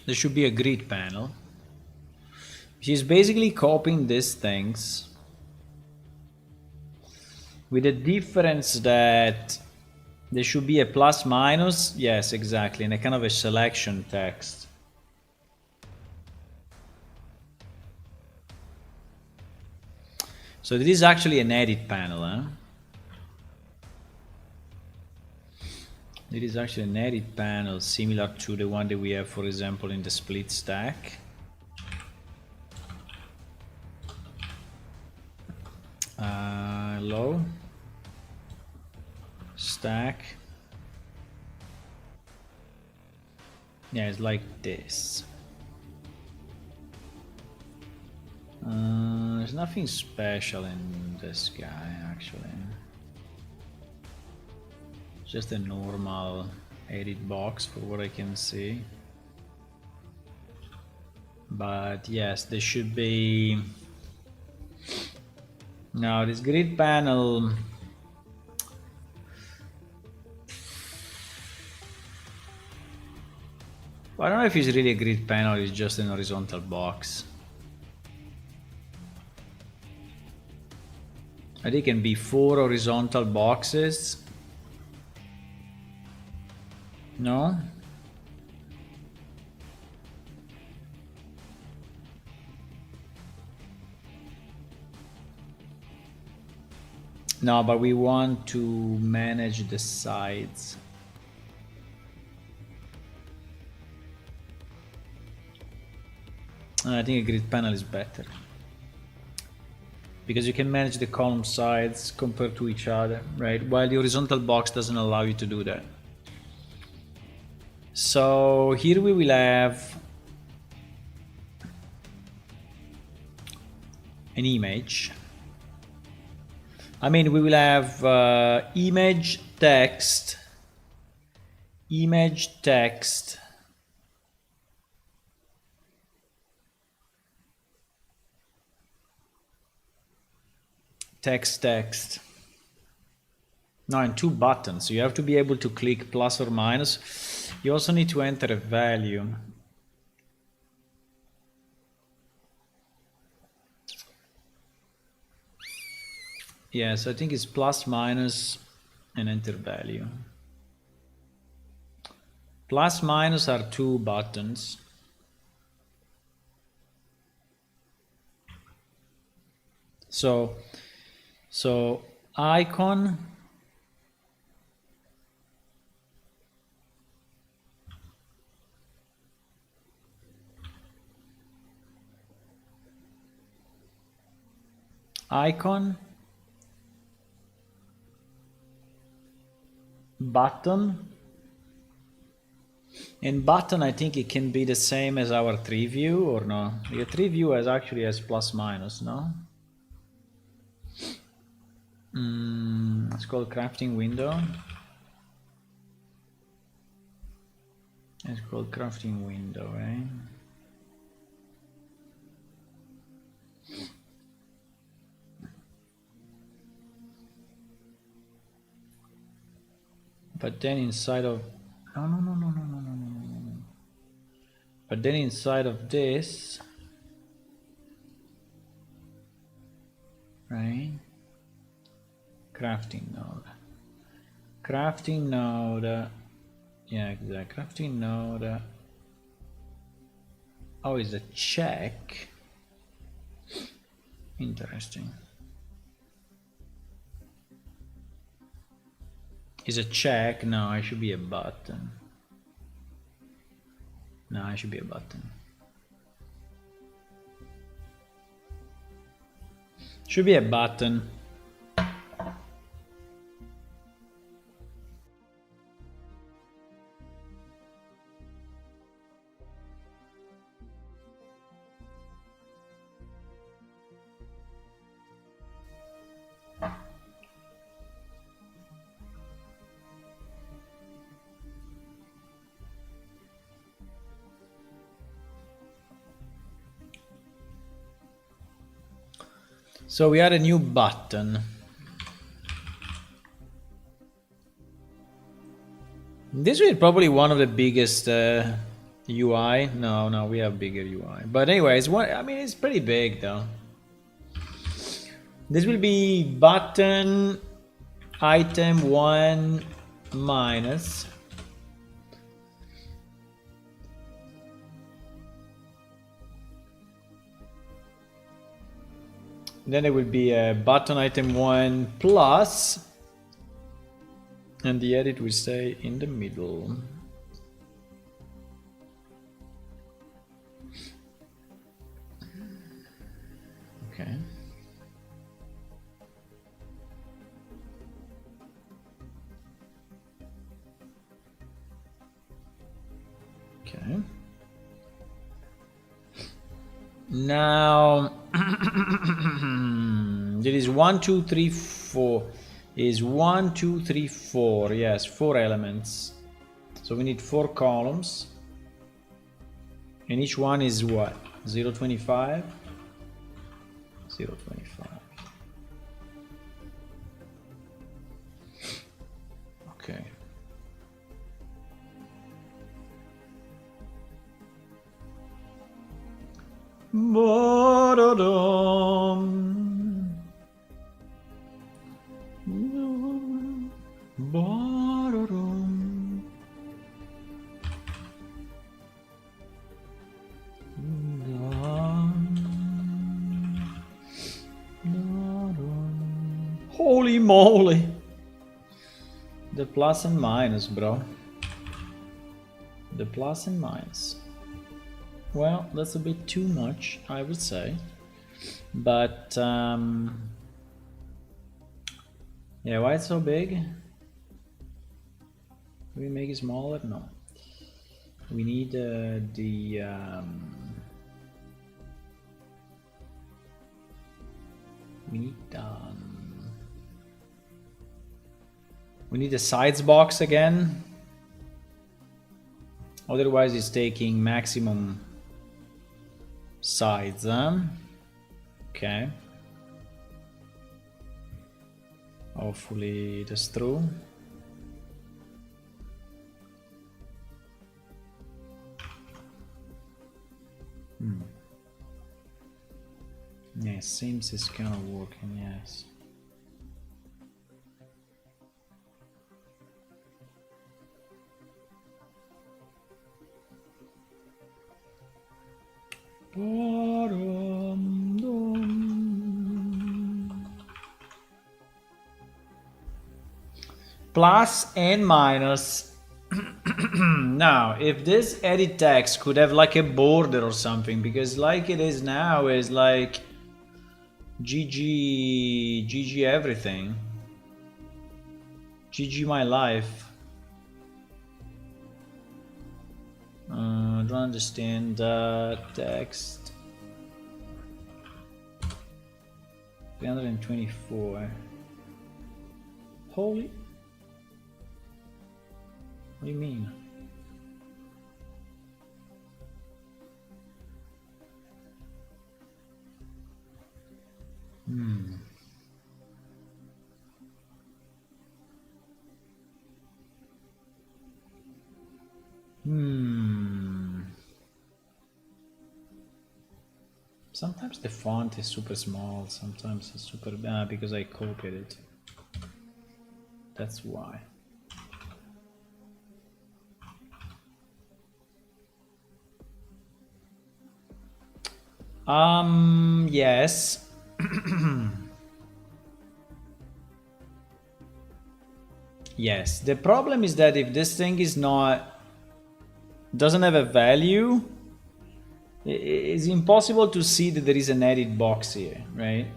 there should be a grid panel. She's basically copying these things with the difference that there should be a plus minus, yes, exactly, and a kind of a selection text. So this is actually an edit panel, huh? It is actually an edit panel similar to the one that we have, for example, in the split stack. Low stack. Yeah, it's like this. There's nothing special in this guy, actually. Just a normal edit box for what I can see. But yes, there should be... Now this grid panel... I don't know if it's really a grid panel, it's just an horizontal box. I think it can be 4 horizontal boxes. No? No, but we want to manage the sides. I think a grid panel is better. Because you can manage the column sides compared to each other, right? While the horizontal box doesn't allow you to do that. So here we will have an image. I mean, we will have image, text, text. No, and 2 buttons. So you have to be able to click plus or minus. You also need to enter a value. Yes, I think it's plus minus and enter value. Plus minus are 2 buttons. So icon, button, and button I think it can be the same as our tree view or no? The tree view actually has plus minus, no? It's called crafting window. It's called crafting window, right? But then inside of no. But then inside of this, right? Crafting node. Yeah, exactly. Crafting node. Oh, is a check. Interesting. Is a check? No, it should be a button. No, it should be a button. Should be a button. So we add a new button. This is probably one of the biggest UI. No, we have bigger UI. But anyways, I mean, it's pretty big though. This will be button item 1 minus. Then it will be a button item 1 plus, and the edit will stay in the middle. Okay. Okay. Now there is 1, 2, 3, 4. Is 1, 2, 3, 4. Yes, 4 elements. So we need 4 columns. And each one is what? 0.25? 0.25. Okay. Ba-da-dum. Ba-da-dum. Holy moly! The plus and minus, bro. The plus and minus. Well, that's a bit too much, I would say. But, yeah, why it's so big? Can we make it smaller? No. We need we need the sides box again. Otherwise it's taking maximum sides, huh? Okay. Hopefully that's true. Yeah, seems it's kind of working, yes. Plus and minus. Now, if this edit text could have like a border or something, because like it is now is like GG everything. GG my life. I don't understand text. 324. Holy. What do you mean? Sometimes the font is super small, sometimes it's super because I copied it. That's why. Yes. Yes, the problem is that if this thing is not, doesn't have a value, it's impossible to see that there is an edit box here, right?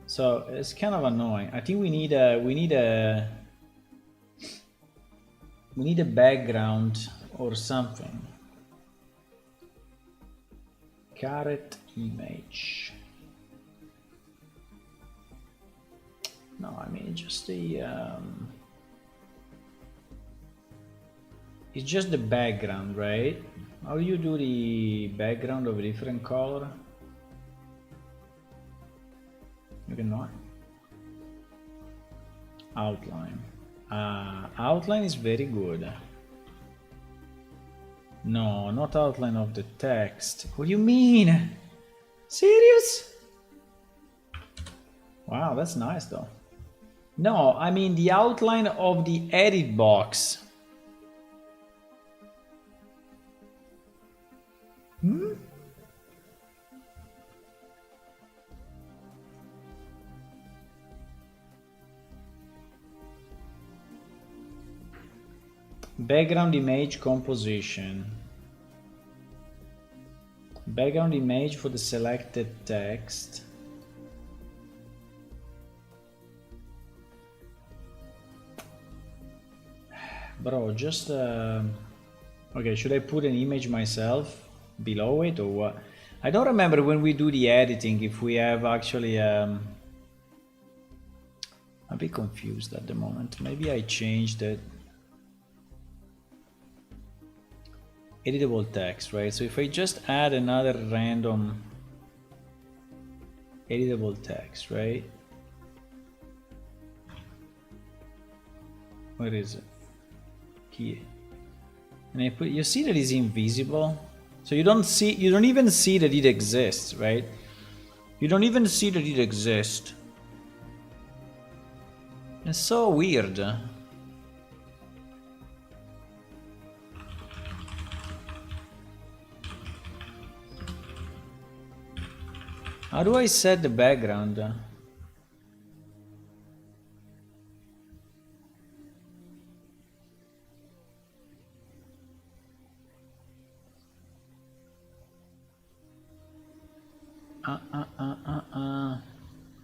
So it's kind of annoying. I think we need a background or something. Caret image. No, I mean just the it's just the background, right? How do you do the background of a different color? You cannot. Outline. Outline is very good. No, not outline of the text. What do you mean? Serious? Wow, that's nice though. No, I mean the outline of the edit box. Background image composition. Background image for the selected text. Bro, just okay, should I put an image myself below it or what? I don't remember when we do the editing if we have actually I'm a bit confused at the moment. Maybe I changed it. Editable text, right? So if I just add another random editable text, right? Where is it? Here. And I put, you see that it's invisible? So you don't even see that it exists, right? You don't even see that it exists. It's so weird. How do I set the background?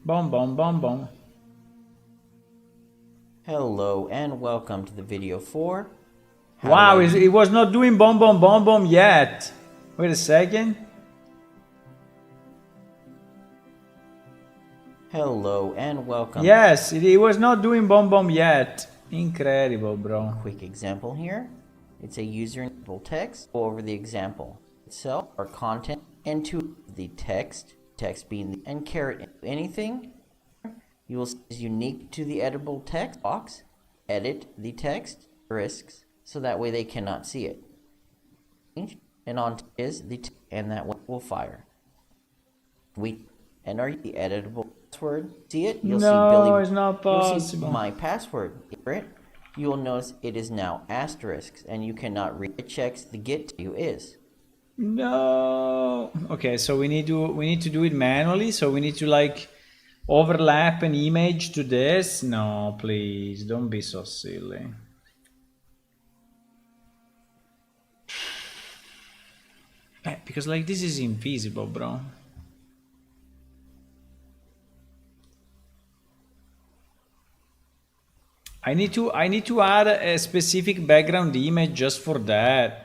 Boom, boom, boom, boom. Hello and welcome to the video 4. Wow, it was not doing boom, boom, boom, boom yet. Wait a second. Hello and welcome. Yes, it was not doing bomb bomb yet. Incredible, bro. Quick example here. It's a user text. Go over the example itself or content into the text being the and caret anything you will see is unique to the editable text box. Edit the text risks so that way they cannot see it. And on is the and that one will fire. We enter the editable password. See it? You'll see Billy. It's not possible. You'll see my password. You will notice it is now asterisks, and you cannot read. It checks the get to you is. No. Okay, so we need to do it manually. So we need to like overlap an image to this. No, please don't be so silly. Because like this is invisible, bro. I need to add a specific background image just for that.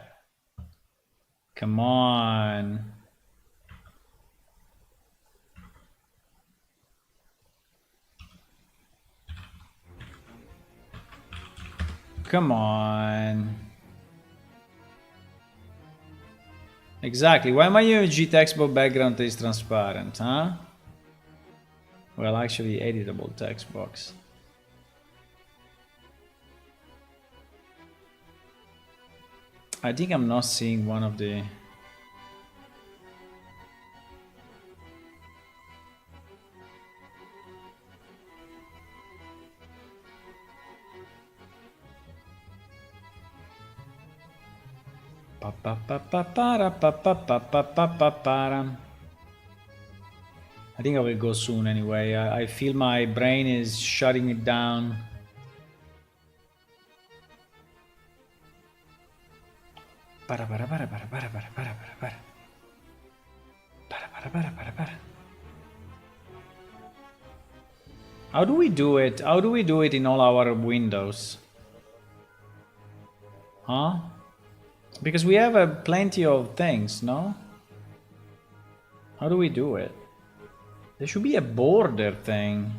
Come on. Come on. Exactly. Why my UMG textbook background is transparent, huh? Well, actually, editable text box. I think I'm not seeing one of the... I think I will go soon anyway. I feel my brain is shutting it down. Para, para, para, para, para, para, para, para, para. Para, para, para, para, para. How do we do it? How do we do it in all our windows? Huh? Because we have plenty of things, no? How do we do it? There should be a border thing.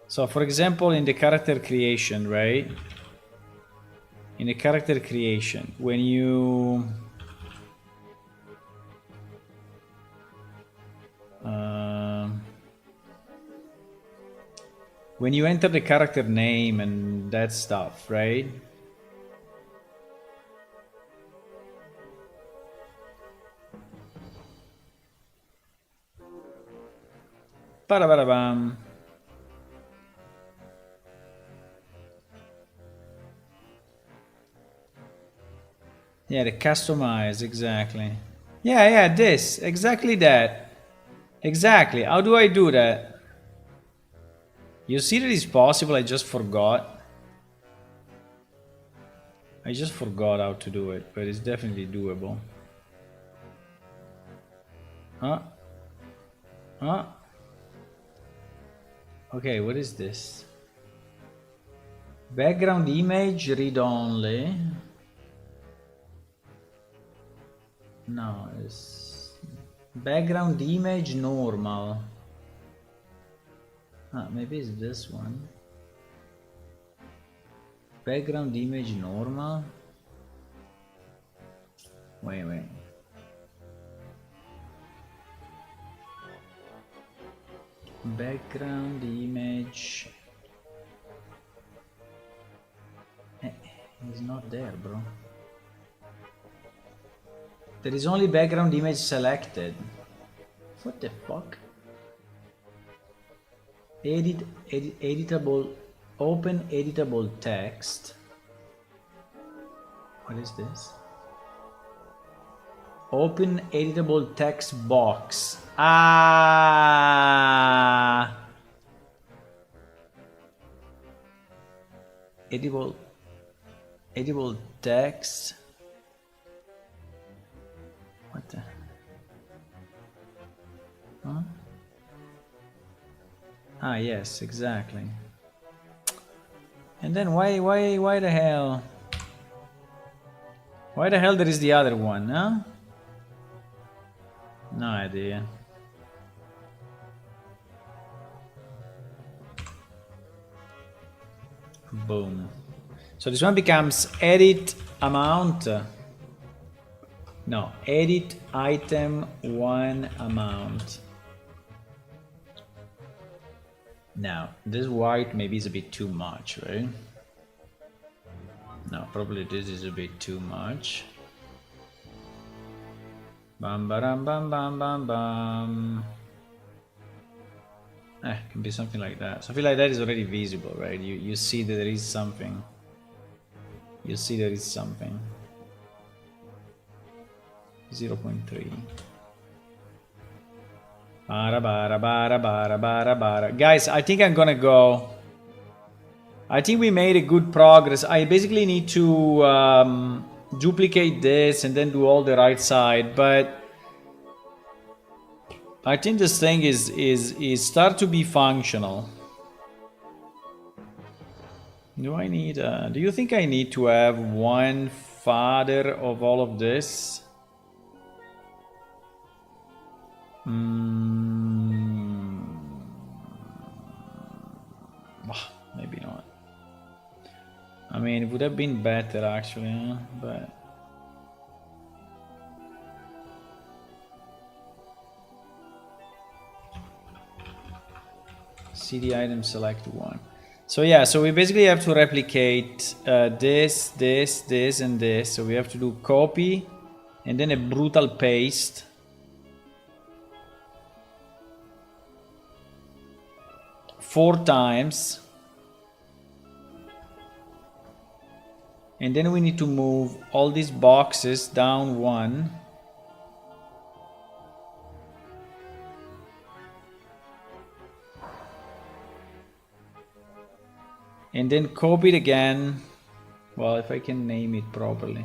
So, for example, in the character creation, right? In the character creation, when you... when you enter the character name and that stuff, right? Ba-da-ba-da-bam. Yeah, the customize, exactly. Yeah, this, exactly that. Exactly, how do I do that? You see that it's possible, I just forgot. I just forgot how to do it, but it's definitely doable. Huh? Huh? Okay, what is this? Background image, read only. No, it's background image normal. Maybe it's this one. Background image normal. Wait. Background image. It's not there, bro. There is only background image selected. What the fuck? Editable, open editable text. What is this? Open editable text box. Editable text. What the? Huh? Yes, exactly. And then why the hell? Why the hell there is the other one, huh? No idea. Boom. So this one becomes edit amount. No, edit item 1 amount. Now, this white maybe is a bit too much, right? No, probably this is a bit too much. Bam bam bam bam bam bam. Can be something like that. Something like that is already visible, right? You see that there is something. You see there is something. 0.3. Bara. Guys, I think I'm gonna go. I think we made a good progress. I basically need to duplicate this and then do all the right side, but I think this thing is start to be functional. Do I need do you think I need to have one father of all of this? Maybe not. I mean, it would have been better actually, but CD item select one. So yeah, so we basically have to replicate this, and this. So we have to do copy and then a brutal paste. Four times. And then we need to move all these boxes down one. and then copy it again. Well, if I can name it properly.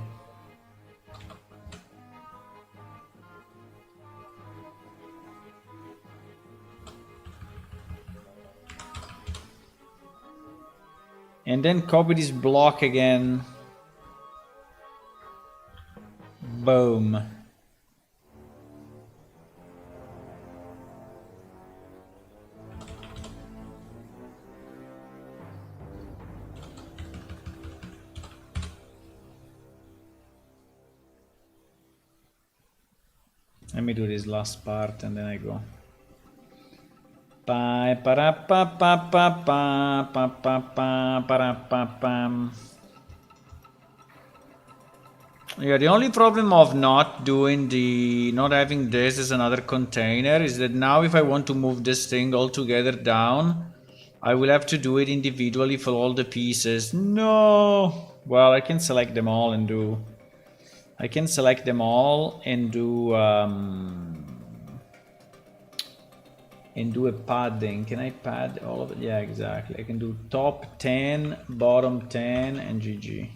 And then copy this block again. Boom. Let me do this last part and then I go. Pa para pa pa pa pa pa pa pa para pa pam. Yeah, the only problem of not having this as another container is that now if I want to move this thing all together down, I will have to do it individually for all the pieces. No! Well, I can select them all and do... I can select them all and do a padding. Can I pad all of it? Yeah, exactly. I can do top 10, bottom 10, and GG.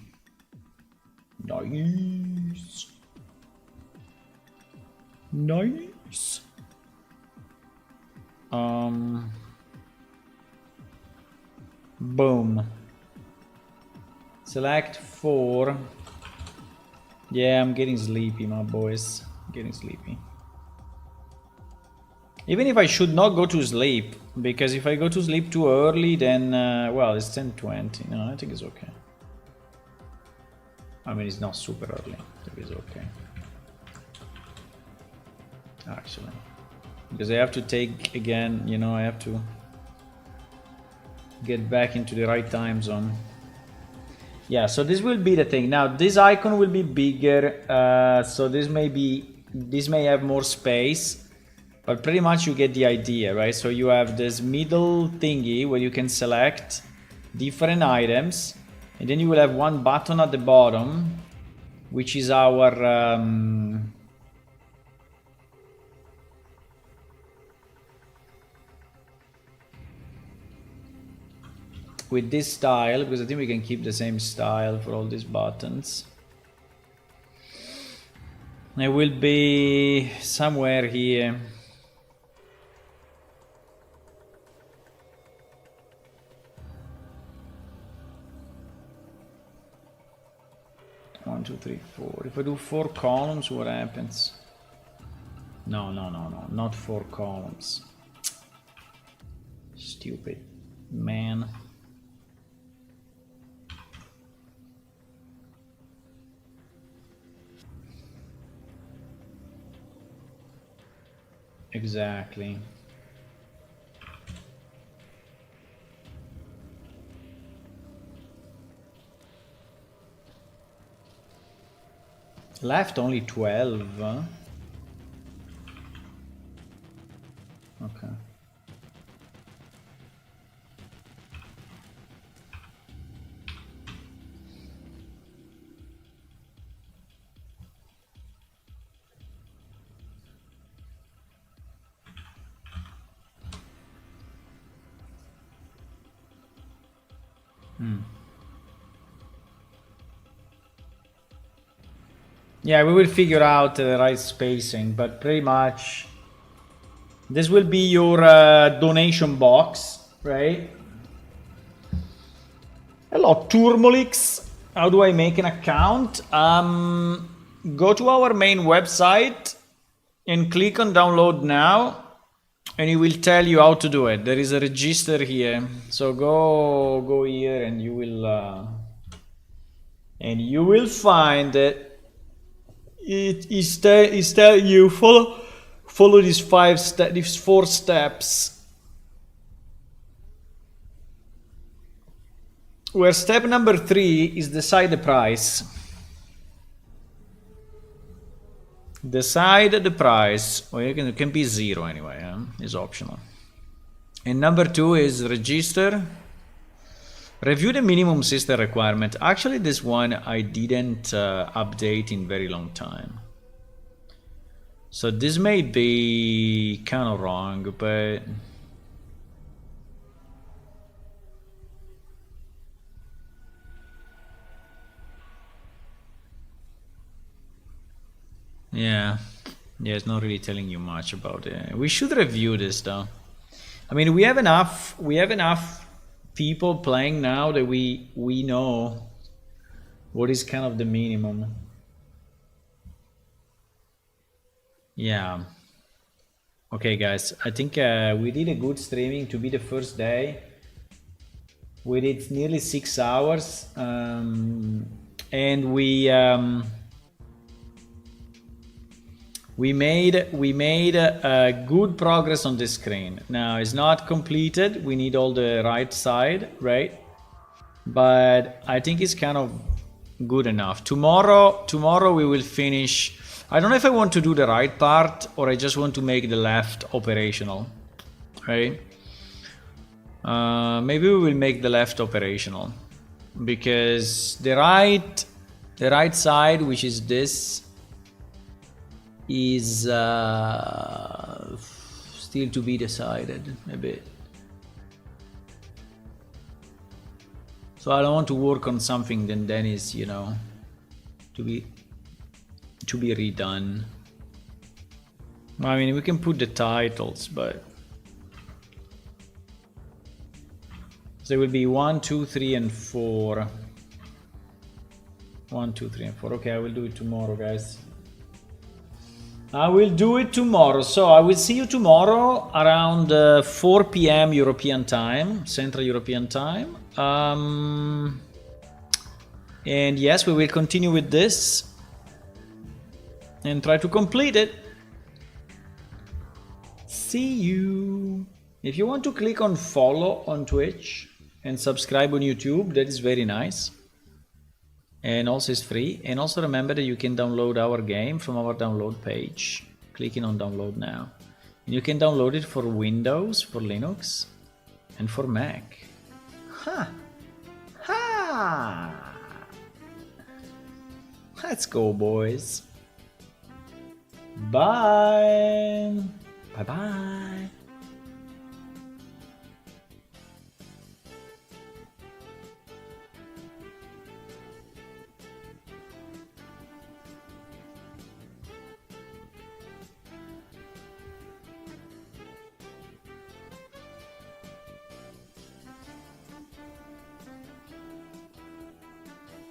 Nice. Nice. Boom. Select 4. Yeah, I'm getting sleepy, my boys. Getting sleepy. Even if I should not go to sleep, because if I go to sleep too early, then, well, it's 10:20. No, I think it's okay. I mean, it's not super early. I think it's okay. Actually. Because I have to take, again, you know, I have to get back into the right time zone. Yeah, so this will be the thing. Now, this icon will be bigger, so this may have more space, but pretty much you get the idea, right? So you have this middle thingy where you can select different items, and then you will have one button at the bottom, which is our with this style, because I think we can keep the same style for all these buttons. It will be somewhere here. One, two, three, four. If I do 4 columns, what happens? No, not 4 columns. Stupid man. Exactly. Left only 12, huh? Okay. Yeah, we will figure out the right spacing, but pretty much this will be your donation box, right? Hello, Turmolix. How do I make an account? Go to our main website and click on download now, and it will tell you how to do it. There is a register here, so go here, and you will find that it's tell you follow these 4 steps. Where step number 3 is decide the price. Decide the price. Well, it can be 0 anyway, it's optional. And number 2 is register. Review the minimum system requirement. Actually, this one I didn't update in very long time. So this may be kind of wrong, but Yeah. Yeah, it's not really telling you much about it. We should review this though. I mean, we have enough people playing now that we know what is kind of the minimum. Yeah. Okay, guys, I think we did a good streaming to be the first day. We did nearly 6 hours, and we made good progress on the screen. Now it's not completed. We need all the right side, right? But I think it's kind of good enough. Tomorrow we will finish. I don't know if I want to do the right part or I just want to make the left operational, right? Maybe we will make the left operational because the right side, which is this, is still to be decided a bit. So I don't want to work on something that then is, you know, to be redone. I mean, we can put the titles, but so it will be 1, 2, 3, and 4. 1, 2, 3, and 4. Okay, I will do it tomorrow, guys. I will do it tomorrow. So I will see you tomorrow around 4 p.m. European time, Central European time. And yes, we will continue with this and try to complete it. See you. If you want to click on follow on Twitch and subscribe on YouTube, that is very nice. And also it's free. And also remember that you can download our game from our download page, clicking on download now. And you can download it for Windows, for Linux, and for Mac. Ha! Ha! Let's go, boys. Bye. Bye-bye.